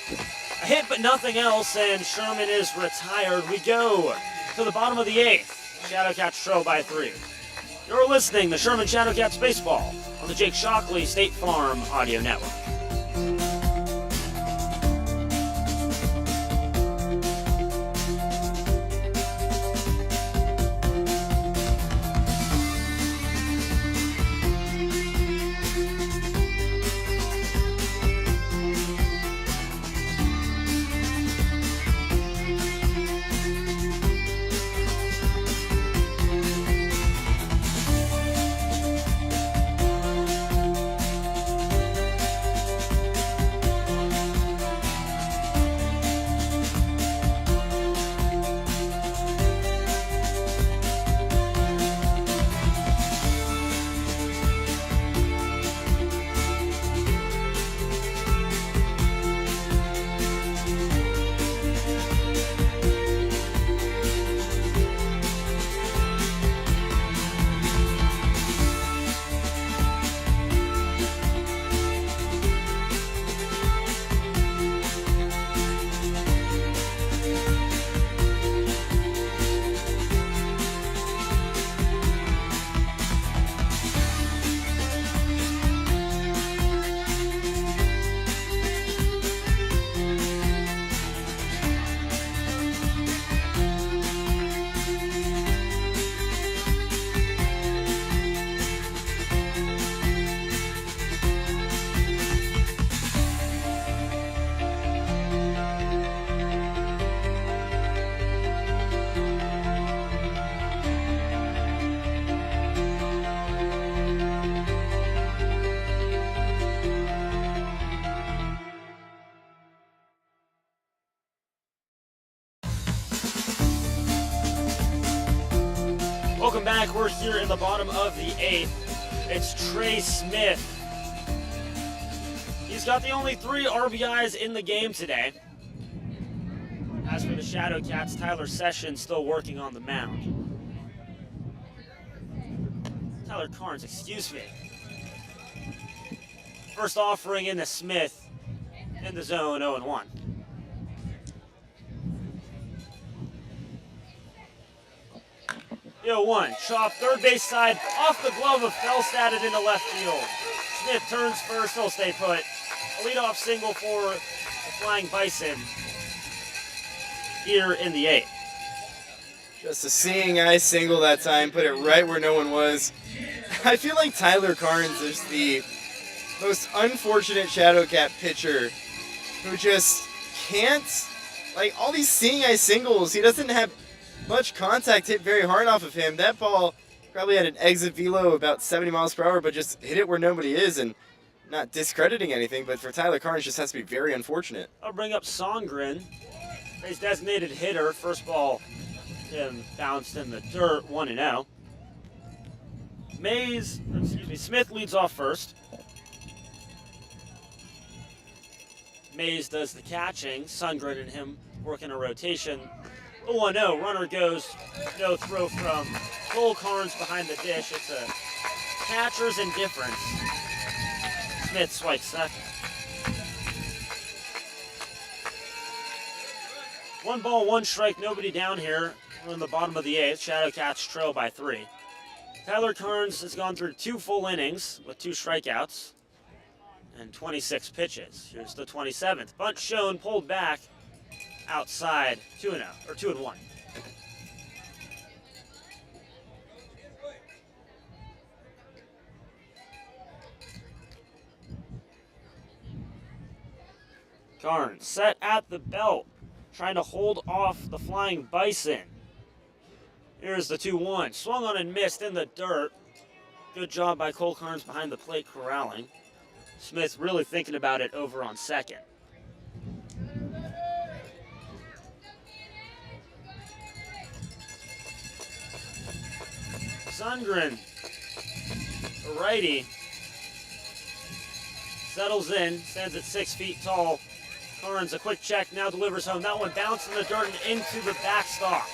[SPEAKER 2] a hit but nothing else, and Sherman is retired. We go to the bottom of the 8th. Shadowcats trail by 3. You're listening to Sherman Shadowcats Baseball on the Jake Shockley State Farm Audio Network. Welcome back. We're here in the bottom of the 8th. It's Trey Smith. He's got the only 3 RBIs in the game today. As for the Shadowcats, Tyler Sessions still working on the mound. Tyler Carnes, excuse me. First offering into Smith in the zone, 0-1. Yo, 1, chop, third base side, off the glove of Felstad it into left field. Smith turns first, he'll stay put. A leadoff single for the flying Bison here in the 8th.
[SPEAKER 1] Just a seeing eye single that time, put it right where no one was. I feel like Tyler Carnes is the most unfortunate Shadowcat pitcher who just can't, like all these seeing eye singles, he doesn't have much contact hit very hard off of him. That ball probably had an exit velo about 70 miles per hour, but just hit it where nobody is, and not discrediting anything, but for Tyler Carnes, just has to be very unfortunate.
[SPEAKER 2] I'll bring up Songren, his designated hitter. First ball bounced in the dirt, 1-0. Smith leads off first. Mays does the catching. Songren and him working a rotation. 0-1-0, runner goes, no throw from Cole Carnes behind the dish. It's a catcher's indifference. Smith swipes second. 1 ball, 1 strike, nobody down here. We're in the bottom of the 8th. Shadowcats trail by 3. Tyler Carnes has gone through 2 full innings with 2 strikeouts and 26 pitches. Here's the 27th. Bunt shown, pulled back, outside, 2-0, or 2-1. Carnes set at the belt, trying to hold off the flying Bison. Here's the 2-1. Swung on and missed in the dirt. Good job by Cole Carnes behind the plate corralling. Smith really thinking about it over on second. Sundgren, a righty, settles in, stands at 6 feet tall. Carnes, a quick check, now delivers home. That one bounced in the dirt and into the backstop.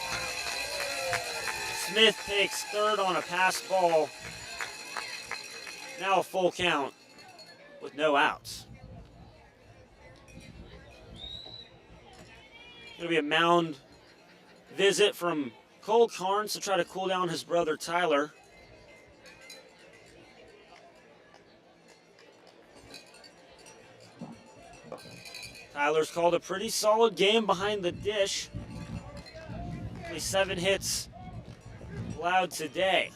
[SPEAKER 2] Smith takes third on a pass ball. Now a full count with no outs. Going to be a mound visit from Cole Carnes to try to cool down his brother Tyler. Tyler's called a pretty solid game behind the dish. Only 7 hits allowed today.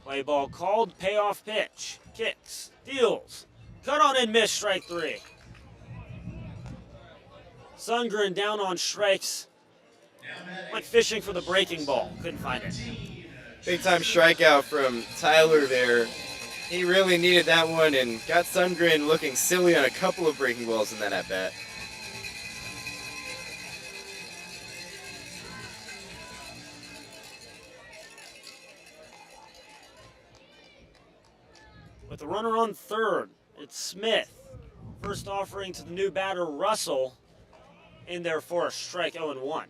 [SPEAKER 2] Play ball called, payoff pitch. Kicks, deals, cut on and miss, strike 3. Sundgren down on strikes. Went fishing for the breaking ball, couldn't find it.
[SPEAKER 1] Big time strikeout from Tyler there. He really needed that one and got Sundgren looking silly on a couple of breaking balls in that at-bat.
[SPEAKER 2] With the runner on third, it's Smith. First offering to the new batter, Russell, in there for a strike, 0-1.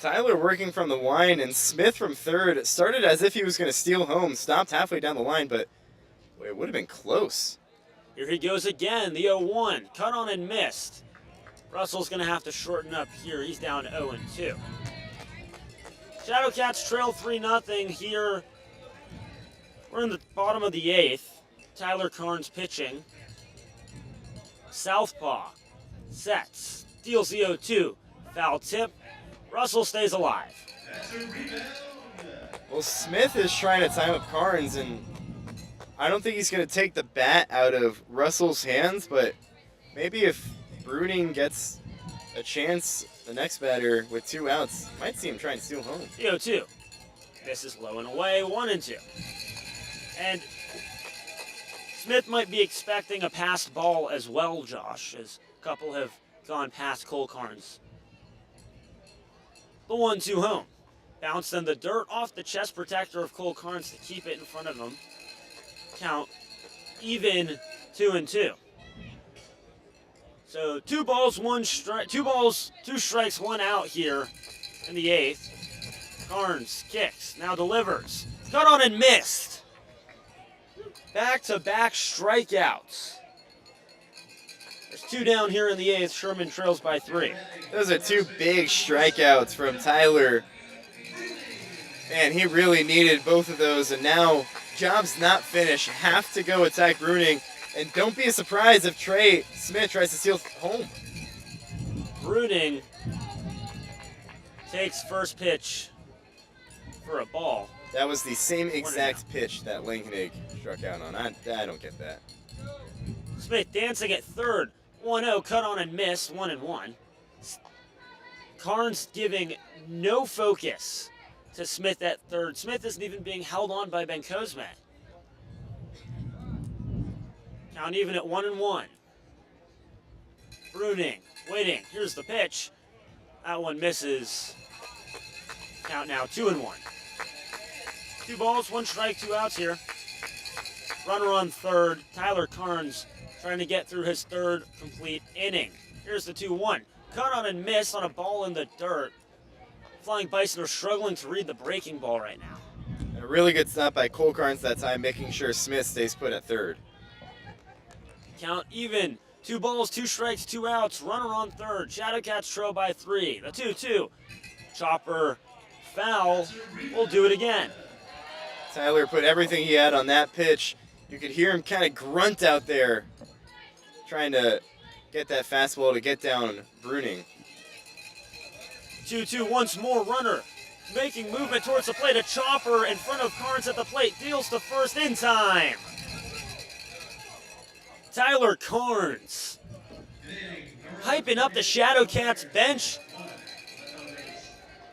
[SPEAKER 1] Tyler working from the line and Smith from third. Started as if he was going to steal home, stopped halfway down the line, but it would have been close.
[SPEAKER 2] Here he goes again, the 0-1. Cut on and missed. Russell's going to have to shorten up here. He's down 0-2. Shadowcats trail 3-0 here. We're in the bottom of the 8th. Tyler Carnes pitching. Southpaw. Sets. Deals the 0-2. Foul tip. Russell stays alive.
[SPEAKER 1] Well, Smith is trying to time up Carnes, and I don't think he's going to take the bat out of Russell's hands, but maybe if Bruning gets a chance, the next batter with 2 outs, might see him try and steal home.
[SPEAKER 2] 0-2. This is low and away, 1-2. And Smith might be expecting a passed ball as well, Josh, as a couple have gone past Cole Carnes. The 1-2 home. Bounced in the dirt off the chest protector of Cole Carnes to keep it in front of him. Count even 2-2. So 2 balls, 1 strike, 2 balls, 2 strikes, 1 out here in the 8th. Carnes kicks, now delivers. Cut on and missed. Back-to-back strikeouts. There's 2 down here in the 8th. Sherman trails by 3.
[SPEAKER 1] Those are 2 big strikeouts from Tyler. Man, he really needed both of those, and now job's not finished. Have to go attack Bruning, and don't be surprised if Trey Smith tries to steal home.
[SPEAKER 2] Bruning takes first pitch for a ball.
[SPEAKER 1] That was the same exact pitch that Linkenig struck out on. I don't get that.
[SPEAKER 2] Smith dancing at third. 1-0, cut on and missed, 1-1. Carnes giving no focus to Smith at third. Smith isn't even being held on by Ben Kozma. Count even at 1-1. Bruning waiting. Here's the pitch. That one misses. Count now 2-1. 2 balls, 1 strike, 2 outs here. Runner on third. Tyler Carnes trying to get through his 3rd complete inning. Here's the 2-1. Cut on and miss on a ball in the dirt. Flying Bison are struggling to read the breaking ball right now.
[SPEAKER 1] And a really good stop by Cole Carnes that time, making sure Smith stays put at third.
[SPEAKER 2] Count even. 2 balls, 2 strikes, 2 outs. Runner on third. Shadowcats trail by 3. The 2-2. Chopper foul. We'll do it again.
[SPEAKER 1] Tyler put everything he had on that pitch. You could hear him kind of grunt out there, trying to get that fastball to get down Bruning.
[SPEAKER 2] 2-2 once more, runner making movement towards the plate. A chopper in front of Carnes at the plate, deals to first in time. Tyler Carnes hyping up the Shadowcats bench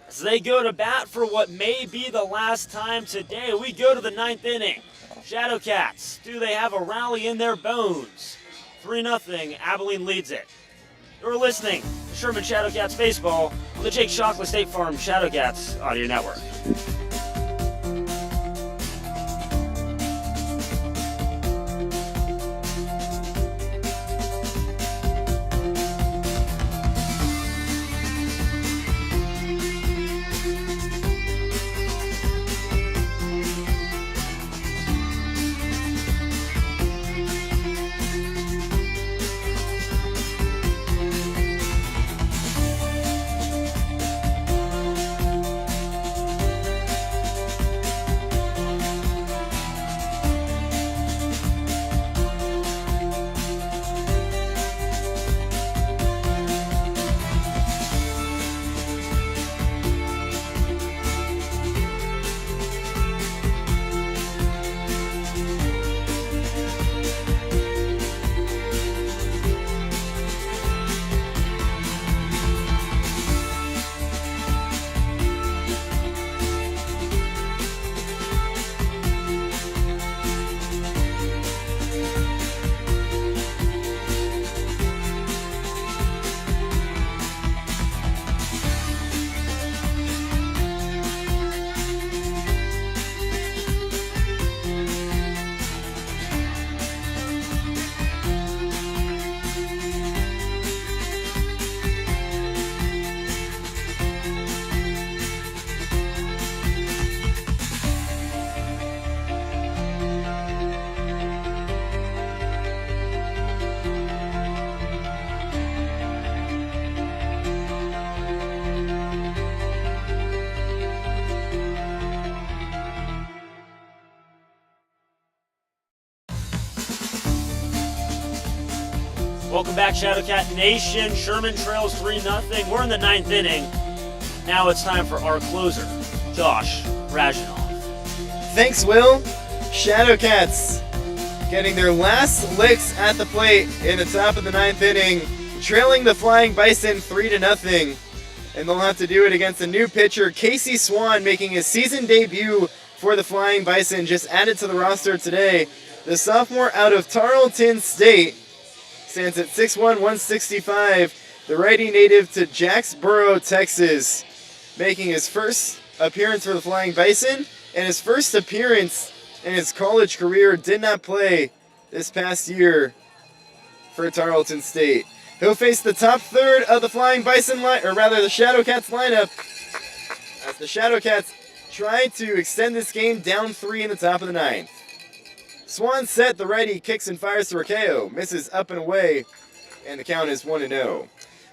[SPEAKER 2] as they go to bat for what may be the last time today. We go to the 9th inning. Shadowcats, do they have a rally in their bones? 3-0, Abilene leads it. You're listening to Sherman Shadowcats Baseball on the Jake Shockley State Farm Shadowcats Audio Network. Welcome back, Shadowcat Nation. Sherman trails 3-0. We're in the 9th inning. Now it's time for our closer, Josh Rajanoff.
[SPEAKER 1] Thanks, Will. Shadowcats getting their last licks at the plate in the top of the 9th inning, trailing the Flying Bison 3-0. And they'll have to do it against a new pitcher, Casey Swan, making his season debut for the Flying Bison, just added to the roster today. The sophomore out of Tarleton State stands at 6'1", 165. The righty native to Jacksboro, Texas, making his first appearance for the Flying Bison and his first appearance in his college career. Did not play this past year for Tarleton State. He'll face the top third of the Flying Bison line, or rather the Shadowcats lineup, as the Shadowcats try to extend this game down 3 in the top of the 9th. Swan set, the righty kicks and fires to Rakeo, misses up and away, and the count is 1-0.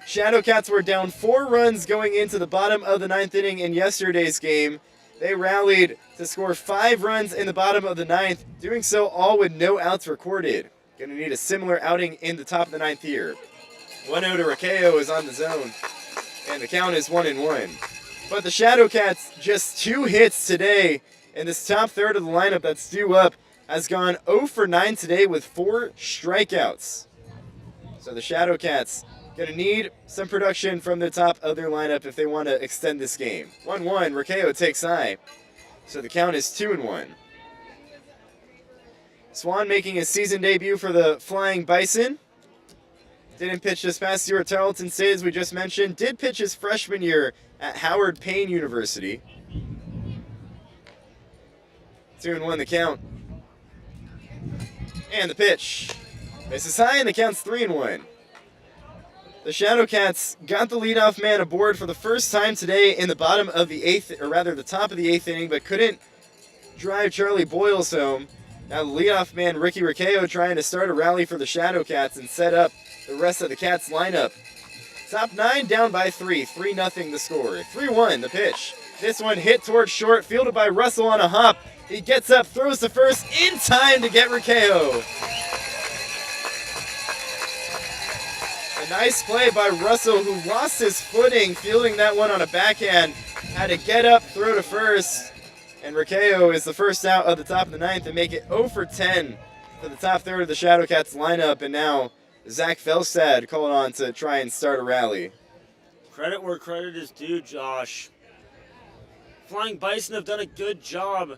[SPEAKER 1] Shadowcats were down 4 runs going into the bottom of the 9th inning in yesterday's game. They rallied to score 5 runs in the bottom of the 9th, doing so all with no outs recorded. Gonna need a similar outing in the top of the 9th here. 1-0 to Rakeo is on the zone, and the count is 1-1. But the Shadowcats, just 2 hits today, and this top third of the lineup that's due up has gone 0 for 9 today with 4 strikeouts. So the Shadowcats gonna need some production from the top of their lineup if they want to extend this game. 1-1, Rakeo takes high. So the count is 2-1. Swan making his season debut for the Flying Bison. Didn't pitch this past year at Tarleton State, as we just mentioned. Did pitch his freshman year at Howard Payne University. 2-1 the count. And the pitch. Misses high, and the count's 3-1. The Shadowcats got the leadoff man aboard for the first time today in the bottom of the 8th, or rather the top of the 8th inning, but couldn't drive Charlie Boyles home. Now the leadoff man, Ricky Rakeo, trying to start a rally for the Shadowcats and set up the rest of the Cats lineup. Top 9 down by 3. 3-0 the score. 3-1 the pitch. This one hit towards short, fielded by Russell on a hop. He gets up, throws to first in time to get Raqueo. A nice play by Russell, who lost his footing fielding that one on a backhand. Had to get up, throw to first. And Raqueo is the first out of the top of the 9th and make it 0 for 10 for the top third of the Shadowcats lineup. And now Zach Felstad calling on to try and start a rally.
[SPEAKER 2] Credit where credit is due, Josh. Flying Bison have done a good job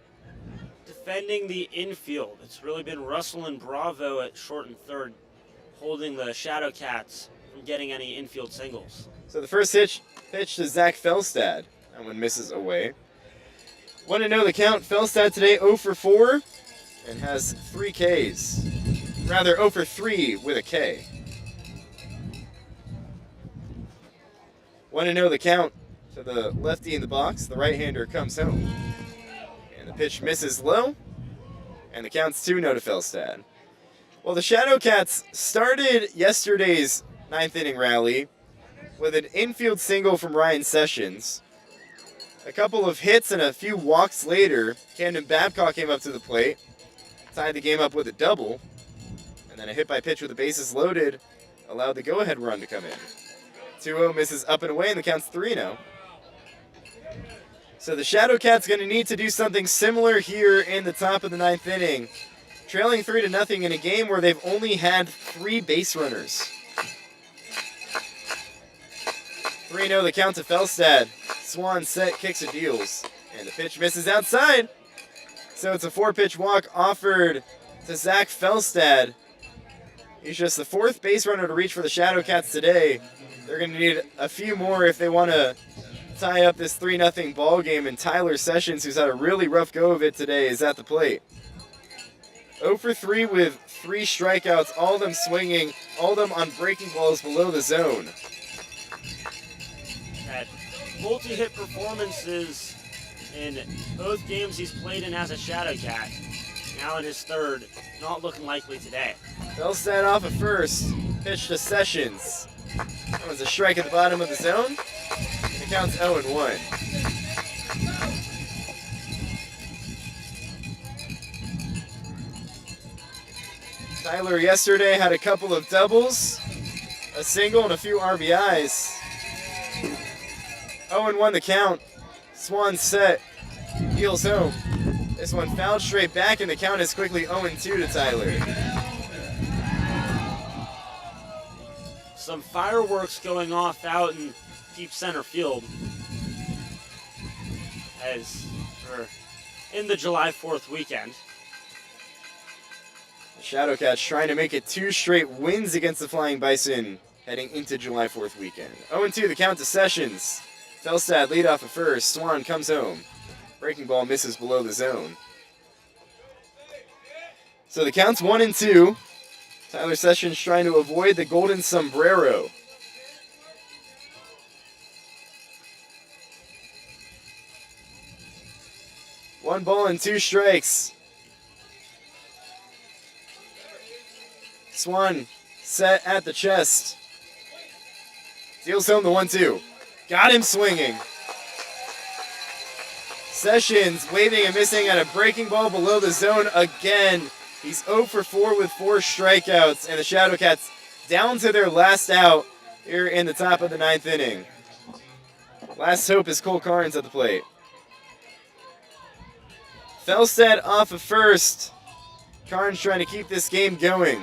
[SPEAKER 2] defending the infield. It's really been Russell and Bravo at short and third, holding the Shadowcats from getting any infield singles.
[SPEAKER 1] So the first pitch to Zach Felstad. That one misses away. Want to know the count? Felstad today 0 for 4 and has 3 Ks. Rather 0 for 3 with a K. Want to know the count? To the lefty in the box, the right-hander comes home. And the pitch misses low, and the count's 2-0 to Felstad. Well, the Shadowcats started yesterday's 9th inning rally with an infield single from Ryan Sessions. A couple of hits and a few walks later, Camden Babcock came up to the plate, tied the game up with a double, and then a hit by pitch with the bases loaded allowed the go-ahead run to come in. 2-0 misses up and away, and the count's 3-0. So the Shadowcats going to need to do something similar here in the top of the 9th inning. Trailing 3-0 in a game where they've only had 3 base runners. 3-0 the count to Felstad. Swan set, kicks and deals. And the pitch misses outside. So it's a 4-pitch walk offered to Zach Felstad. He's just the 4th base runner to reach for the Shadowcats today. They're going to need a few more if they want to tie up this 3-0 ball game, and Tyler Sessions, who's had a really rough go of it today, is at the plate. 0 for 3 with 3 strikeouts, all of them swinging, all of them on breaking balls below the zone.
[SPEAKER 2] Had multi-hit performances in both games he's played in as a Shadowcat. Now in his 3rd, not looking likely today.
[SPEAKER 1] Felstad off at first, pitch to Sessions. That was a strike at the bottom of the zone. It counts 0-1. Tyler yesterday had a couple of doubles, a single, and a few RBIs. 0-1 the count. Swan set, heels home. This one fouled straight back, and the count is quickly 0-2 to Tyler.
[SPEAKER 2] Some fireworks going off out in deep center field as we're in the July 4th weekend.
[SPEAKER 1] The Shadowcats trying to make it 2 straight wins against the Flying Bison heading into July 4th weekend. 0-2 the count to Sessions. Felstad lead off at first. Swan comes home. Breaking ball misses below the zone. So the count's 1-2. Tyler Sessions trying to avoid the golden sombrero. One ball and 2 strikes. Swan set at the chest. Deals home the 1-2. Got him swinging. Sessions waving and missing at a breaking ball below the zone again. He's 0 for 4 with 4 strikeouts, and the Shadowcats down to their last out here in the top of the 9th inning. Last hope is Cole Carnes at the plate. Felstad off of first. Carnes trying to keep this game going.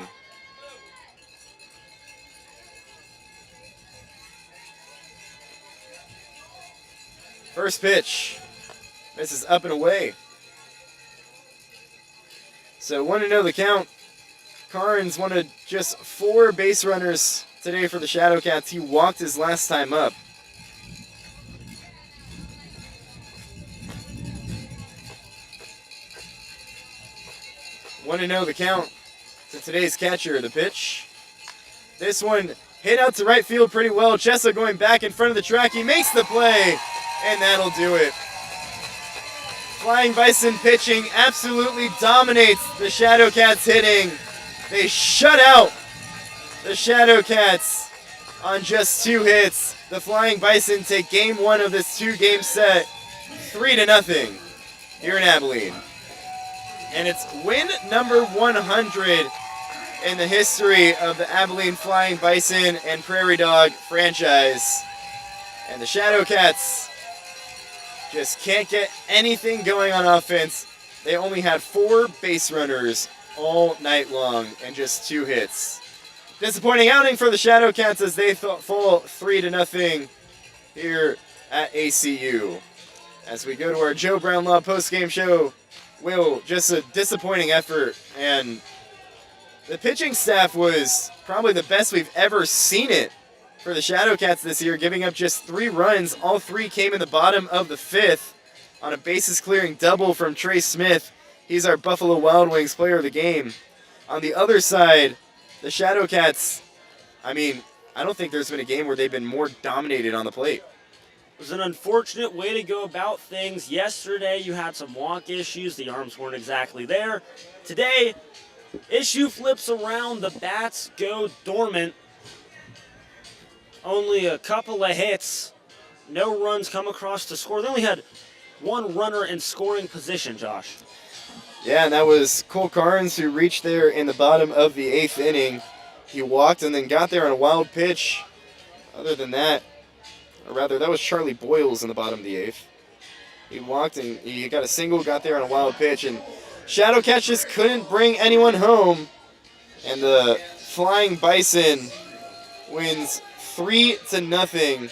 [SPEAKER 1] First pitch. Misses up and away. So 1-0 the count. Carnes wanted just 4 base runners today for the Shadowcats. He walked his last time up. Want to know the count to today's catcher. The pitch. This one hit out to right field pretty well. Chessa going back in front of the track. He makes the play, and that'll do it. Flying Bison pitching absolutely dominates the Shadowcats hitting. They shut out the Shadowcats on just 2 hits. The Flying Bison take game 1 of this 2-game set 3-0 here in Abilene. And it's win number 100 in the history of the Abilene Flying Bison and Prairie Dog franchise. And the Shadowcats just can't get anything going on offense. They only had 4 base runners all night long and just 2 hits. Disappointing outing for the Shadowcats as they fall 3-0 here at ACU. As we go to our Joe Brownlaw post-game show, Will, just a disappointing effort, and the pitching staff was probably the best we've ever seen it for the Shadowcats this year, giving up just 3 runs. All 3 came in the bottom of the 5th on a bases-clearing double from Trey Smith. He's our Buffalo Wild Wings player of the game. On the other side, the Shadowcats, I don't think there's been a game where they've been more dominated on the plate.
[SPEAKER 2] It was an unfortunate way to go about things. Yesterday, you had some walk issues. The arms weren't exactly there. Today, issue flips around. The bats go dormant. Only a couple of hits. No runs come across to score. They only had 1 runner in scoring position, Josh.
[SPEAKER 1] Yeah, and that was Cole Carnes, who reached there in the bottom of the 8th inning. He walked and then got there on a wild pitch. Other than that, or rather, that was Charlie Boyles in the bottom of the 8th. He walked and he got a single, got there on a wild pitch, and Shadowcats just couldn't bring anyone home. And the Flying Bison wins 3-0.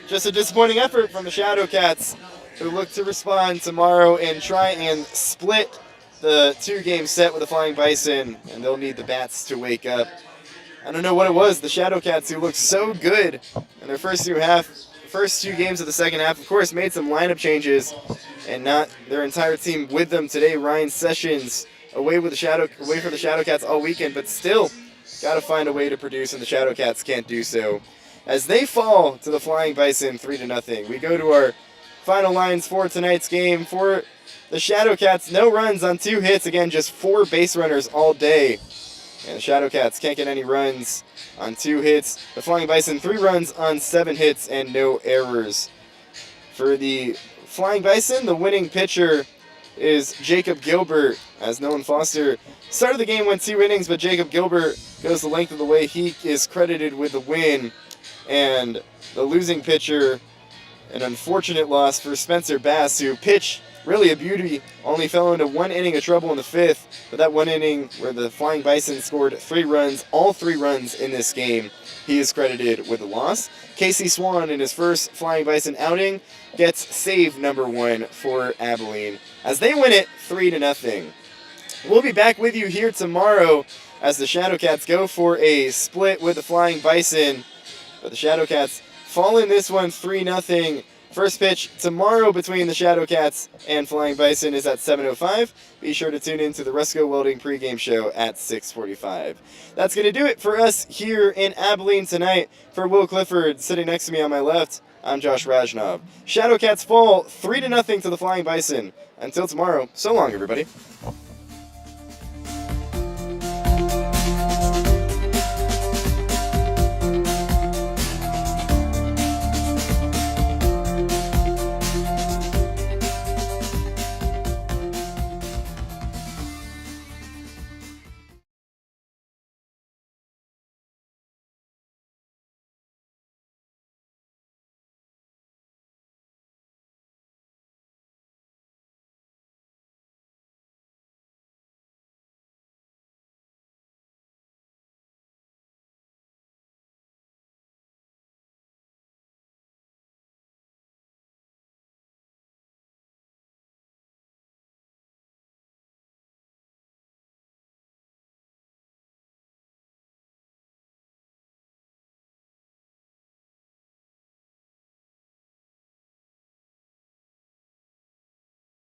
[SPEAKER 1] Just a disappointing effort from the Shadowcats, who look to respond tomorrow and try and split the 2-game set with the Flying Bison, and they'll need the bats to wake up. I don't know what it was. The Shadowcats, who looked so good in their first 2 games of the second half, of course, made some lineup changes, and not their entire team with them today. Ryan Sessions away for the Shadowcats all weekend, but still got to find a way to produce, and the Shadowcats can't do so. As they fall to the Flying Bison 3-0, we go to our final lines for tonight's game. For the Shadowcats, no runs on 2 hits. Again, just 4 base runners all day. And the Shadowcats can't get any runs on 2 hits. The Flying Bison, 3 runs on 7 hits and no errors. For the Flying Bison, the winning pitcher is Jacob Gilbert, as Nolan Foster started the game, went 2 innings, but Jacob Gilbert goes the length of the way. He is credited with the win. And the losing pitcher, an unfortunate loss for Spencer Bass, who pitched really a beauty, only fell into 1 inning of trouble in the 5th, but that 1 inning where the Flying Bison scored 3 runs, all 3 runs in this game, he is credited with the loss. Casey Swan, in his first Flying Bison outing, gets save number 1 for Abilene, as they win it 3-0. We'll be back with you here tomorrow as the Shadowcats go for a split with the Flying Bison, but the Shadowcats fall in this one 3-0. First pitch tomorrow between the Shadowcats and Flying Bison is at 7:05. Be sure to tune in to the Resco Welding pregame show at 6:45. That's going to do it for us here in Abilene tonight. For Will Clifford, sitting next to me on my left, I'm Josh Rajnov. Shadowcats fall 3-0 to the Flying Bison. Until tomorrow, so long, everybody.